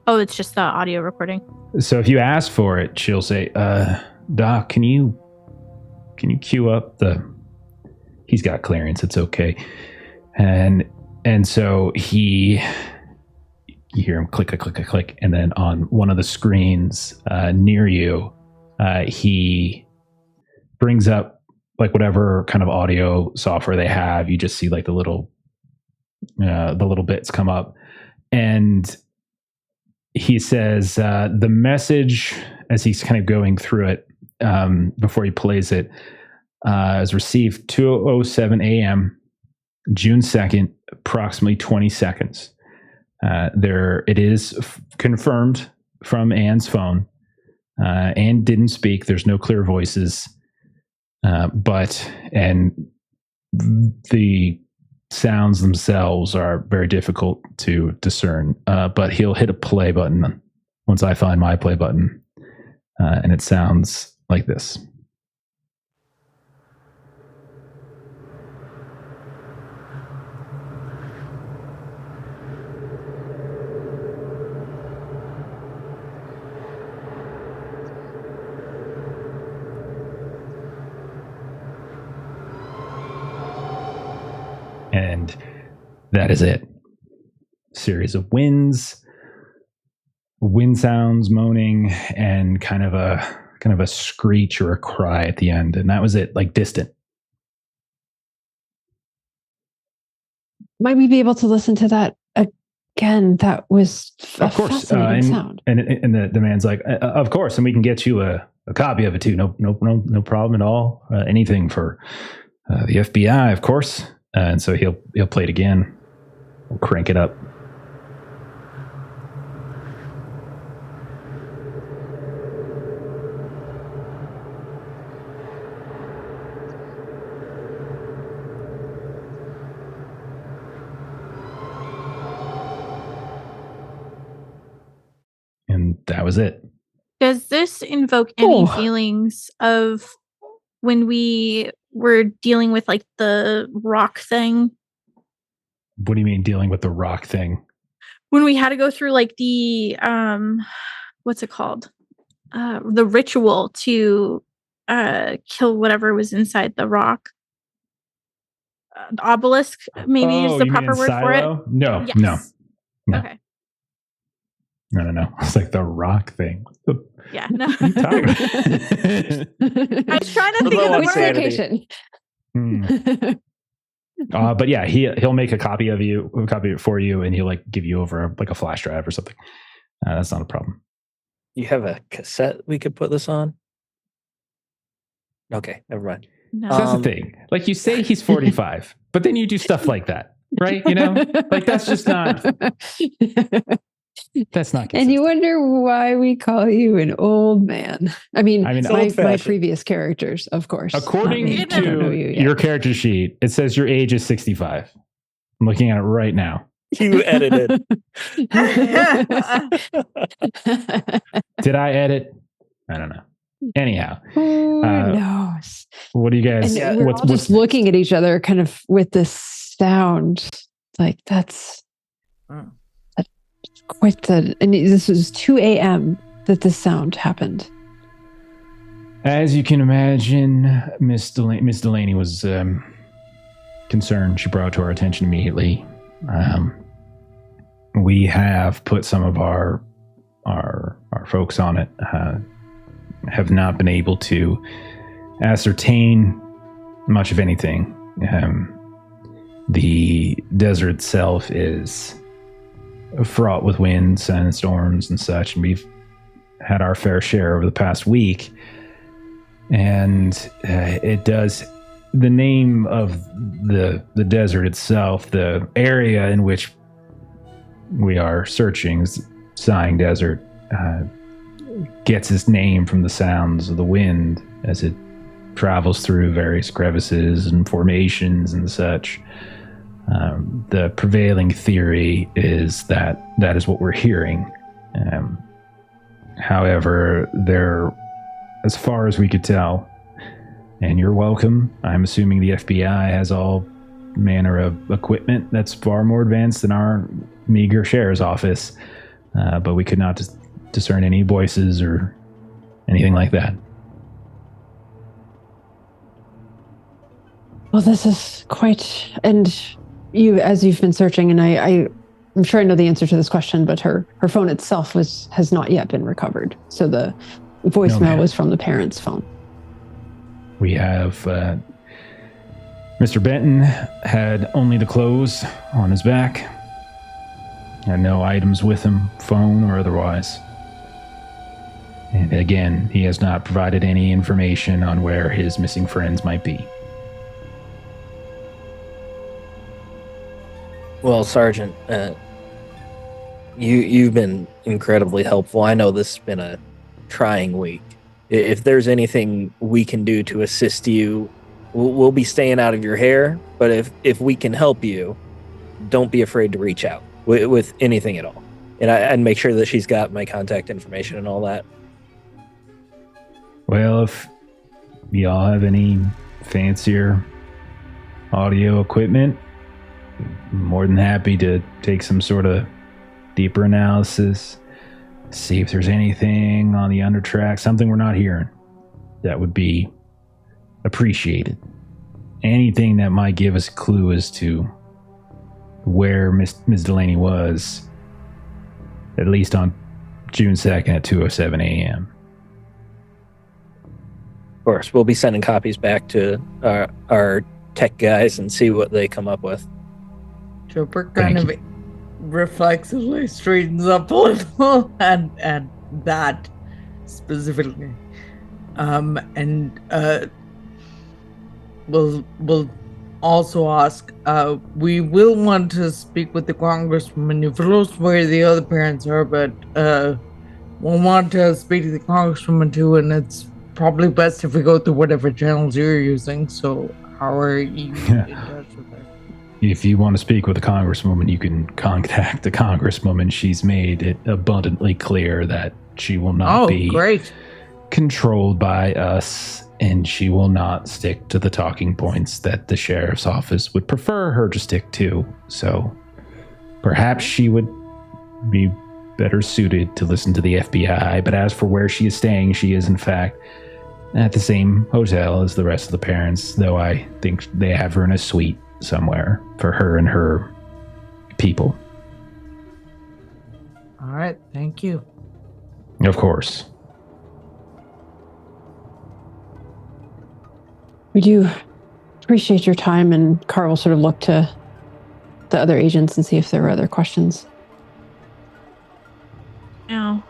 Oh, it's just the audio recording. So if you ask for it, she'll say, Doc, can you queue up he's got clearance, it's okay. And so you hear him click, and then on one of the screens near you, he brings up like whatever kind of audio software they have. You just see like the little bits come up, and he says the message, as he's kind of going through it before he plays it, is received 2:07 a.m. June 2nd, approximately 20 seconds. It is confirmed from Anne's phone. Anne didn't speak. There's no clear voices. And the sounds themselves are very difficult to discern. But he'll hit a play button once I find my play button. And it sounds like this. And that is it. Series of wind sounds, moaning, and kind of a screech or a cry at the end. And that was it, like distant. Might we be able to listen to that again? That was of course. fascinating sound. And the man's like, of course, and we can get you a copy of it too. No problem at all. Anything for the FBI, of course. And so he'll play it again. We'll crank it up. And that was it. Does this invoke any feelings of when we were dealing with like the rock thing? What do you mean dealing with the rock thing? When we had to go through like the what's it called? The ritual to kill whatever was inside the rock. The obelisk maybe is the proper word for it. No, yes. No. Okay. No. It's like the rock thing. Yeah, no. What are you talking about? I was trying to think of the Location. But yeah, he'll make a copy of it for you, and he'll like give you over like a flash drive or something. That's not a problem. You have a cassette we could put this on? Okay, never mind. No. So that's the thing. Like you say he's 45, but then you do stuff like that, right? You know, like that's just not. That's not consistent. And you wonder why we call you an old man. I mean my previous characters, of course. According to your character sheet, it says your age is 65. I'm looking at it right now. You edited. Did I edit? I don't know. Anyhow. Who knows? What do you guys... And we're all just looking at each other kind of with this sound. Like that's... quite the, and this was 2 a.m. that this sound happened. As you can imagine, Miss Delaney was concerned. She brought it to our attention immediately. We have put some of our folks on it. Have not been able to ascertain much of anything. The desert itself is fraught with winds and storms and such, and we've had our fair share over the past week. And it does, the name of the desert itself, the area in which we are searching, Sighing Desert, gets its name from the sounds of the wind as it travels through various crevices and formations and such. The prevailing theory is that is what we're hearing. However, there, as far as we could tell, and you're welcome, I'm assuming the FBI has all manner of equipment that's far more advanced than our meager sheriff's office, but we could not discern any voices or anything like that. Well, this is quite, and you, as you've been searching, and I'm sure I know the answer to this question, but her phone itself has not yet been recovered. So the voicemail was from the parents' phone. We have Mr. Benton had only the clothes on his back, had no items with him, phone or otherwise. And again, he has not provided any information on where his missing friends might be. Well, Sergeant, you've been incredibly helpful. I know this has been a trying week. If there's anything we can do to assist you, we'll be staying out of your hair. But if we can help you, don't be afraid to reach out with anything at all. And I'd make sure that she's got my contact information and all that. Well, if y'all have any fancier audio equipment, I'm more than happy to take some sort of deeper analysis, see if there's anything on the undertrack, something we're not hearing. That would be appreciated. Anything that might give us a clue as to where Ms. Delaney was, at least on June 2nd at 2:07 a.m. Of course, we'll be sending copies back to our tech guys and see what they come up with. Chopper kind of reflexively straightens up a little and that specifically. We'll also ask, we will want to speak with the congresswoman who knows where the other parents are, but we'll want to speak to the congresswoman too, and it's probably best if we go through whatever channels you're using. So how are you in touch with her? If you want to speak with the congresswoman, you can contact the congresswoman. She's made it abundantly clear that she will not be controlled by us, and she will not stick to the talking points that the sheriff's office would prefer her to stick to. So perhaps she would be better suited to listen to the FBI. But as for where she is staying, she is in fact at the same hotel as the rest of the parents, though I think they have her in a suite somewhere for her and her people. All right, thank you. Of course. We do appreciate your time, and Carl will sort of look to the other agents and see if there were other questions. No.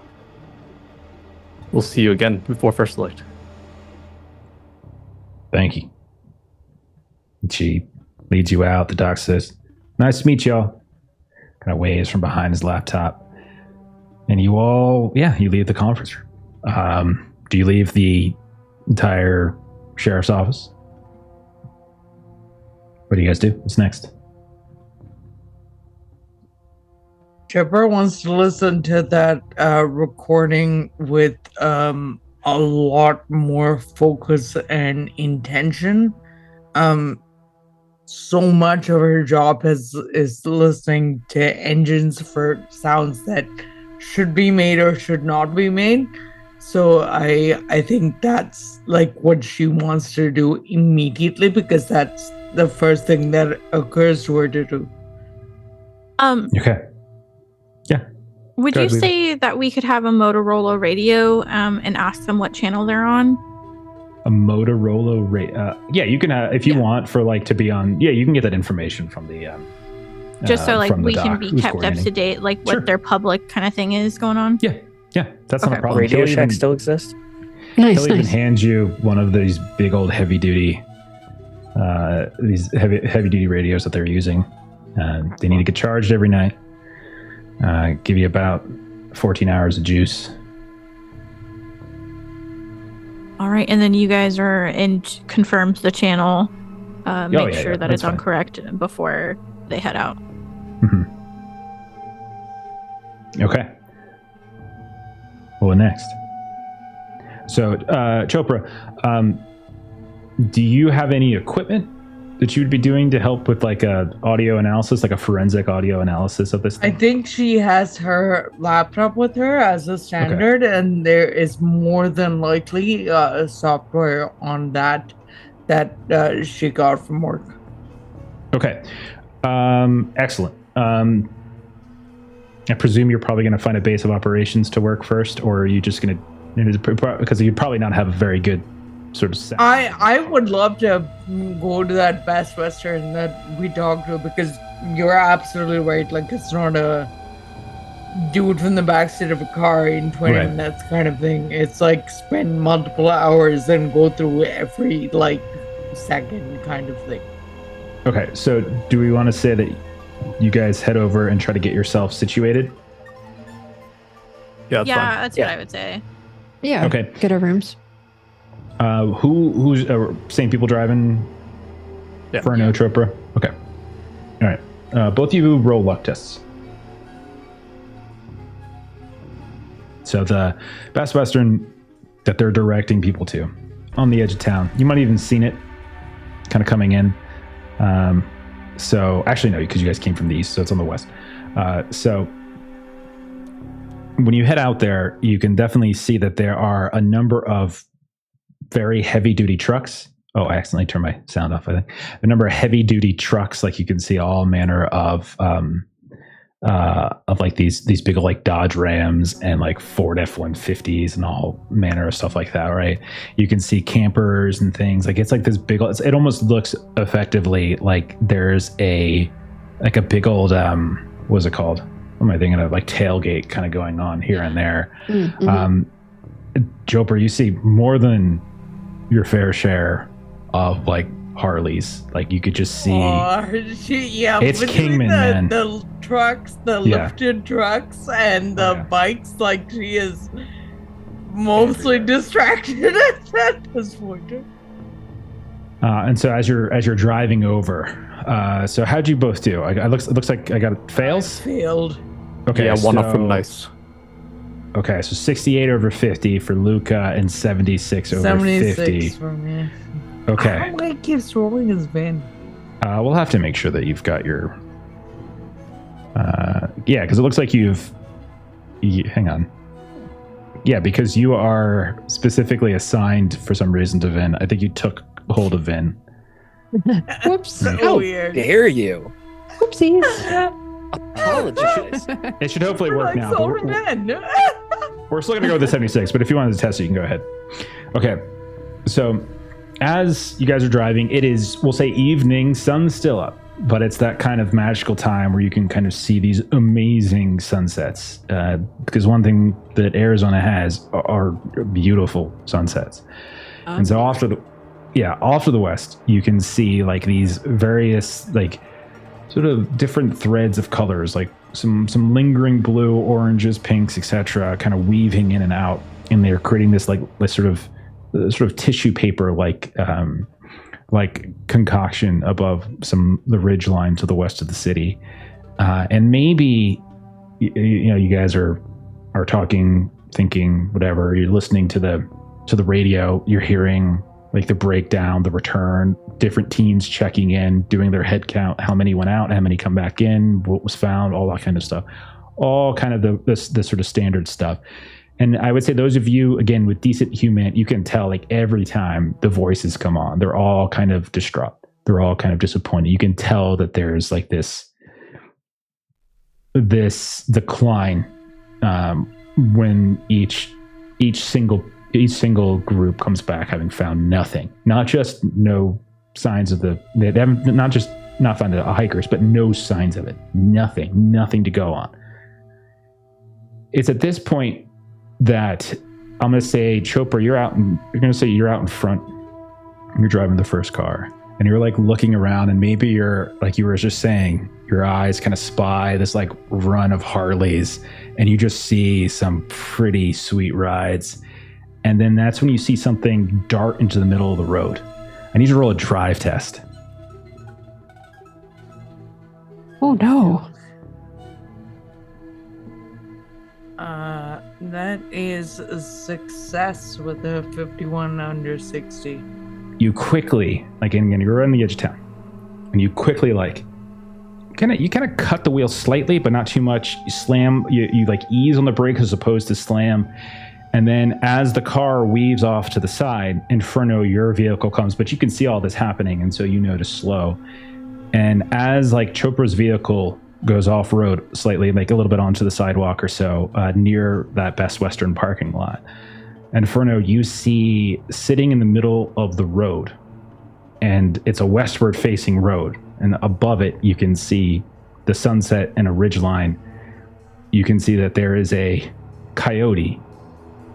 We'll see you again before first light. Thank you. She leads you out. The doc says, "Nice to meet y'all." Kind of waves from behind his laptop. And you all, you leave the conference room. Do you leave the entire sheriff's office? What do you guys do? What's next? Chipper wants to listen to that recording with a lot more focus and intention. So much of her job is listening to engines for sounds that should be made or should not be made. So I think that's like what she wants to do immediately because that's the first thing that occurs to her to do. Okay. Yeah. Would Go you ahead, Lisa. say that we could have a Motorola radio and ask them what channel they're on? A Motorola yeah, you can if you want for like to be on. Yeah, you can get that information from the Just so like from the we can doc be who's kept up coordinating. to date, like what Sure. their public kind of thing is going on. Yeah, that's not a Okay. problem. Radio He'll Shack even- still exists? Nice, He'll even nice. hand you one of these big old heavy duty radios that they're using. They need to get charged every night. Give you about 14 hours of juice. All right, and then you guys are in confirms the channel. Make yeah, sure that that's it's on fine. correct before they head out. Okay. What next? So, Chopra, do you have any equipment that you would be doing to help with like a audio analysis, like a forensic audio analysis of this I thing? think she has her laptop with her as a standard, and there is more than likely software on that she got from work. Okay. Excellent. I presume you're probably going to find a base of operations to work first, or are you just going to, because you'd probably not have a very good sort of sound. I would love to go to that Best Western that we talked to because you're absolutely right. Like it's not a dude from the backseat of a car in 20 Right. minutes kind of thing. It's like spend multiple hours and go through every like second kind of thing. Okay, so do we want to say that you guys head over and try to get yourself situated? Yeah, that's fine. That's what I would say. Yeah. Okay. Get our rooms. Who's same people driving? Yeah. For no Chopra. Okay. All right. Both of you roll luck tests. So the Best Western that they're directing people to, on the edge of town. You might have even seen it, kind of coming in. So actually no, because you guys came from the east, so it's on the west. So when you head out there, you can definitely see that there are a number of very heavy duty trucks. Oh, I accidentally turned my sound off, I think. A number of heavy duty trucks, like you can see all manner of like these big like Dodge Rams and like Ford F-150s and all manner of stuff like that, right? You can see campers and things. Like it's like this big, it almost looks effectively like there's a big old, what's it called? What am I thinking of? Like tailgate kind of going on here and there. Mm-hmm. Joper, you see more than your fair share of like Harleys. Like you could just see it's between Kingman, man. The trucks, the Yeah. lifted trucks, and the Yeah. bikes. Like she is mostly Everywhere. distracted at this point. And so as you're driving over, so how'd you both do? It looks like I got fails. Failed. Okay, Yeah, one of so- them nice. Okay, so 68 over 50 for Luca and 76 over 76 50. for me. Okay, How keeps rolling his van? we'll have to make sure that you've got your. Yeah, because it looks like hang on. Yeah, because you are specifically assigned for some reason to Vin. I think you took hold of Vin. Whoops. So How weird. dare you? Whoopsies. Apologize. It should hopefully work now. but Over we're- men. We're still going to go with the 76, but if you wanted to test it, you can go ahead. Okay. So as you guys are driving, it is, we'll say evening, sun's still up, but it's that kind of magical time where you can kind of see these amazing sunsets. Because one thing that Arizona has are beautiful sunsets. And so off to the west, you can see like these various like sort of different threads of colors, like some lingering blue, oranges, pinks, etc., kind of weaving in and out, and they're creating this sort of tissue paper like concoction above the ridge line to the west of the city. And maybe you guys are talking, thinking, whatever. You're listening to the radio. You're hearing like the breakdown, the return, different teams checking in, doing their head count, how many went out, how many come back in, what was found, all that kind of stuff. All kind of this sort of standard stuff. And I would say those of you, again, with decent human, you can tell like every time the voices come on, they're all kind of distraught. They're all kind of disappointed. You can tell that there's like this decline when each single group comes back having found nothing. Not just no signs of they haven't not found the hikers, but no signs of it. Nothing to go on. It's at this point that I'm going to say, Chopra, you're out in front. You're driving the first car, and you're like looking around, and maybe you're like you were just saying, your eyes kind of spy this like run of Harleys, and you just see some pretty sweet rides. And then that's when you see something dart into the middle of the road. I need you to roll a drive test. Oh no. That is a success with a 51 under 60. You quickly, like, and you're on the edge of town, and you quickly, like, you kind of cut the wheel slightly, but not too much. You slam, you like ease on the brake as opposed to slam. And then as the car weaves off to the side, Inferno, your vehicle comes, but you can see all this happening, and so you know to slow. And as like Chopra's vehicle goes off-road slightly, like a little bit onto the sidewalk or so, near that Best Western parking lot, Inferno, you see sitting in the middle of the road, and it's a westward-facing road, and above it you can see the sunset and a ridgeline. You can see that there is a coyote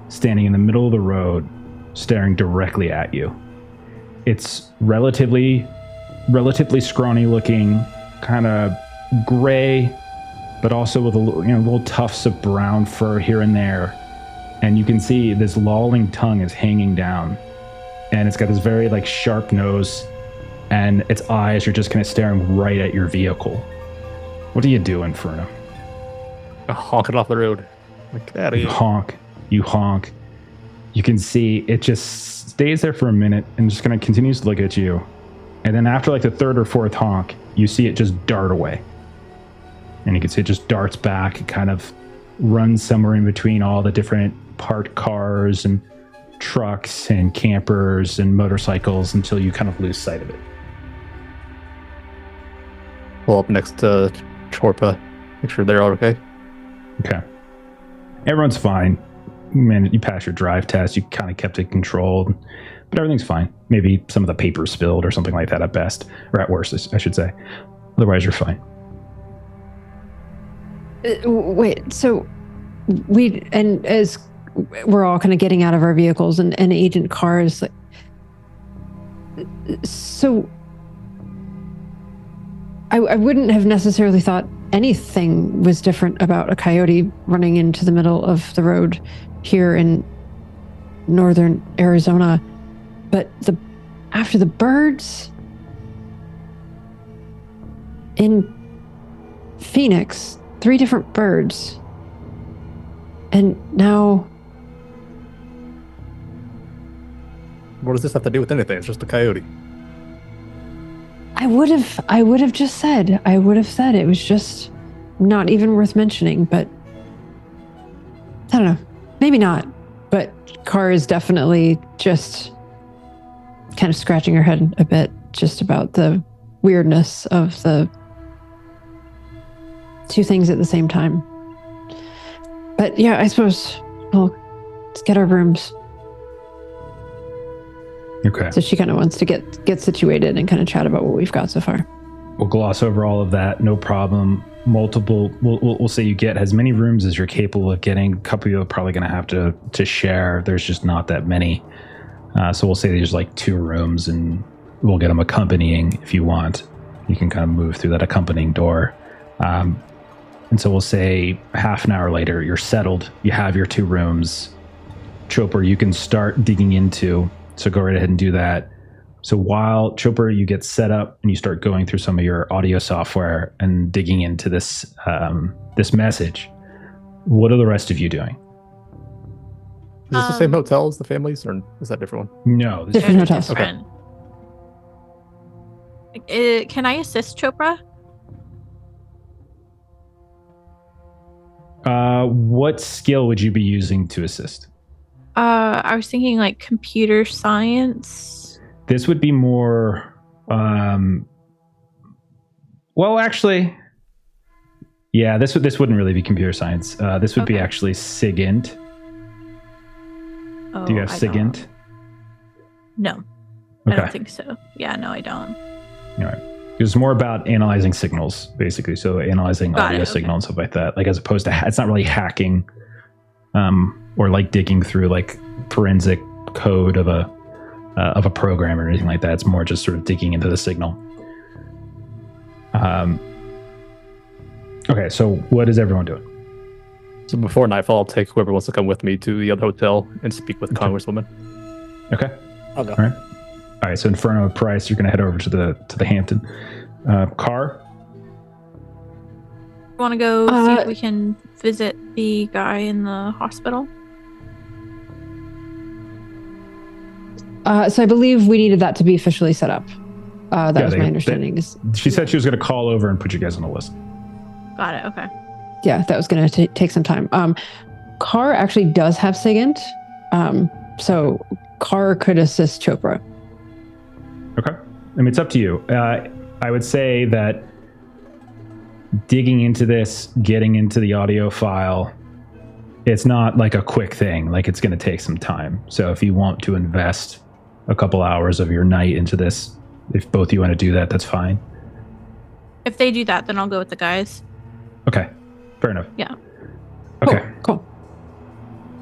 standing in the middle of the road, staring directly at you. It's relatively scrawny looking, kind of gray, but also with little tufts of brown fur here and there. And you can see this lolling tongue is hanging down, and it's got this very like sharp nose, and its eyes are just kind of staring right at your vehicle. What do you do, Inferno? Honk it off the road. Like, get out of here. You honk. You can see it just stays there for a minute and just kind of continues to look at you. And then after like the third or fourth honk, you see it just dart away. And you can see it just darts back and kind of runs somewhere in between all the different parked cars and trucks and campers and motorcycles until you kind of lose sight of it. Pull up next to Chorpa. Make sure they're all okay. Okay. Everyone's fine. Man, you passed your drive test. You kind of kept it controlled, but everything's fine. Maybe some of the paper spilled or something like that at best, or at worst, I should say. Otherwise, you're fine. Wait, so as we're all kind of getting out of our vehicles and Agent Carr is like, so I wouldn't have necessarily thought anything was different about a coyote running into the middle of the road here in northern Arizona, but after the birds in Phoenix, 3 different birds, and now What does this have to do with anything? It's just a coyote. I would have said it was just not even worth mentioning, but I don't know, maybe not. But Carr is definitely just kind of scratching her head a bit just about the weirdness of the 2 things at the same time. But yeah, I suppose let's get our rooms. Okay. So she kind of wants to get situated and kind of chat about what we've got so far. We'll gloss over all of that. No problem. We'll say you get as many rooms as you're capable of getting. A couple of you are probably going to have to share. There's just not that many. So we'll say there's like 2 rooms, and we'll get them accompanying if you want. You can kind of move through that accompanying door. And so we'll say half an hour later, you're settled. You have your 2 rooms. Chopper, you can start digging into. So go right ahead and do that. So while Chopper, you get set up and you start going through some of your audio software and digging into this this message, what are the rest of you doing? Is this the same hotel as the families, or is that a different one? No, this Different hotels. Different. Can I assist Chopra? What skill would you be using to assist? I was thinking like computer science. This would be more. Well, actually, yeah. This wouldn't really be computer science. This would be actually SIGINT. Oh, Do you have SIGINT? No, I don't think so. Yeah, no, I don't. All right. It's more about analyzing signals, basically. So analyzing audio signal and stuff like that. Like as opposed to, it's not really hacking, or like digging through like forensic code of a program or anything like that. It's more just sort of digging into the signal. Okay, so what is everyone doing? So before nightfall, I'll take whoever wants to come with me to the other hotel and speak with Congresswoman. Okay. I'll go. All right. So Inferno Price, you're going to head over to the Hampton. Car? Want to go see if we can visit the guy in the hospital? So I believe we needed that to be officially set up. That was my understanding. She said she was going to call over and put you guys on the list. Got it. Okay. Yeah, that was going to take some time. Car actually does have SIGINT, so Car could assist Chopra. Okay. I mean, it's up to you. I would say that digging into this, getting into the audio file, it's not like a quick thing. Like it's going to take some time. So if you want to invest a couple hours of your night into this, if both of you want to do that, that's fine. If they do that, then I'll go with the guys. Okay. Fair enough. Yeah. Okay. Cool.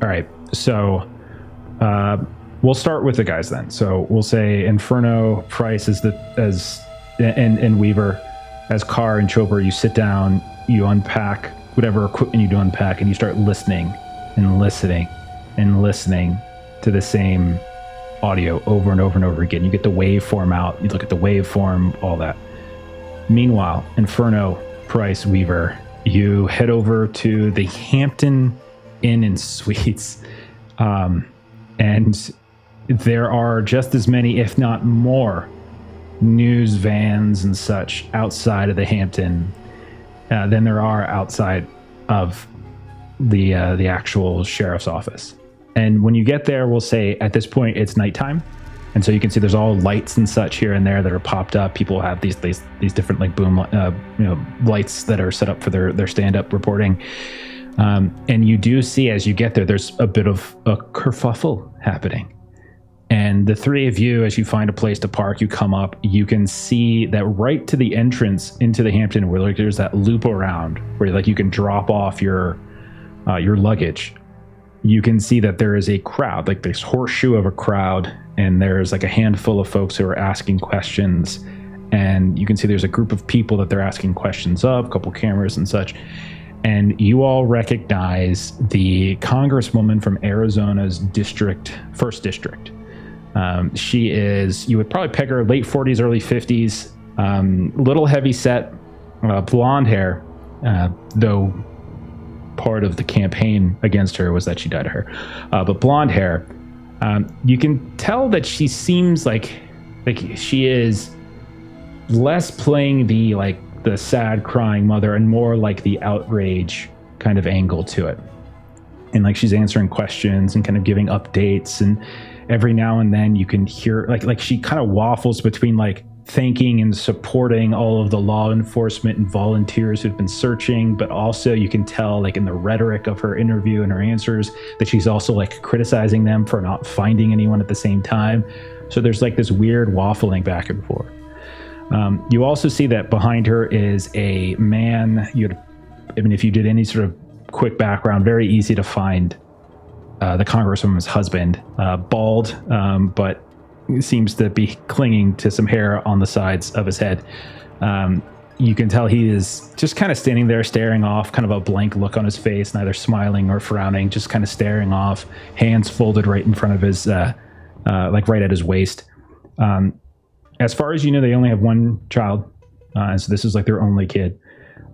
All right. So we'll start with the guys then. So we'll say Inferno, Price and Weaver as Carr and Chopra. You sit down, you unpack whatever equipment you do unpack, and you start listening and listening and listening to the same audio over and over and over again. You get the waveform out. You look at the waveform, all that. Meanwhile, Inferno, Price, Weaver, you head over to the Hampton Inn and Suites. And there are just as many, if not more, news vans and such outside of the Hampton than there are outside of the actual sheriff's office. And when you get there, we'll say at this point it's nighttime, and so you can see there's all lights and such here and there that are popped up. People have these different like boom lights that are set up for their stand-up reporting. And you do see as you get there, there's a bit of a kerfuffle happening. And the three of you, as you find a place to park, you come up, you can see that right to the entrance into the Hampton, where like there's that loop around where like you can drop off your luggage. You can see that there is a crowd, like this horseshoe of a crowd, and there's like a handful of folks who are asking questions. And you can see there's a group of people that they're asking questions of, a couple cameras and such. And you all recognize the congresswoman from Arizona's first district. She is, you would probably peg her late 40s, early 50s, little heavy set, blonde hair, though part of the campaign against her was that she dyed her hair. But blonde hair, you can tell that she seems like she is less playing the sad crying mother and more like the outrage kind of angle to it. And like she's answering questions and kind of giving updates, and every now and then you can hear like she kind of waffles between like thanking and supporting all of the law enforcement and volunteers who've been searching, but also you can tell like in the rhetoric of her interview and her answers that she's also like criticizing them for not finding anyone at the same time. So there's like this weird waffling back and forth. You also see that behind her is a man. If you did any sort of quick background, very easy to find the Congresswoman's husband, bald, but seems to be clinging to some hair on the sides of his head. You can tell he is just kind of standing there staring off, kind of a blank look on his face, neither smiling or frowning, just kind of staring off, hands folded right in front of his, like right at his waist. As far as you know, they only have one child, so this is like their only kid.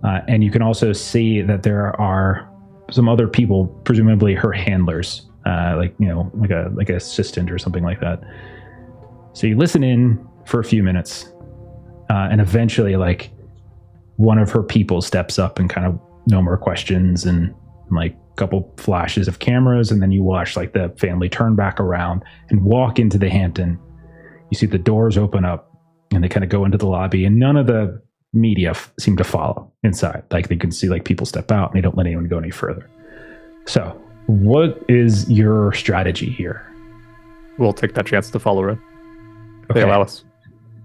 And you can also see that there are some other people, presumably her handlers, like a assistant or something like that. So you listen in for a few minutes, and eventually, like one of her people steps up and kind of no more questions, and like a couple flashes of cameras, and then you watch like the family turn back around and walk into the Hampton. You see the doors open up and they kind of go into the lobby, and none of the media seem to follow inside. Like they can see like people step out and they don't let anyone go any further. So what is your strategy here? We'll take that chance to follow in. If they allow us.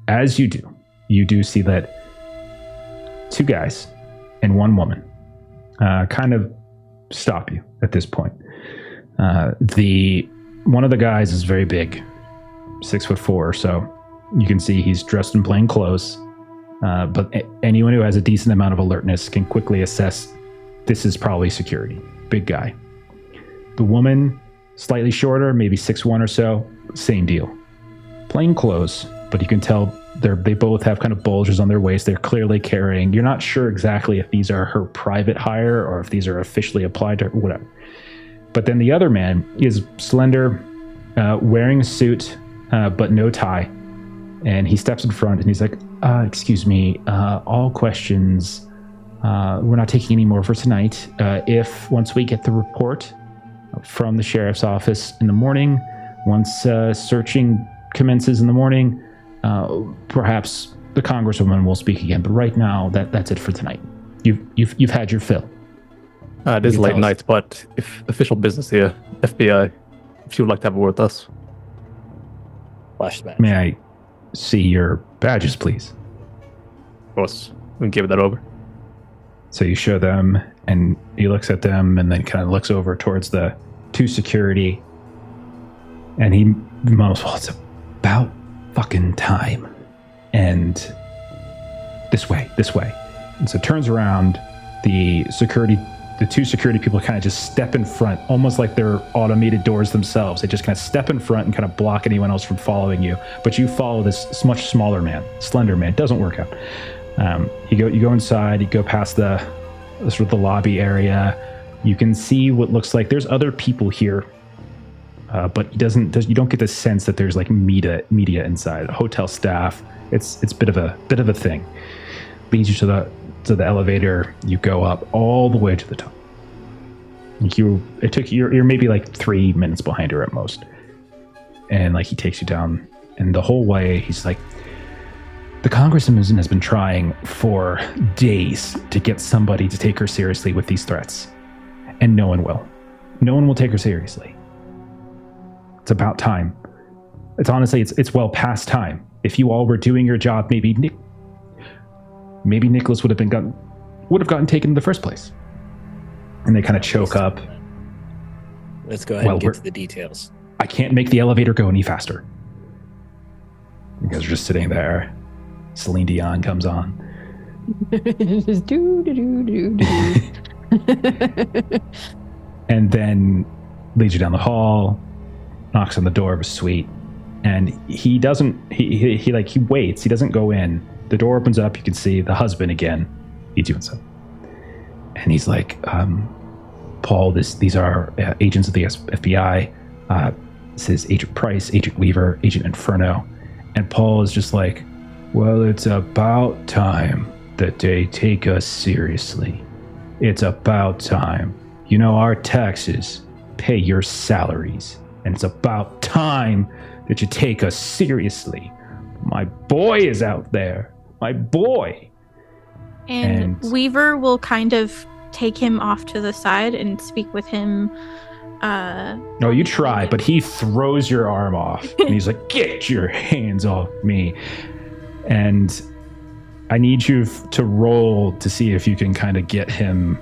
As you do see that 2 guys and 1 woman kind of stop you at this point. One of the guys is very big, 6'4" or so. You can see he's dressed in plain clothes, but anyone who has a decent amount of alertness can quickly assess this is probably security. Big guy. The woman, slightly shorter, maybe 6'1" or so, same deal. Plain clothes, but you can tell they both have kind of bulges on their waist. They're clearly carrying. You're not sure exactly if these are her private hire or if these are officially applied to her, whatever. But then the other man is slender, wearing a suit, but no tie. And he steps in front and he's like, excuse me, all questions, we're not taking any more for tonight. Once we get the report from the sheriff's office in the morning, once searching commences in the morning, perhaps the congresswoman will speak again. But right now, that's it for tonight. You've had your fill. It is late night, but if official business here, FBI, if you would like to have a word with us. Flashback. May I see your badges, please? Of course, we can give that over. So you show them, and he looks at them, and then kind of looks over towards the 2 security, and he mumbles, well, it's about fucking time. And this way. And so turns around, the 2 security people kind of just step in front, almost like they're automated doors themselves. They just kind of step in front and kind of block anyone else from following you. But you follow this much smaller man, slender man. It doesn't work out. You go inside, you go past the sort of the lobby area. You can see what looks like there's other people here, but you don't get the sense that there's like media inside. Hotel staff. It's a bit of a thing. Leads you to the elevator. You go up all the way to the top. You're maybe like 3 minutes behind her at most, and like he takes you down, and the whole way he's like, the congresswoman has been trying for days to get somebody to take her seriously with these threats, and no one will. No one will take her seriously. It's about time. It's honestly, it's well past time. If you all were doing your job, maybe Nicholas would have gotten taken in the first place. And they kind of choke up. Let's go ahead and get to the details. I can't make the elevator go any faster. You guys are just sitting there. Celine Dion comes on. Just do. And then leads you down the hall, knocks on the door of a suite, and he waits. He doesn't go in. The door opens up. You can see the husband again. He's doing so. And he's like, Paul, these are agents of the FBI. This is Agent Price, Agent Weaver, Agent Inferno. And Paul is just like, well, it's about time that they take us seriously. It's about time. You know, our taxes pay your salaries. And it's about time that you take us seriously. My boy is out there. My boy. And Weaver will kind of take him off to the side and speak with him. No, you try, but he throws your arm off. And he's like, get your hands off me. And I need you to roll to see if you can kind of get him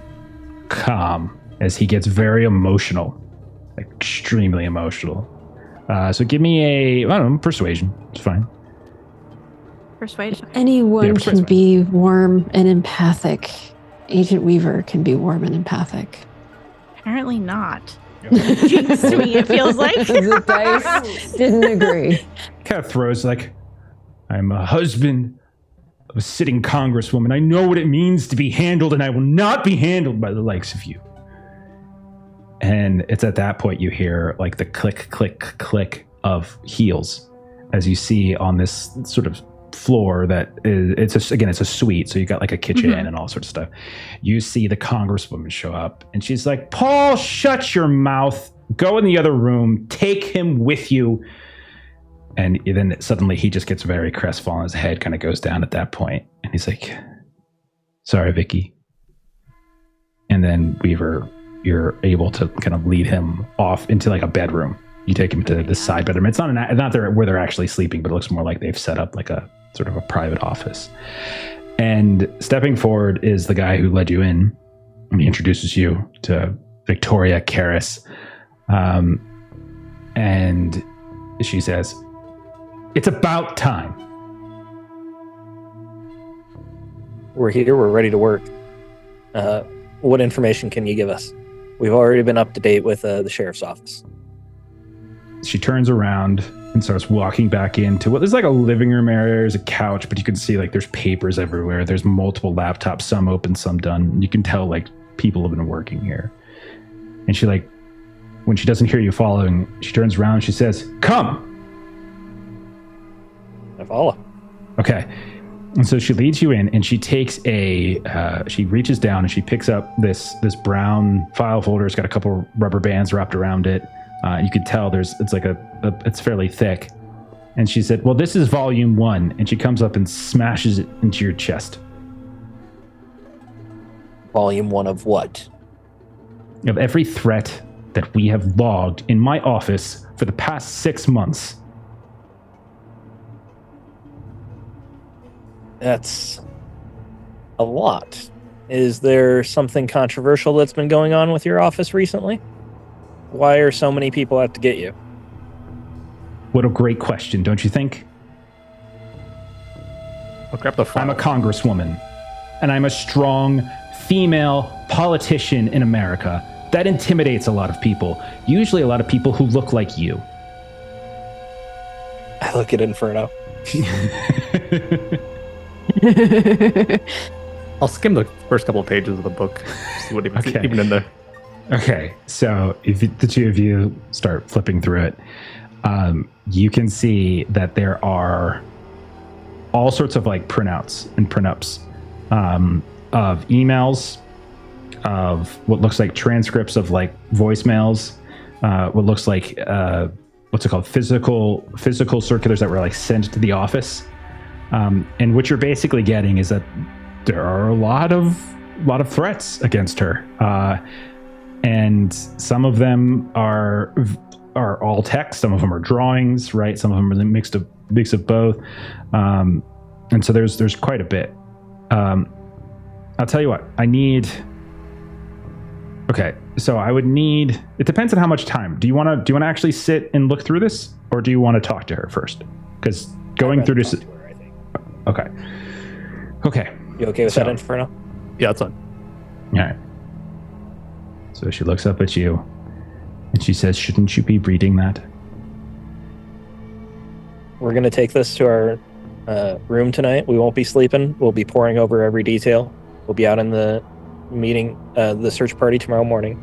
calm as he gets very emotional. Extremely emotional. So give me a persuasion. It's fine. Persuasion. Anyone can be warm and empathic. Agent Weaver can be warm and empathic. Apparently not. Jinx to me, it feels like. The dice didn't agree. Kind of throws like, I'm a husband of a sitting congresswoman. I know what it means to be handled, and I will not be handled by the likes of you. And it's at that point you hear like the click, click, click of heels as you see on this sort of floor that is, it's a suite. So you got like a kitchen and all sorts of stuff. You see the congresswoman show up and she's like, Paul, shut your mouth. Go in the other room. Take him with you. And then suddenly he just gets very crestfallen. His head kind of goes down at that point. And he's like, sorry, Vicky. And then Weaver, you're able to kind of lead him off into like a bedroom. You take him to the side bedroom. It's not there where they're actually sleeping, but it looks more like they've set up like a sort of a private office. And stepping forward is the guy who led you in. And he introduces you to Victoria Karras. And she says, it's about time. We're here. We're ready to work. What information can you give us? We've already been up to date with the sheriff's office. She turns around and starts walking back into what there's like a living room area. There's a couch, but you can see like there's papers everywhere. There's multiple laptops, some open, some done. You can tell like people have been working here. And she like, when she doesn't hear you following, she turns around and she says, come. I follow. Okay. And so she leads you in and she takes she reaches down and she picks up this brown file folder. It's got a couple rubber bands wrapped around it. You can tell it's fairly thick. And she said, well, this is volume 1. And she comes up and smashes it into your chest. Volume 1 of what? Of every threat that we have logged in my office for the past 6 months. That's a lot. Is there something controversial that's been going on with your office recently? Why are so many people out to get you? What a great question, don't you think? I'll grab the file. I'm a congresswoman, and I'm a strong female politician in America. That intimidates a lot of people, usually a lot of people who look like you. I look at Inferno. I'll skim the first couple of pages of the book, see what even in there. Okay, so if the two of you start flipping through it, you can see that there are all sorts of like printouts and printups of emails, of what looks like transcripts of like voicemails, what looks like what's it called, physical circulars that were like sent to the office. And what you're basically getting is that there are a lot of threats against her, and some of them are all text, some of them are drawings, right? Some of them are a mix of both, and so there's quite a bit. I'll tell you what I need. Okay, so I would need. It depends on how much time. Do you want to actually sit and look through this, or do you want to talk to her first? Because going through this. Okay. You okay with that, Inferno? Yeah, that's fine. All right. So she looks up at you and she says, shouldn't you be reading that? We're going to take this to our room tonight. We won't be sleeping. We'll be poring over every detail. We'll be out in the meeting, the search party tomorrow morning.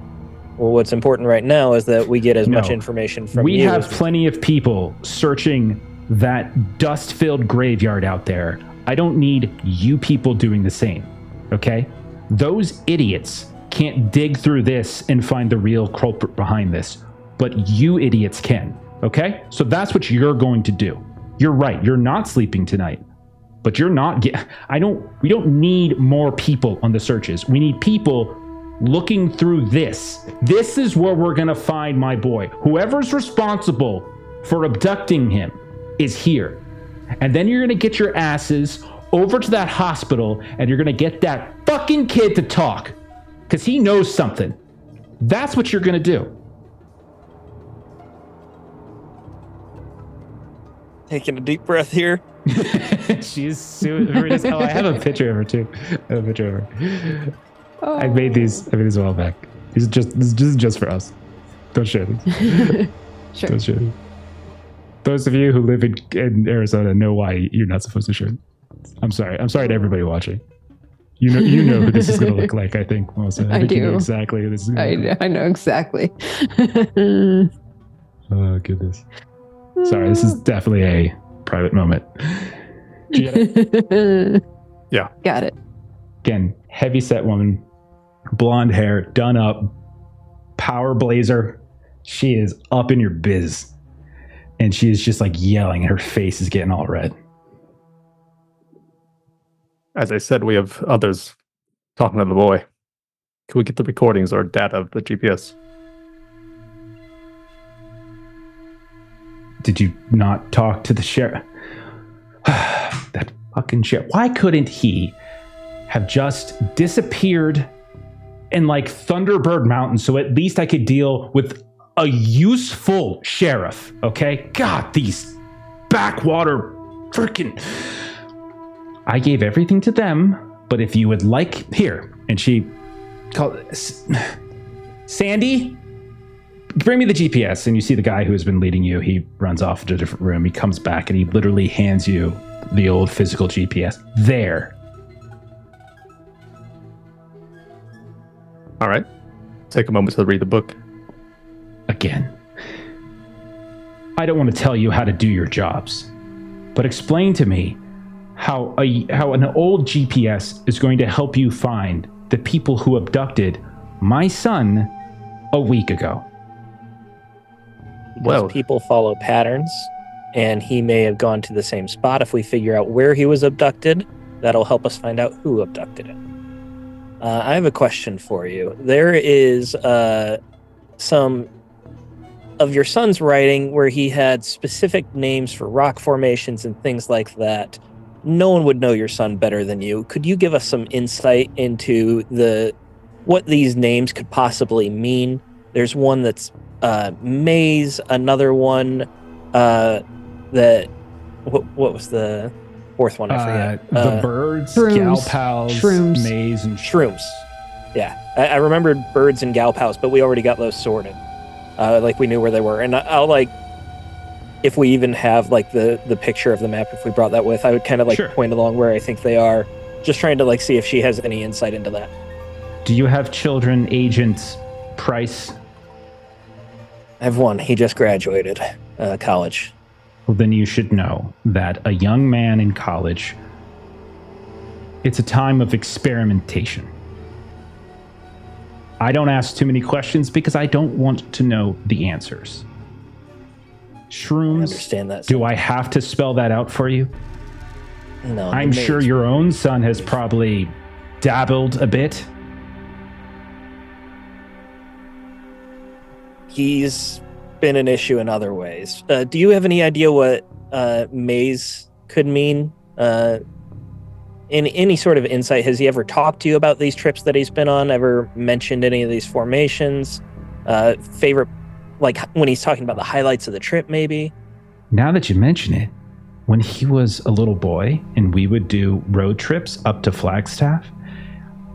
Well, what's important right now is that we get as much information from you. We have plenty of people searching that dust-filled graveyard out there. I don't need you people doing the same, okay? Those idiots can't dig through this and find the real culprit behind this, but you idiots can, okay? So that's what you're going to do. You're right, you're not sleeping tonight, but you're not we don't need more people on the searches. We need people looking through this. This is where we're gonna find my boy. Whoever's responsible for abducting him is here. And then you're gonna get your asses over to that hospital and you're gonna get that fucking kid to talk, because he knows something. That's what you're gonna do. Taking a deep breath here. She's so. Oh, I have a picture of her too. I made these a while back. This is just for us. Don't share these. Sure. Don't share these. Those of you who live in Arizona know why you're not supposed to share. I'm sorry to everybody watching. You know who this is going to look like. I think, Melissa. I do. You know exactly who this is. I know exactly. Oh goodness. Sorry, this is definitely a private moment. Did you get it? Yeah. Got it. Again, heavy-set woman, blonde hair, done up, power blazer. She is up in your biz. And she is just like yelling, and her face is getting all red. As I said, we have others talking to the boy. Can we get the recordings or data of the GPS? Did you not talk to the sheriff? That fucking sheriff. Why couldn't he have just disappeared in like Thunderbird Mountain so at least I could deal with a useful sheriff? Okay? God, these backwater freaking. I gave everything to them, but if you would like, here. And she called Sandy, bring me the GPS. And you see the guy who has been leading you. He runs off to a different room. He comes back and he literally hands you the old physical GPS. There. All right. Take a moment to read the book. Again. I don't want to tell you how to do your jobs, but explain to me how an old GPS is going to help you find the people who abducted my son a week ago. Well, people follow patterns, and he may have gone to the same spot. If we figure out where he was abducted, that'll help us find out who abducted him. I have a question for you. There is some of your son's writing where he had specific names for rock formations and things like that. No one would know your son better than you. Could you give us some insight into what these names could possibly mean? There's one that's maze, another one what was the fourth one? I forget. The birds, shrooms, gal pals, shrooms. maze, and Shrooms. Yeah, I remembered birds and gal pals, but we already got those sorted. Like we knew where they were, and I'll like, if we even have like the picture of the map, if we brought that with, I would kind of like Sure. point along where I think they are, just trying to like see if she has any insight into that. Do you have children, Agent Price? I have one. He just graduated college. Well, then you should know that a young man in college, it's a time of experimentation. I don't ask too many questions because I don't want to know the answers. Shrooms. I understand that. Do I have to spell that out for you? No, I'm sure your own son has probably dabbled a bit. He's been an issue in other ways. Do you have any idea what maze could mean? In any sort of insight, has he ever talked to you about these trips that he's been on? Ever mentioned any of these formations? Favorite, like when he's talking about the highlights of the trip, maybe? Now that you mention it, when he was a little boy and we would do road trips up to Flagstaff,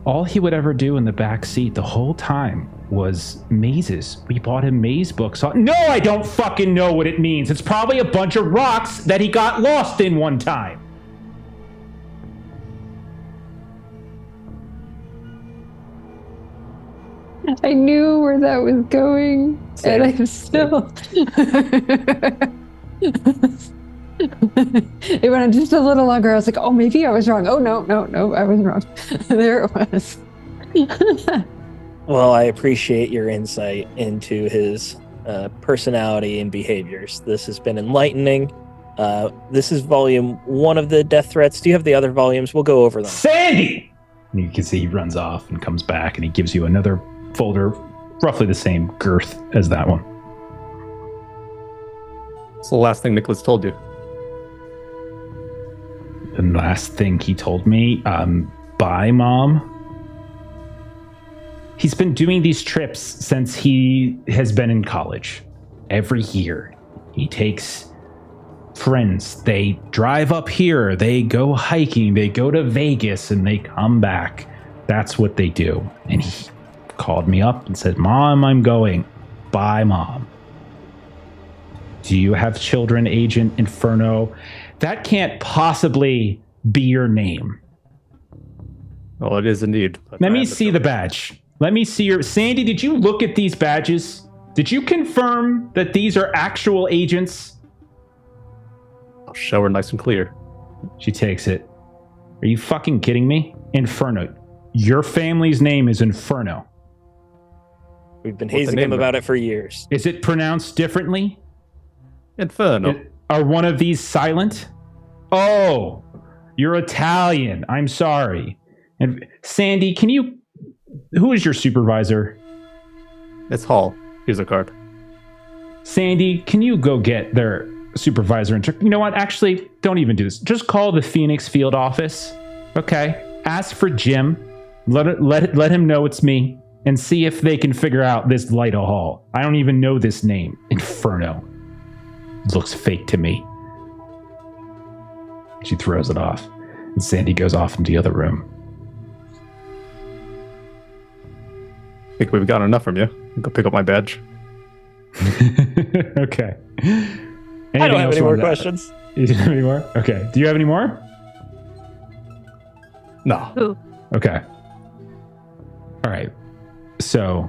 all he would ever do in the back seat the whole time was mazes. We bought him maze books. No, I don't fucking know what it means. It's probably a bunch of rocks that he got lost in one time. I knew where that was going, and I'm still. It went on just a little longer. I was like, oh, maybe I was wrong. Oh, no, I wasn't wrong. There it was. Well, I appreciate your insight into his personality and behaviors. This has been enlightening. This is volume 1 of the death threats. Do you have the other volumes? We'll go over them. Sandy! And you can see he runs off and comes back and he gives you another folder, roughly the same girth as that one. What's the last thing Nicholas told you? The last thing he told me, bye, Mom. He's been doing these trips since he has been in college. Every year, he takes friends. They drive up here, they go hiking, they go to Vegas, and they come back. That's what they do. And he called me up and said, Mom, I'm going. Bye, Mom. Do you have children, Agent Inferno? That can't possibly be your name. Well, it is indeed. Let me see the badge. Let me see your... Sandy, did you look at these badges? Did you confirm that these are actual agents? I'll show her nice and clear. She takes it. Are you fucking kidding me? Inferno. Your family's name is Inferno. We've been What's the hazing name him of it? about it for years. Is it pronounced differently? Inferno. Are one of these silent? Oh, you're Italian. I'm sorry. And Sandy, who is your supervisor? It's Hall. Here's a card. Sandy, can you go get their supervisor and you know what? Actually, don't even do this. Just call the Phoenix field office. Okay. Ask for Jim. Let him know it's me and see if they can figure out this Lyta Hall. I don't even know this name. Inferno. Looks fake to me. She throws it off, and Sandy goes off into the other room. I think we've got enough from you. Go pick up my badge. Okay. I don't have any more questions. You don't have any more? Okay. Do you have any more? No. Ooh. Okay. All right. So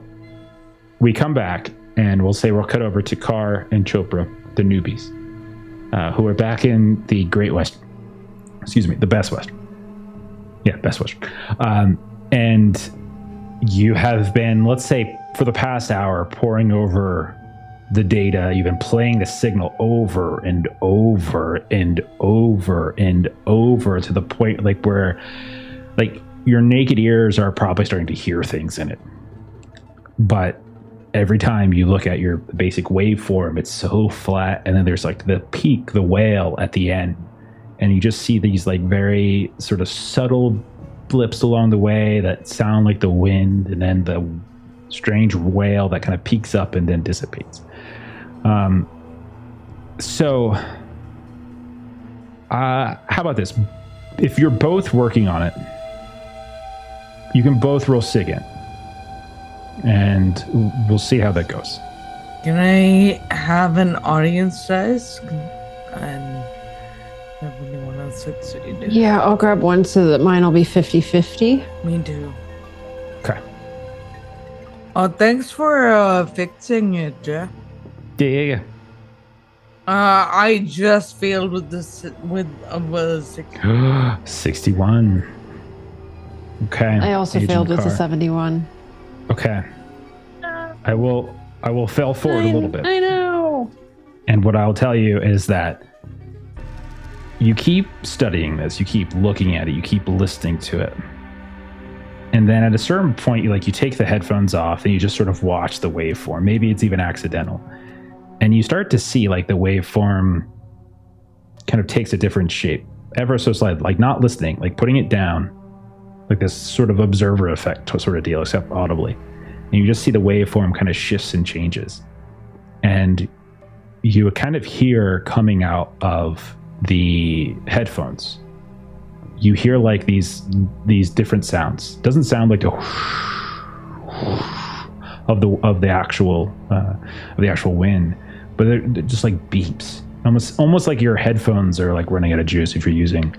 we come back, and we'll say we'll cut over to Carr and Chopra, the newbies, who are back in the Great West. Excuse me, the Best West. Yeah, Best West. And you have been, let's say, for the past hour, poring over the data. You've been playing the signal over and over and over and over to the point where your naked ears are probably starting to hear things in it. But every time you look at your basic waveform, it's so flat, and then there's the peak, the wail at the end, and you just see these very sort of subtle blips along the way that sound like the wind, and then the strange wail that kind of peaks up and then dissipates. So how about this? If you're both working on it, you can both roll SIGINT, and we'll see how that goes. Can I have an audience dice? And I really want to succeed. Yeah, I'll grab one so that mine will be 50-50. Me too. Okay. Oh, thanks for fixing it, Jeff. Yeah. I just failed with this with 61. Okay. I also Agent failed with the Carr. 71. Okay. I will fail forward a little bit. I know. And what I'll tell you is that you keep studying this, you keep looking at it, you keep listening to it. And then at a certain point, you take the headphones off and you just sort of watch the waveform. Maybe it's even accidental. And you start to see the waveform kind of takes a different shape. Ever so slightly, not listening, putting it down, this sort of observer effect sort of deal, except audibly. And you just see the waveform kind of shifts and changes. And you kind of hear coming out of the headphones, you hear these different sounds. Doesn't sound like a of the actual wind, but they're just beeps. Almost like your headphones are running out of juice if you're using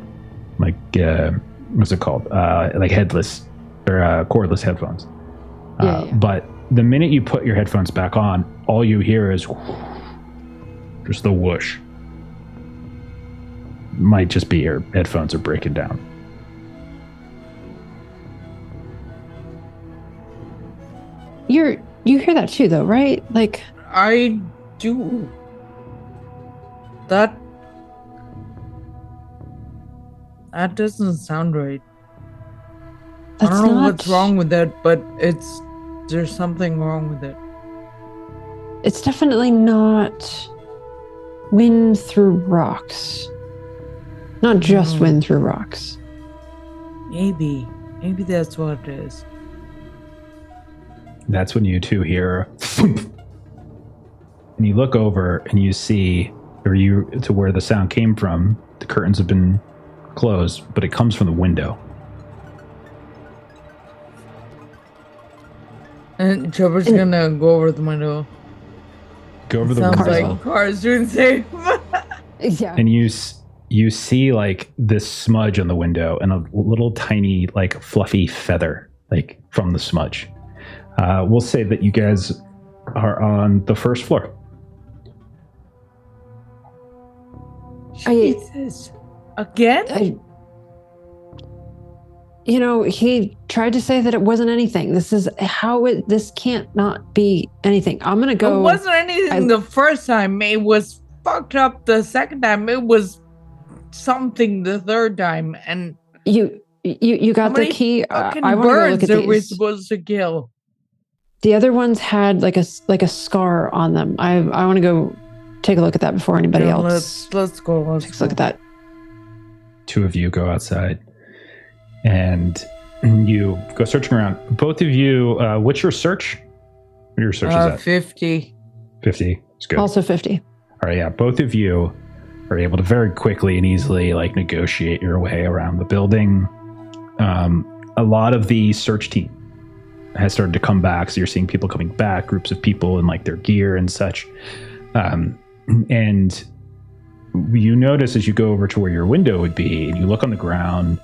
what's it called? Headless or cordless headphones. Yeah. But the minute you put your headphones back on, all you hear is just the whoosh. Might just be your headphones are breaking down. You hear that too, though, right? I do. That doesn't sound right. I don't know what's wrong with it, but there's something wrong with it. It's definitely not wind through rocks. Not just wind through rocks. Maybe that's what it is. That's when you two hear and you look over and you see to where the sound came from. The curtains have been closed, but it comes from the window. And Trevor's gonna go over the window. Go over the Sounds window. like Car's doing safe. Yeah. And you see this smudge on the window and a little tiny fluffy feather from the smudge. We'll say that you guys are on the first floor. Jesus. Again? He tried to say that it wasn't anything. This can't not be anything. I'm going to go. It wasn't anything the first time. It was fucked up the second time. It was something the third time. And you got the key. I want to go look at are we these. supposed to kill? The other ones had like a scar on them. I want to go take a look at that before anybody else. Let's go. Take a look at that. Two of you go outside and you go searching around. Both of you, what's your search? What are your searches at? 50. 50. It's good. Also 50. All right, yeah. Both of you are able to very quickly and easily negotiate your way around the building. A lot of the search team has started to come back, so you're seeing people coming back, groups of people in their gear and such. And you notice as you go over to where your window would be, and you look on the ground,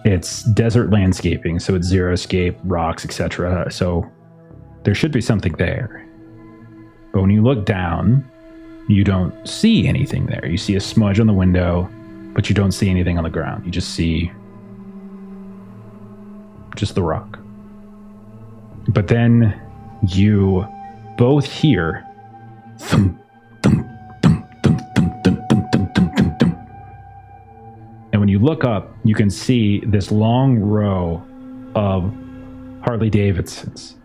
it's desert landscaping, so it's xeriscape, rocks, etc. So there should be something there. But when you look down, you don't see anything there. You see a smudge on the window, but you don't see anything on the ground. You just see just the rock. But then you both hear thump, thump, thump, thump, thump, thump, thump, thump, thump, thump, thump. And when you look up, you can see this long row of Harley Davidsons,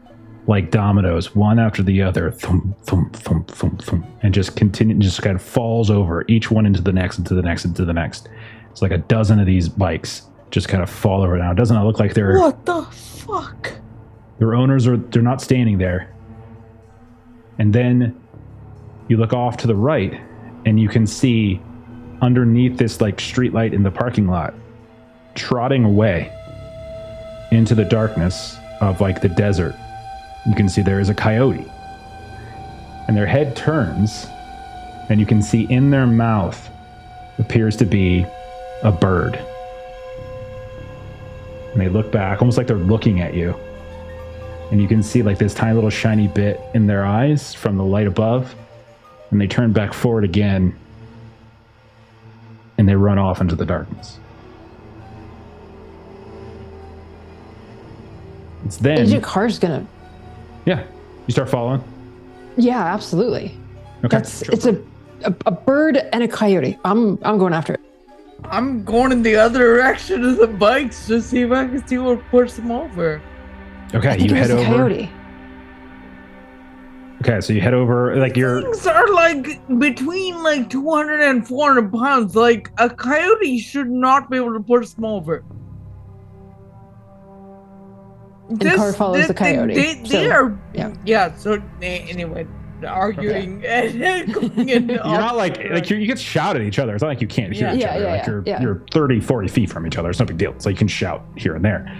like dominoes, one after the other, thump, thump, thump, thump, thump, and just kind of falls over, each one into the next, into the next, into the next. It's like a dozen of these bikes just kind of fall over now. It doesn't look like they're... What the fuck? Their owners they're not standing there. And then you look off to the right and you can see underneath this street light in the parking lot, trotting away into the darkness of the desert. You can see there is a coyote. And their head turns and you can see in their mouth appears to be a bird. And they look back almost like they're looking at you. And you can see this tiny little shiny bit in their eyes from the light above. And they turn back forward again. And they run off into the darkness. It's then... Agent Carr's gonna... Yeah. You start following? Yeah, absolutely. Okay. It's a bird and a coyote. I'm going after it. I'm going in the other direction of the bikes to see if I can see what pushes them over. Okay, I think you it was head a over. Coyote. Okay, so you head over, you're... Things are between 200 and 400 pounds. A coyote should not be able to push them over. And Car follows the coyote. They are... Yeah. Yeah, so anyway, arguing and going into... You're not you can shout at each other. It's not like you can't hear each other. You're 30, 40 feet from each other. It's no big deal. It's you can shout here and there.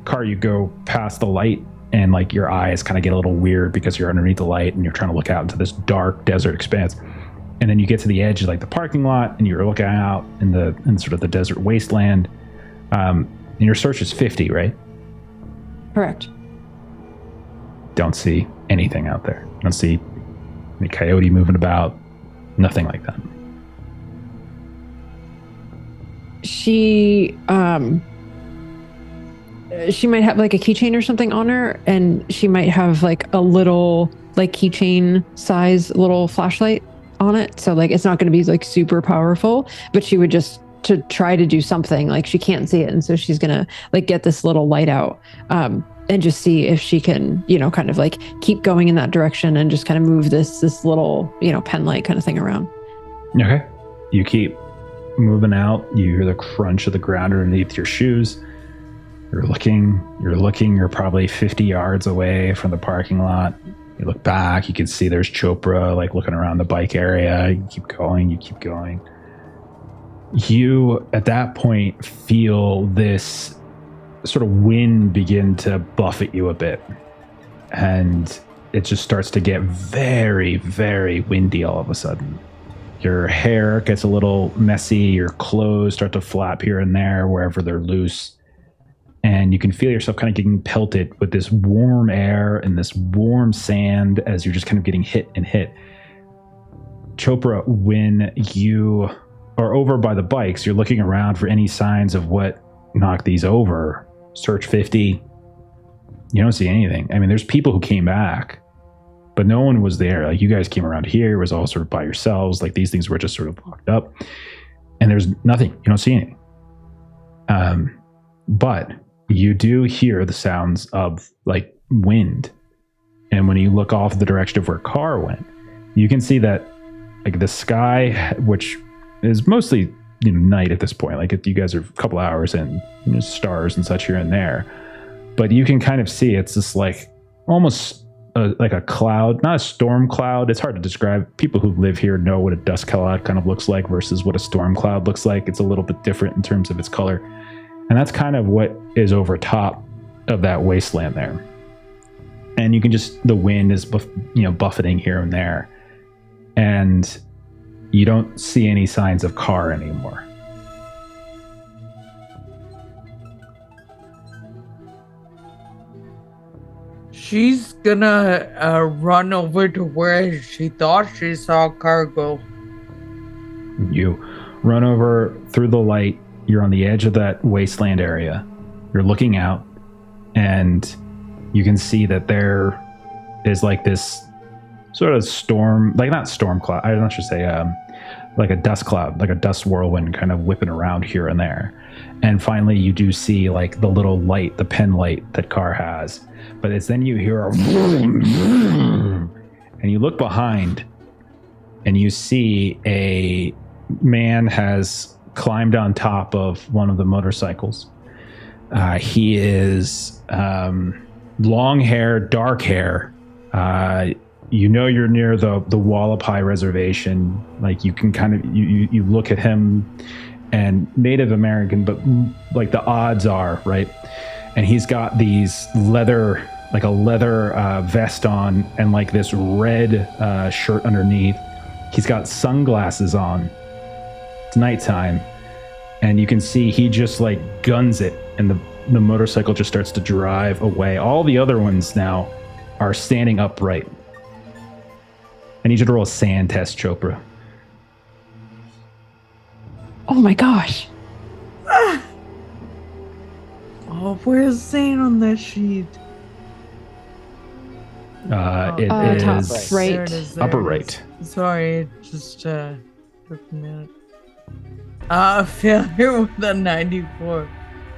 Car, you go past the light and your eyes kind of get a little weird because you're underneath the light and you're trying to look out into this dark desert expanse. And then you get to the edge of the parking lot and you're looking out in sort of the desert wasteland. And your search is 50, right? Correct. Don't see anything out there. Don't see any coyote moving about. Nothing like that. She might have a keychain or something on her, and she might have a little keychain size little flashlight on it. So it's not going to be super powerful, but she would just to try to do something. She can't see it, and so she's gonna get this little light out and just see if she can kind of keep going in that direction and just kind of move this little pen light kind of thing around. Okay, you keep moving out. You hear the crunch of the ground underneath your shoes. You're looking, you're probably 50 yards away from the parking lot. You look back, you can see there's Chopra looking around the bike area. You keep going. You, at that point, feel this sort of wind begin to buffet you a bit. And it just starts to get very, very windy all of a sudden. Your hair gets a little messy. Your clothes start to flap here and there wherever they're loose. And you can feel yourself kind of getting pelted with this warm air and this warm sand as you're just kind of getting hit and hit. Chopra, when you are over by the bikes, you're looking around for any signs of what knocked these over. Search 50. You don't see anything. I mean, there's people who came back, but no one was there. Like, you guys came around here, it was all sort of by yourselves. Like, these things were just sort of locked up, and there's nothing. You don't see anything. But you do hear the sounds of like wind. And when you look off the direction of where Car went, you can see that like the sky, which is mostly night at this point, like you guys are a couple hours in, stars and such here and there, but you can kind of see it's just like almost like a cloud, not a storm cloud. It's hard to describe. People who live here know what a dust cloud kind of looks like versus what a storm cloud looks like. It's a little bit different in terms of its color. And that's kind of what is over top of that wasteland there. And you can just, the wind is, buffeting here and there. And you don't see any signs of Car anymore. She's gonna run over to where she thought she saw Car go. You run over through the light. You're on the edge of that wasteland area. You're looking out, and you can see that there is like this sort of storm, like not storm cloud, I don't know what I should say, like a dust cloud, like a dust whirlwind kind of whipping around here and there. And finally, you do see like the little light, the pen light that Car has. But it's then you hear a vroom, vroom, and you look behind, and you see a man has climbed on top of one of the motorcycles. He is long hair, dark hair. You're near the Wallapai reservation. Like you can kind of you look at him, and Native American, but like the odds are right. And he's got these leather vest on, and like this red shirt underneath. He's got sunglasses on. It's nighttime, and you can see he just like guns it, and the motorcycle just starts to drive away. All the other ones now are standing upright. I need you to roll a sand test, Chopra. Oh my gosh. Oh, where's sand on that sheet? It top is right. There it is, there upper it right. is. Sorry, it just took a minute. Failure with a 94.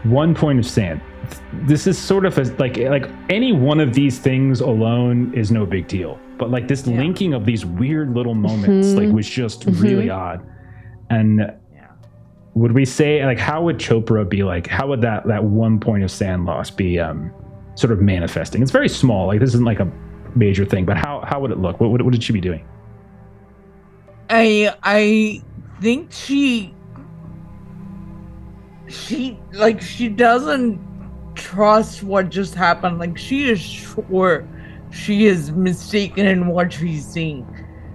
1 point of sand. This is sort of like any one of these things alone is no big deal, but like this linking of these weird little moments like was just really odd. And would we say, like, how would Chopra be like, how would that 1 point of sand loss be sort of manifesting? It's very small, like this isn't like a major thing, but how would it look? What would she be doing? I think she doesn't trust what just happened. Like, she is sure she is mistaken in what she's seeing.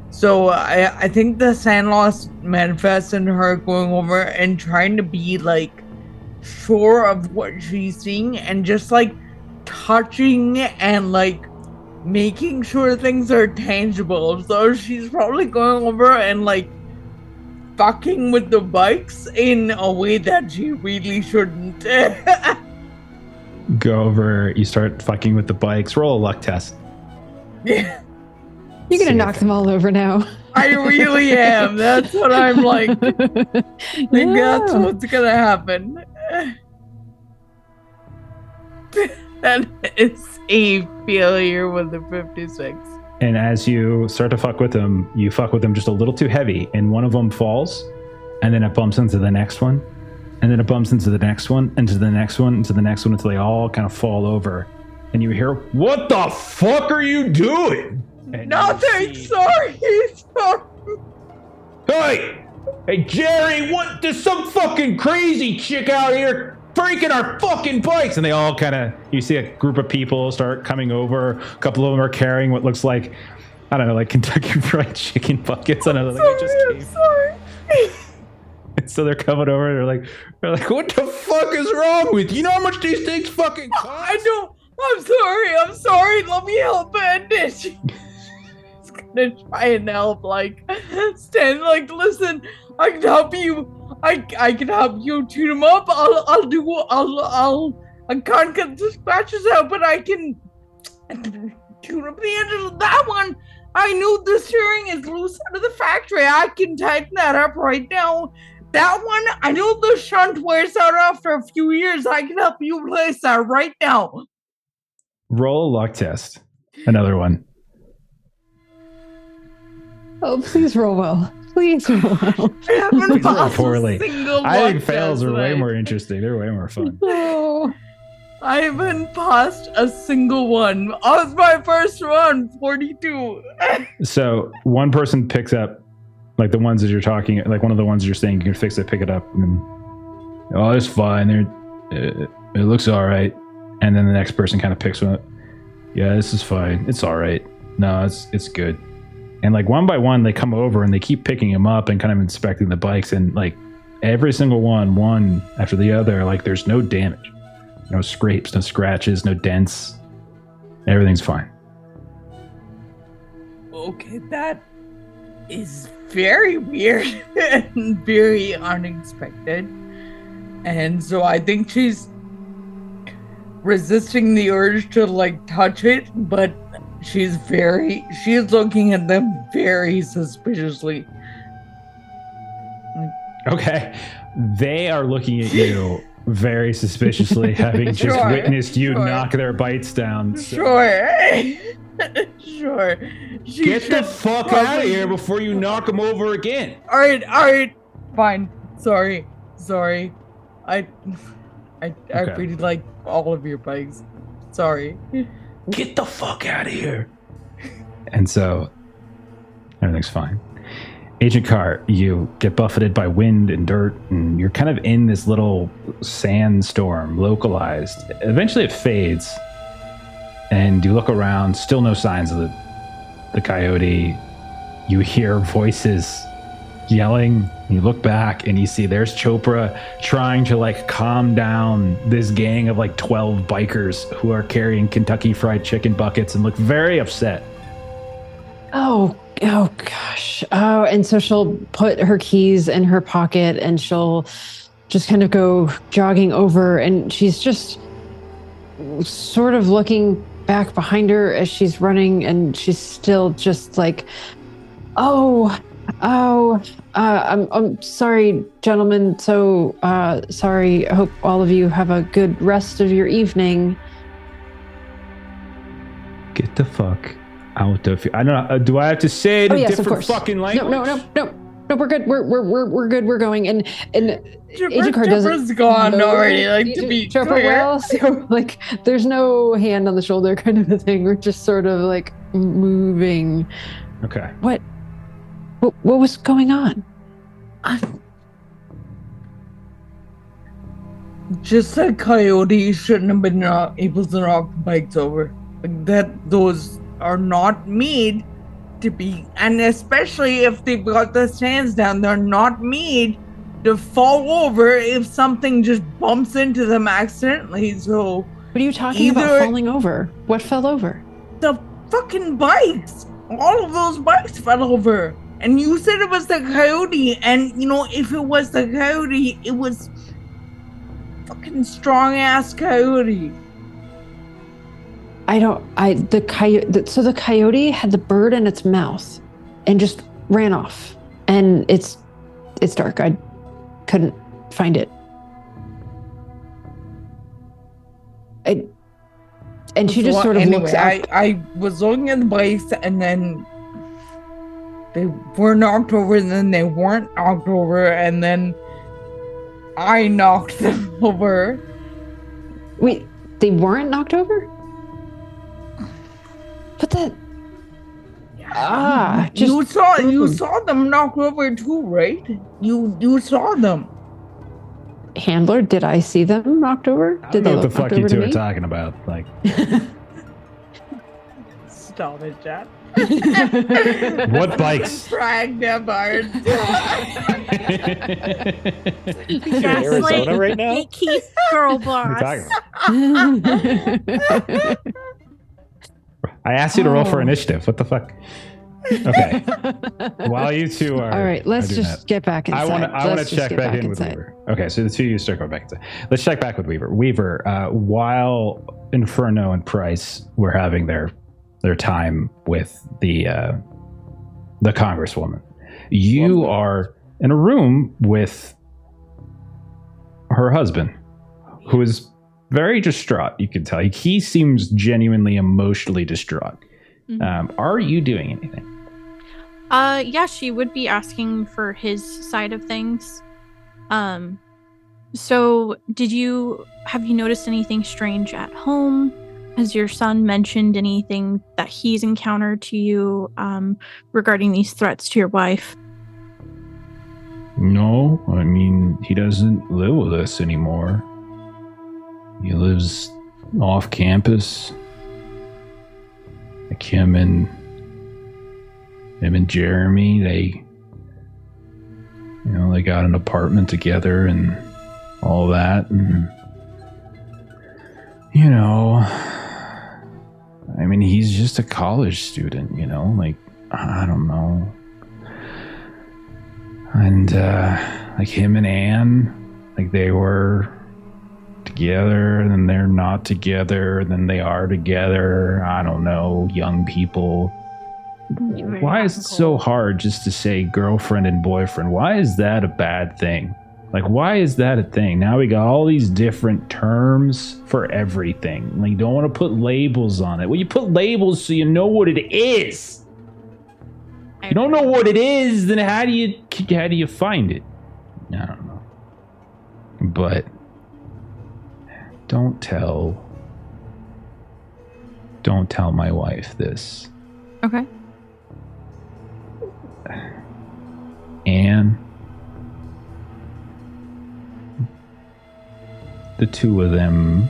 So I think the sand loss manifests in her going over and trying to be like sure of what she's seeing, and just like touching and like making sure things are tangible. So she's probably going over and like fucking with the bikes in a way that she really shouldn't. Go over, you start fucking with the bikes. Roll a luck test. Yeah. You're going to knock them all over now. I really am. That's what I'm like. I think that's what's going to happen. That is a failure with a 56. And as you start to fuck with them, you fuck with them just a little too heavy, and one of them falls, and then it bumps into the next one, and then it bumps into the next one, into the next one, into the next one, until they all kind of fall over. And you hear, "What the fuck are you doing?" And Nothing. Sorry. Hey, Jerry, what? There's some fucking crazy chick out here breaking our fucking bikes. And they all kind of, you see a group of people start coming over. A couple of them are carrying what looks like, I don't know, like Kentucky Fried Chicken buckets. I'm sorry. And so they're coming over. They're like, what the fuck is wrong with you? You know how much these things fucking cost? I don't. I'm sorry. Let me help bandage. to try and help, like, Stan, like, listen, I can help you. I can help you tune them up. I can't get the scratches out, but I can tune up the edges of that one. I knew the steering is loose out of the factory. I can tighten that up right now. That one, I know the shunt wears out after a few years. I can help you replace that right now. Roll a luck test. Another one. Oh, please roll well. Please roll well. I haven't Please roll passed poorly. a single I think luck fails test are way tonight. more interesting. They're way more fun. Oh. I haven't passed a single one. That was my first one, 42. So one person picks up, like the ones that you're talking, like one of the ones you're saying you can fix it, pick it up, and oh, it's fine. It looks all right. And then the next person kind of picks one up. Yeah, this is fine. It's all right. No, it's good. And like one by one, they come over and they keep picking them up and kind of inspecting the bikes. And like every single one after the other, like there's no damage, no scrapes, no scratches, no dents. Everything's fine. Okay, that is very weird and very unexpected. And so I think she's resisting the urge to like touch it, but she's looking at them very suspiciously. Okay. They are looking at you very suspiciously, having just Sure, witnessed you sure. knock their bites down. So Sure. Sure. She get the should fuck out of probably- here before you knock them over again. All right. Fine. Sorry. I Okay. really like all of your bikes. Sorry. Get the fuck out of here. And so everything's fine. Agent Carr, you get buffeted by wind and dirt, and you're kind of in this little sandstorm, localized. Eventually it fades, and you look around, still no signs of the coyote. You hear voices yelling. You look back, and you see there's Chopra trying to like calm down this gang of like 12 bikers who are carrying Kentucky Fried Chicken buckets and look very upset. Oh gosh. Oh, and so she'll put her keys in her pocket and she'll just kind of go jogging over, and she's just sort of looking back behind her as she's running, and she's still just like, I'm sorry, gentlemen. So sorry. I hope all of you have a good rest of your evening. Get the fuck out of here. I don't know. Do I have to say it in Yes, of different course. fucking language? No, we're good. We're good. We're going. And Agent Carr doesn't Chopra's gone know already, like, to Agent be Chopra clear. well, so like there's no hand on the shoulder kind of a thing. We're just sort of like moving. Okay. What was going on? Just like coyote shouldn't have been able to knock bikes over. Like that, those are not made to be, and especially if they've got the stands down, they're not made to fall over if something just bumps into them accidentally. So What are you talking about falling over? What fell over? the fucking bikes, all of those bikes fell over. And you said it was the coyote, and you know, if it was the coyote, it was fucking strong ass coyote. So the coyote had the bird in its mouth and just ran off. And it's dark. I couldn't find it. And she just sort of looks out. I was looking at the bikes, and then they were knocked over, and then they weren't knocked over, and then I knocked them over. Wait, they weren't knocked over? But that... You saw them knocked over too, right? You saw them. Handler, did I see them knocked over? I don't Did know they what the look fuck knocked you over to two are me? talking about. Like, Stop it, Jack. what bikes? Drag them birds. You're in Arizona right now? Keith, girl What are you boss. talking about? I asked you to roll for Oh. initiative. What the fuck? Okay. While you two are all right, let's just get back inside. I want to check back in with Weaver. Okay, so the two of you start going back inside. Let's check back with Weaver. Weaver, while Inferno and Price were having their time with the Congresswoman, you are in a room with her husband, who is very distraught. You can tell he seems genuinely emotionally distraught. Are you doing anything? Yeah, she would be asking for his side of things. So have you noticed anything strange at home? Has your son mentioned anything that he's encountered to you regarding these threats to your wife? No, I mean, he doesn't live with us anymore. He lives off campus. Like him and Jeremy, they got an apartment together and all that, and I mean, he's just a college student, like, I don't know. And like him and Anne, like they were together, and then they're not together, and then they are together. I don't know, young people. Why is it so hard just to say girlfriend and boyfriend? Why is that a bad thing? Like, why is that a thing? Now we got all these different terms for everything. Like, you don't want to put labels on it. Well, you put labels so you know what it is. If you don't know what it is, then how do you find it? I don't know. But don't tell my wife this. Okay. And the two of them,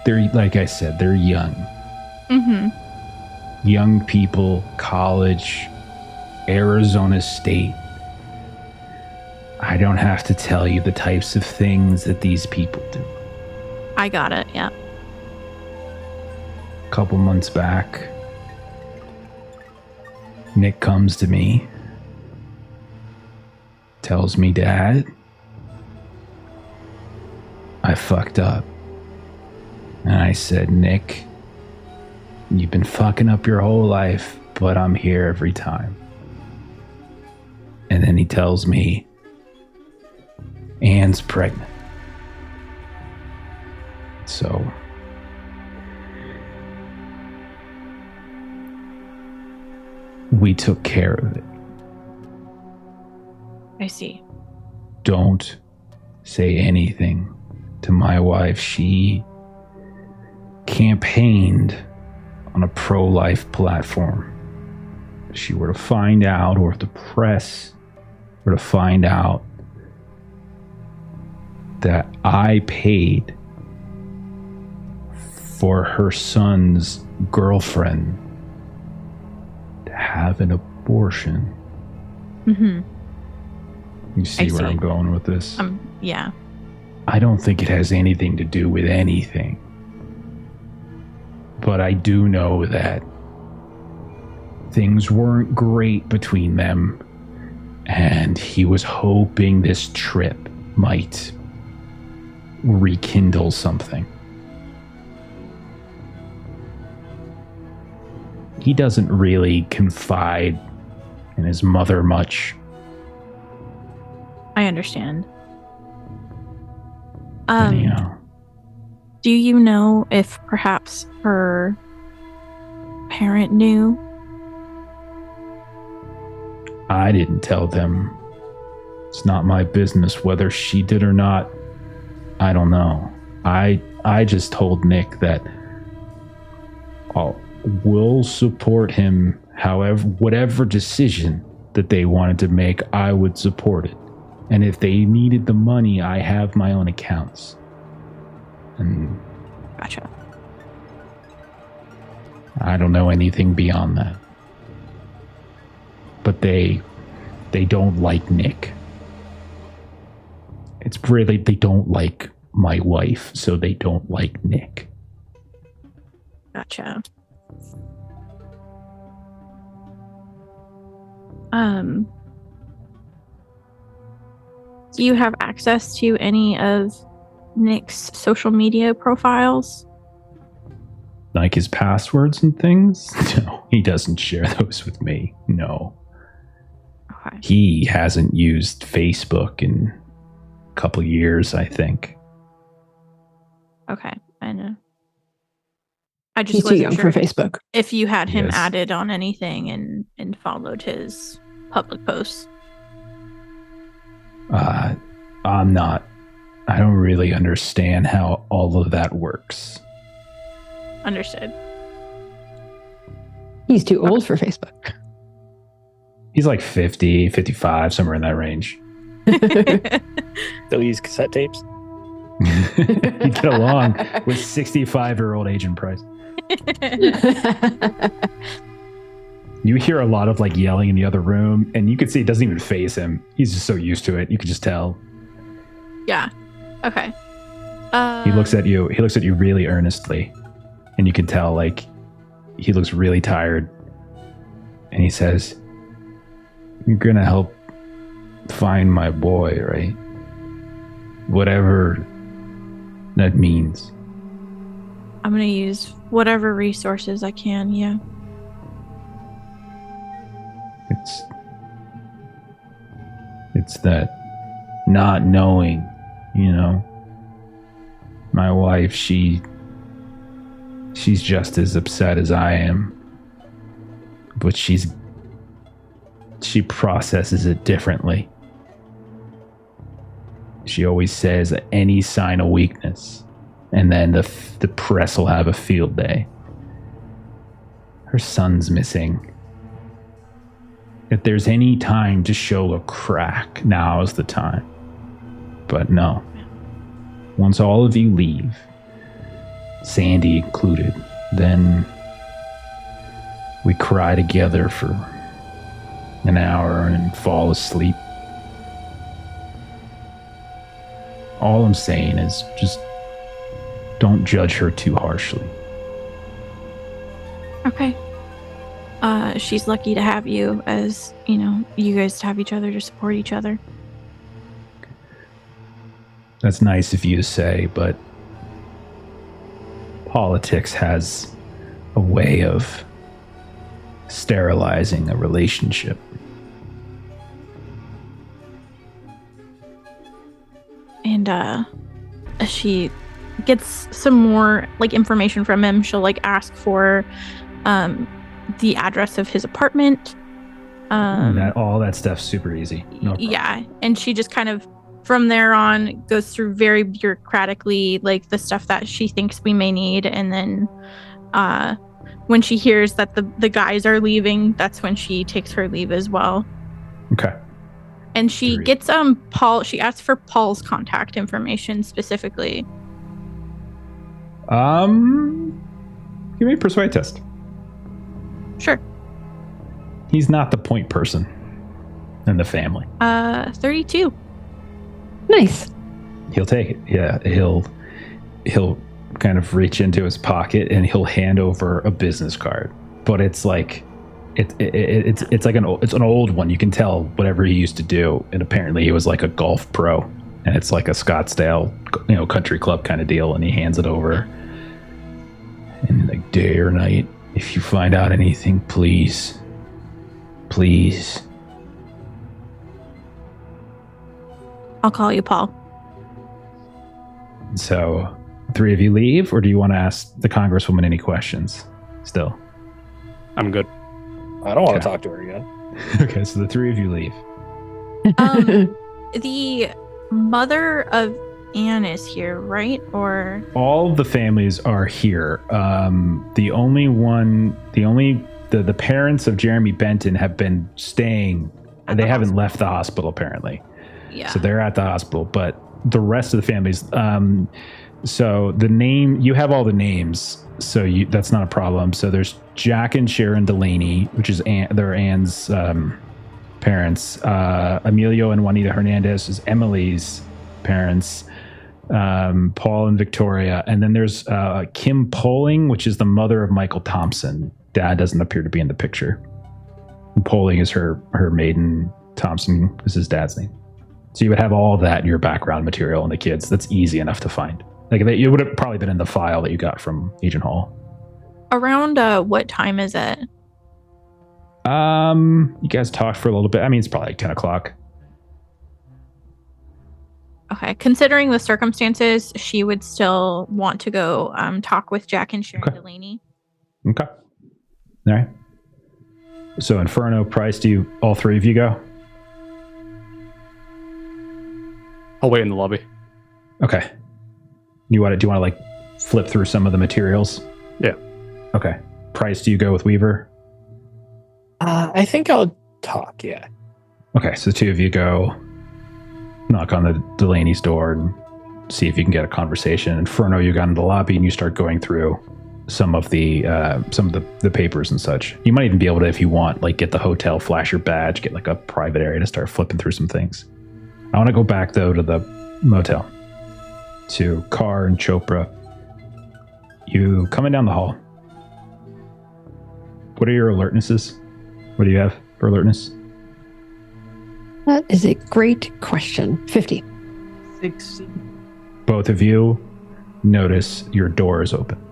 they're, like I said, they're young. Mm-hmm. Young people, college, Arizona State. I don't have to tell you the types of things that these people do. I got it, yeah. A couple months back, Nick comes to me, tells me, Dad, I fucked up. And I said, Nick, you've been fucking up your whole life, but I'm here every time. And then he tells me, Anne's pregnant. So we took care of it. I see. Don't say anything to my wife. She campaigned on a pro-life platform. If she were to find out, or if the press were to find out that I paid for her son's girlfriend to have an abortion. Mm-hmm. You see where I'm going with this? Yeah. I don't think it has anything to do with anything. But I do know that things weren't great between them, and he was hoping this trip might rekindle something. He doesn't really confide in his mother much. I understand. Anyhow. Do you know if perhaps her parent knew? I didn't tell them. It's not my business whether she did or not. I don't know. I just told Nick that we'll support him however, whatever decision that they wanted to make, I would support it. And if they needed the money, I have my own accounts. And Gotcha. I don't know anything beyond that. But they don't like Nick. It's really, they don't like my wife, so they don't like Nick. Gotcha. Do you have access to any of Nick's social media profiles? Like his passwords and things? No, he doesn't share those with me. No. Okay. He hasn't used Facebook in a couple years, I think. Okay, I know. I just He's too wasn't young sure for Facebook. if you had him Yes. added on anything and followed his public posts. I'm not. I don't really understand how all of that works. Understood. He's too old for Facebook. He's like 50, 55, somewhere in that range. They'll use cassette tapes. You get along with 65-year-old Agent Price. You hear a lot of like yelling in the other room, and you can see it doesn't even faze him. He's just so used to it. You can just tell. Yeah. Okay. He looks at you. He looks at you really earnestly, and you can tell like he looks really tired. And he says, "You're gonna help find my boy, right? Whatever that means." I'm gonna use whatever resources I can. Yeah. It's that not knowing, you know. My wife, she's just as upset as I am, but she processes it differently. She always says any sign of weakness, and then the press will have a field day. Her son's missing. If there's any time to show a crack, now is the time. But no. Once all of you leave, Sandy included, then we cry together for an hour and fall asleep. All I'm saying is just don't judge her too harshly. Okay. She's lucky to have you, as you know, you guys have each other to support each other. That's nice of you to say, but politics has a way of sterilizing a relationship. And as she gets some more like information from him, she'll like ask for the address of his apartment. All that stuff's super easy. No problem. Yeah, and she just kind of from there on goes through very bureaucratically like the stuff that she thinks we may need, and then when she hears that the guys are leaving, that's when she takes her leave as well. Okay. And she gets Paul. She asks for Paul's contact information specifically. Give me a persuade test. Sure. He's not the point person in the family. 32. Nice. He'll take it. Yeah, he'll kind of reach into his pocket and he'll hand over a business card. But it's like it's like an old one. You can tell whatever he used to do, and apparently he was like a golf pro, and it's like a Scottsdale, country club kind of deal. And he hands it over, and like, day or night, if you find out anything, please. I'll call you Paul. So, 3 of you leave, or do you want to ask the Congresswoman any questions? Still, I'm good. I don't want Okay. to talk to her again. Okay, so the 3 of you leave. The mother of Anne is here, right? Or All of the families are here. The parents of Jeremy Benton have been staying. They haven't left the hospital apparently. yeah. So they're at the hospital, but the rest of the families. So the name, you have all the names, so that's not a problem. So there's Jack and Sharon Delaney, which is they're Anne's parents. Emilio and Juanita Hernandez is Emily's parents. Paul and Victoria, and then there's Kim Poling, which is the mother of Michael Thompson. Dad doesn't appear to be in the picture. Poling is her maiden. Thompson is his dad's name. So you would have all of that in your background material and the kids. That's easy enough to find. Like it would have probably been in the file that you got from Agent Hall. Around what time is it? You guys talked for a little bit. I mean, it's probably like 10 o'clock. Okay. Considering the circumstances, she would still want to go talk with Jack and Sharon Delaney. Okay. All right. So Inferno, Price, do you all three of you go? I'll wait in the lobby. Okay. Do you want to like flip through some of the materials? Yeah. Okay. Price, do you go with Weaver? I think I'll talk, yeah. Okay, so the two of you go knock on the Delaney's door and see if you can get a conversation. Inferno, you got in the lobby and you start going through some of the papers and such. You might even be able to, if you want, like get the hotel, flash your badge, get like a private area to start flipping through some things. I want to go back though to the motel, to Carr and Chopra. You coming down the hall. What are your alertnesses? What do you have for alertness? That is a great question. 50. 60. Both of you notice your door is open.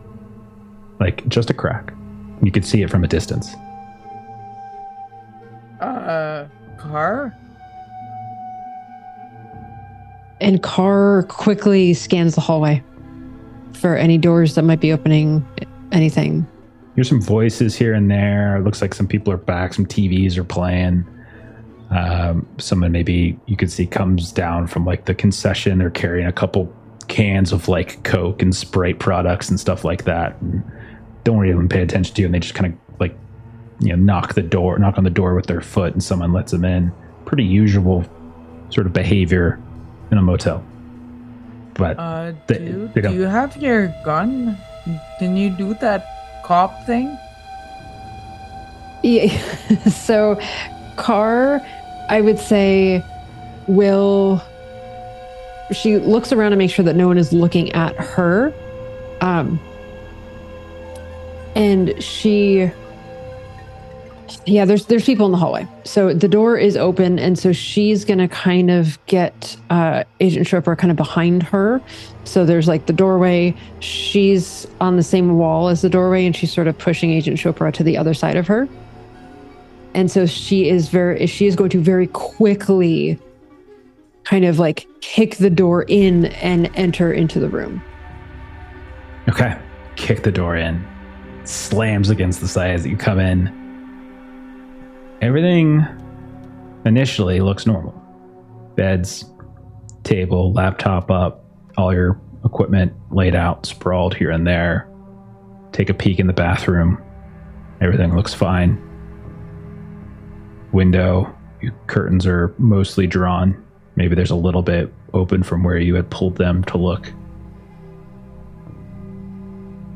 Like just a crack. You can see it from a distance. Car? And Carr quickly scans the hallway for any doors that might be opening, anything. Here's some voices here and there. It looks like some people are back. Some TVs are playing. Someone maybe you could see comes down from like the concession. They're carrying a couple cans of like Coke and Sprite products and stuff like that. And don't even pay attention to you. And they just kind of like, knock on the door with their foot and someone lets them in. Pretty usual sort of behavior in a motel. But dude, do you have your gun? Can you do that cop thing? Yeah. So Carr, I would say, she looks around to make sure that no one is looking at her. And there's people in the hallway. So the door is open, and so she's gonna kind of get Agent Chopra kind of behind her. So there's like the doorway. She's on the same wall as the doorway, and she's sort of pushing Agent Chopra to the other side of her. And so she is going to very quickly kind of like kick the door in and enter into the room. Okay. Kick the door in. Slams against the side as you come in. Everything initially looks normal. Beds, table, laptop up, all your equipment laid out, sprawled here and there. Take a peek in the bathroom. Everything looks fine. Window, your curtains are mostly drawn. Maybe there's a little bit open from where you had pulled them to look.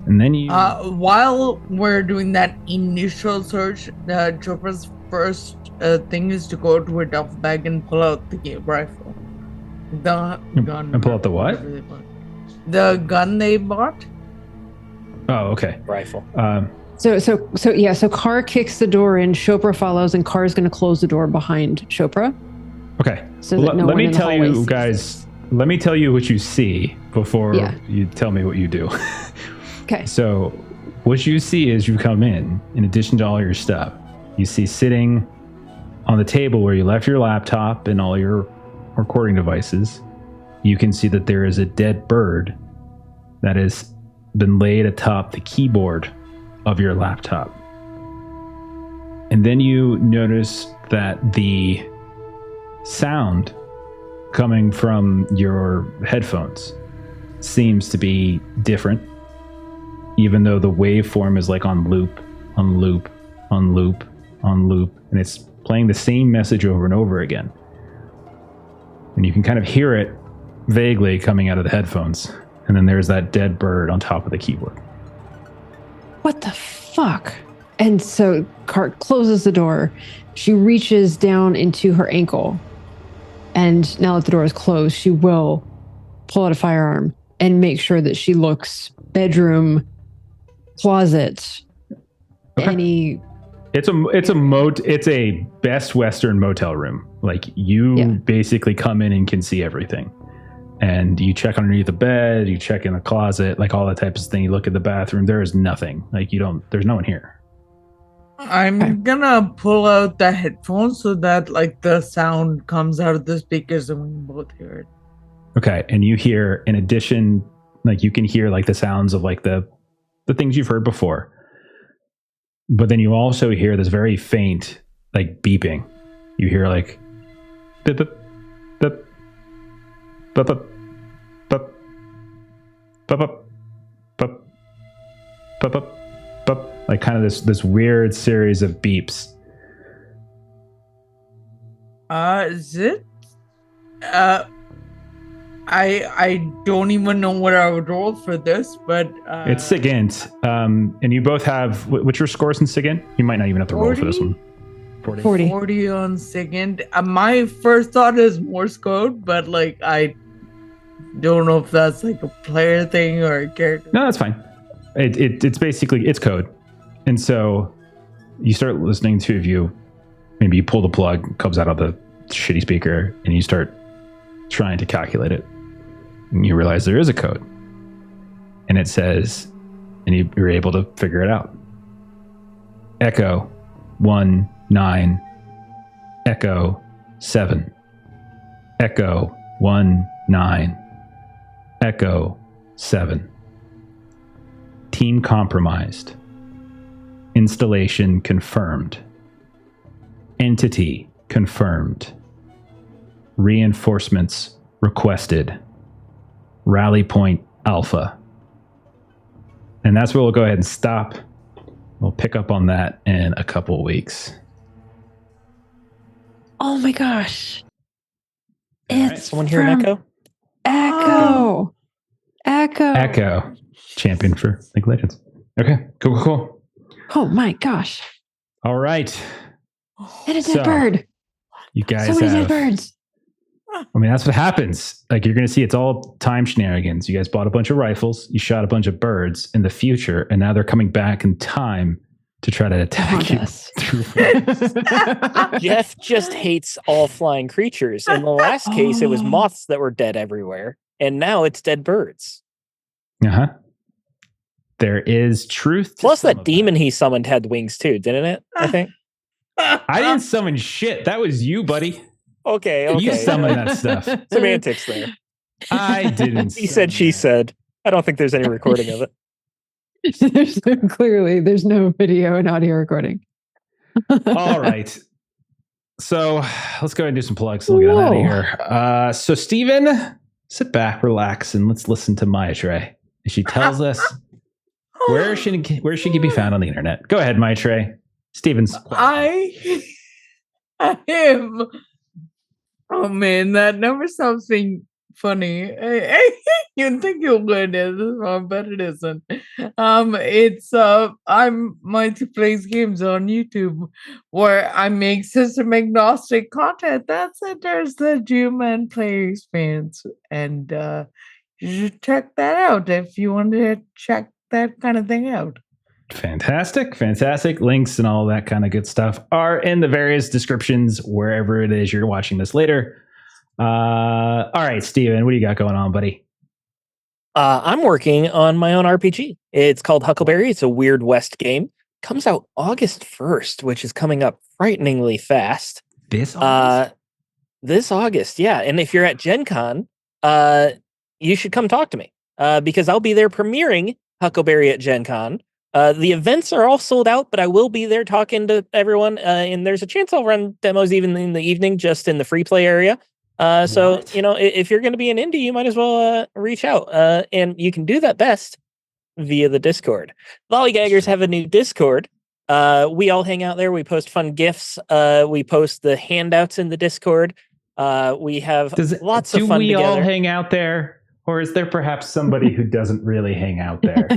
And then you... while we're doing that initial search, Chopra's first thing is to go to her duffel bag and pull out the rifle. The gun. And pull out the what? The gun they bought. Oh, okay. Rifle. So Carr kicks the door in, Chopra follows, and Carr's going to close the door behind Chopra. Okay. So that no let one me in the tell hallway you sees guys, this. let me tell you what you see before you tell me what you do. Okay. So what you see as you come in addition to all your stuff, you see sitting on the table where you left your laptop and all your recording devices, you can see that there is a dead bird that has been laid atop the keyboard of your laptop. And then you notice that the sound coming from your headphones seems to be different, even though the waveform is like on loop, on loop, on loop, on loop, and it's playing the same message over and over again. And you can kind of hear it vaguely coming out of the headphones. And then there's that dead bird on top of the keyboard. What the fuck? And so Cart closes the door. She reaches down into her ankle. And now that the door is closed, she will pull out a firearm and make sure that she looks bedroom, closet, any It's a Best Western motel room. Like you basically come in and can see everything. And you check underneath the bed, you check in the closet, like all that type of thing. You look at the bathroom, there is nothing. Like there's no one here. I'm gonna pull out the headphones so that like the sound comes out of the speakers and we can both hear it. Okay, and you hear, in addition, like you can hear like the sounds of like the things you've heard before. But then you also hear this very faint like beeping. You hear like beep beep beep beep beep beep beep beep beep beep beep, like kind of this weird series of beeps. Is it? I don't even know what I would roll for this, but it's SIGINT. And you both have what's your scores in SIGINT? You might not even have to 40? roll for this one. 40. 40 on SIGINT. My first thought is Morse code, but like I don't know if that's like a player thing or a character. No, that's fine. It's basically it's code. And so you start listening to you. Maybe you pull the plug, comes out of the shitty speaker, and you start trying to calculate it. And you realize there is a code. And it says, and you're able to figure it out. Echo 1 9. Echo 7. Echo 1 9. Echo 7. Team compromised. Installation confirmed. Entity confirmed. Reinforcements requested. Rally point Alpha. And that's where we'll go ahead and stop. We'll pick up on that in a couple of weeks. Oh my gosh. All It's Someone hear an echo? Echo. Echo. Echo. Champion for League of Legends. Okay, cool. Oh my gosh. All right. And a dead bird. You guys So many have... dead birds. I mean, that's what happens. Like, you're going to see it's all time shenanigans. You guys bought a bunch of rifles. You shot a bunch of birds in the future, and now they're coming back in time to try to attack you. Jeff just hates all flying creatures. In the last case, it was moths that were dead everywhere, and now it's dead birds. Uh-huh. There is truth to Plus, some that of demon he summoned had wings too, didn't it? I think. I didn't summon shit. That was you, buddy. Okay. You summoned that stuff. Semantics there. I didn't. He said, she said. I don't think there's any recording of it. There's no video and audio recording. All right. So let's go ahead and do some plugs and we'll get out of here. So Steven, sit back, relax, and let's listen to Maya Trey. She tells us where she can be found on the internet. Go ahead, Maya Trey. Steven's. I am. Oh man, that never stops being funny. You'd think it would, but it isn't. It's I'm multi-plays games on YouTube where I make system agnostic content that centers the human player experience, and you should check that out if you want to check that kind of thing out. Fantastic. Links and all that kind of good stuff are in the various descriptions wherever it is you're watching this later. All right, Steven, what do you got going on, buddy? I'm working on my own RPG. It's called Huckleberry. It's a Weird West game. Comes out August 1st, which is coming up frighteningly fast. This August? This August, yeah. And if you're at Gen Con, you should come talk to me because I'll be there premiering Huckleberry at Gen Con. The events are all sold out, but I will be there talking to everyone. And there's a chance I'll run demos even in the evening, just in the free play area. So, if you're going to be an indie, you might as well reach out. And you can do that best via the Discord. Lollygaggers have a new Discord. We all hang out there. We post fun GIFs. We post the handouts in the Discord. We have lots of fun together. Do we all hang out there? Or is there perhaps somebody who doesn't really hang out there?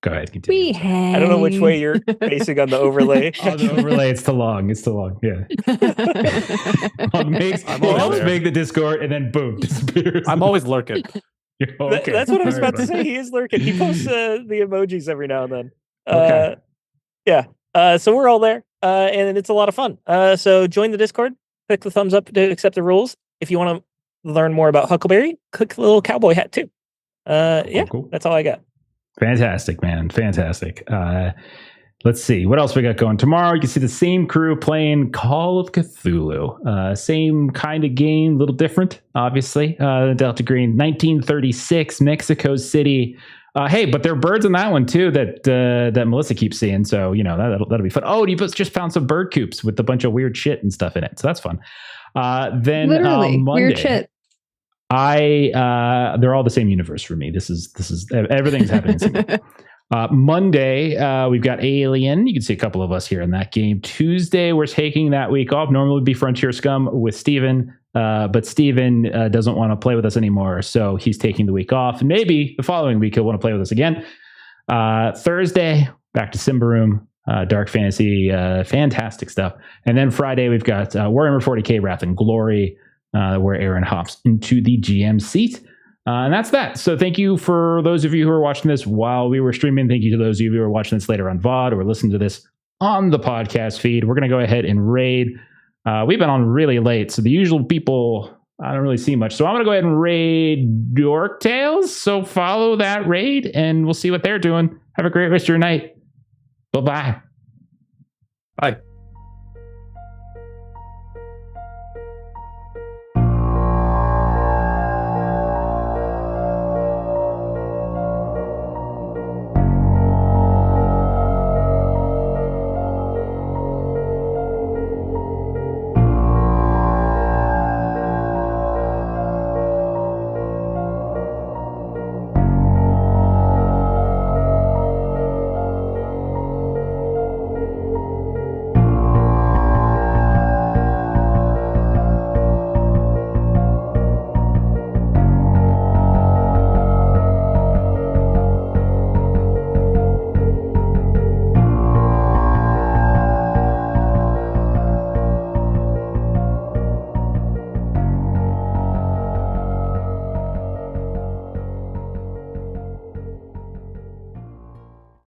Go ahead, continue. We hang. I don't know which way you're facing on the overlay. On the overlay, it's too long. Yeah. Make the Discord and then boom, disappears. I'm always lurking. Okay. That's what I was about to say. He is lurking. He posts the emojis every now and then. Okay. Yeah. So we're all there, and it's a lot of fun. So join the Discord, click the thumbs up to accept the rules. If you want to learn more about Huckleberry, click the little cowboy hat too. Cool. That's all I got. Fantastic, man. Fantastic. Let's see. What else we got going? Tomorrow, you can see the same crew playing Call of Cthulhu. Same kind of game, a little different, obviously. deltagreen, 1936, Mexico City. Hey, but there are birds in that one, too, that Melissa keeps seeing. So, that'll be fun. Oh, you just found some bird coops with a bunch of weird shit and stuff in it. So that's fun. Then literally Monday, weird shit. They're all the same universe for me. This is everything's happening. Monday, we've got Alien. You can see a couple of us here in that game. Tuesday, we're taking that week off. Normally would be Frontier Scum with Steven, but Steven doesn't want to play with us anymore, so he's taking the week off. And maybe the following week he'll want to play with us again. Thursday, back to Simba Room, Dark Fantasy, fantastic stuff. And then Friday, we've got Warhammer 40k Wrath and Glory, where Aaron hops into the GM seat. And that's that. So thank you for those of you who are watching this while we were streaming. Thank you to those of you who are watching this later on VOD or listening to this on the podcast feed. We're going to go ahead and raid. We've been on really late, so the usual people, I don't really see much. So I'm going to go ahead and raid Dork Tales. So follow that raid, and we'll see what they're doing. Have a great rest of your night. Bye-bye. Bye.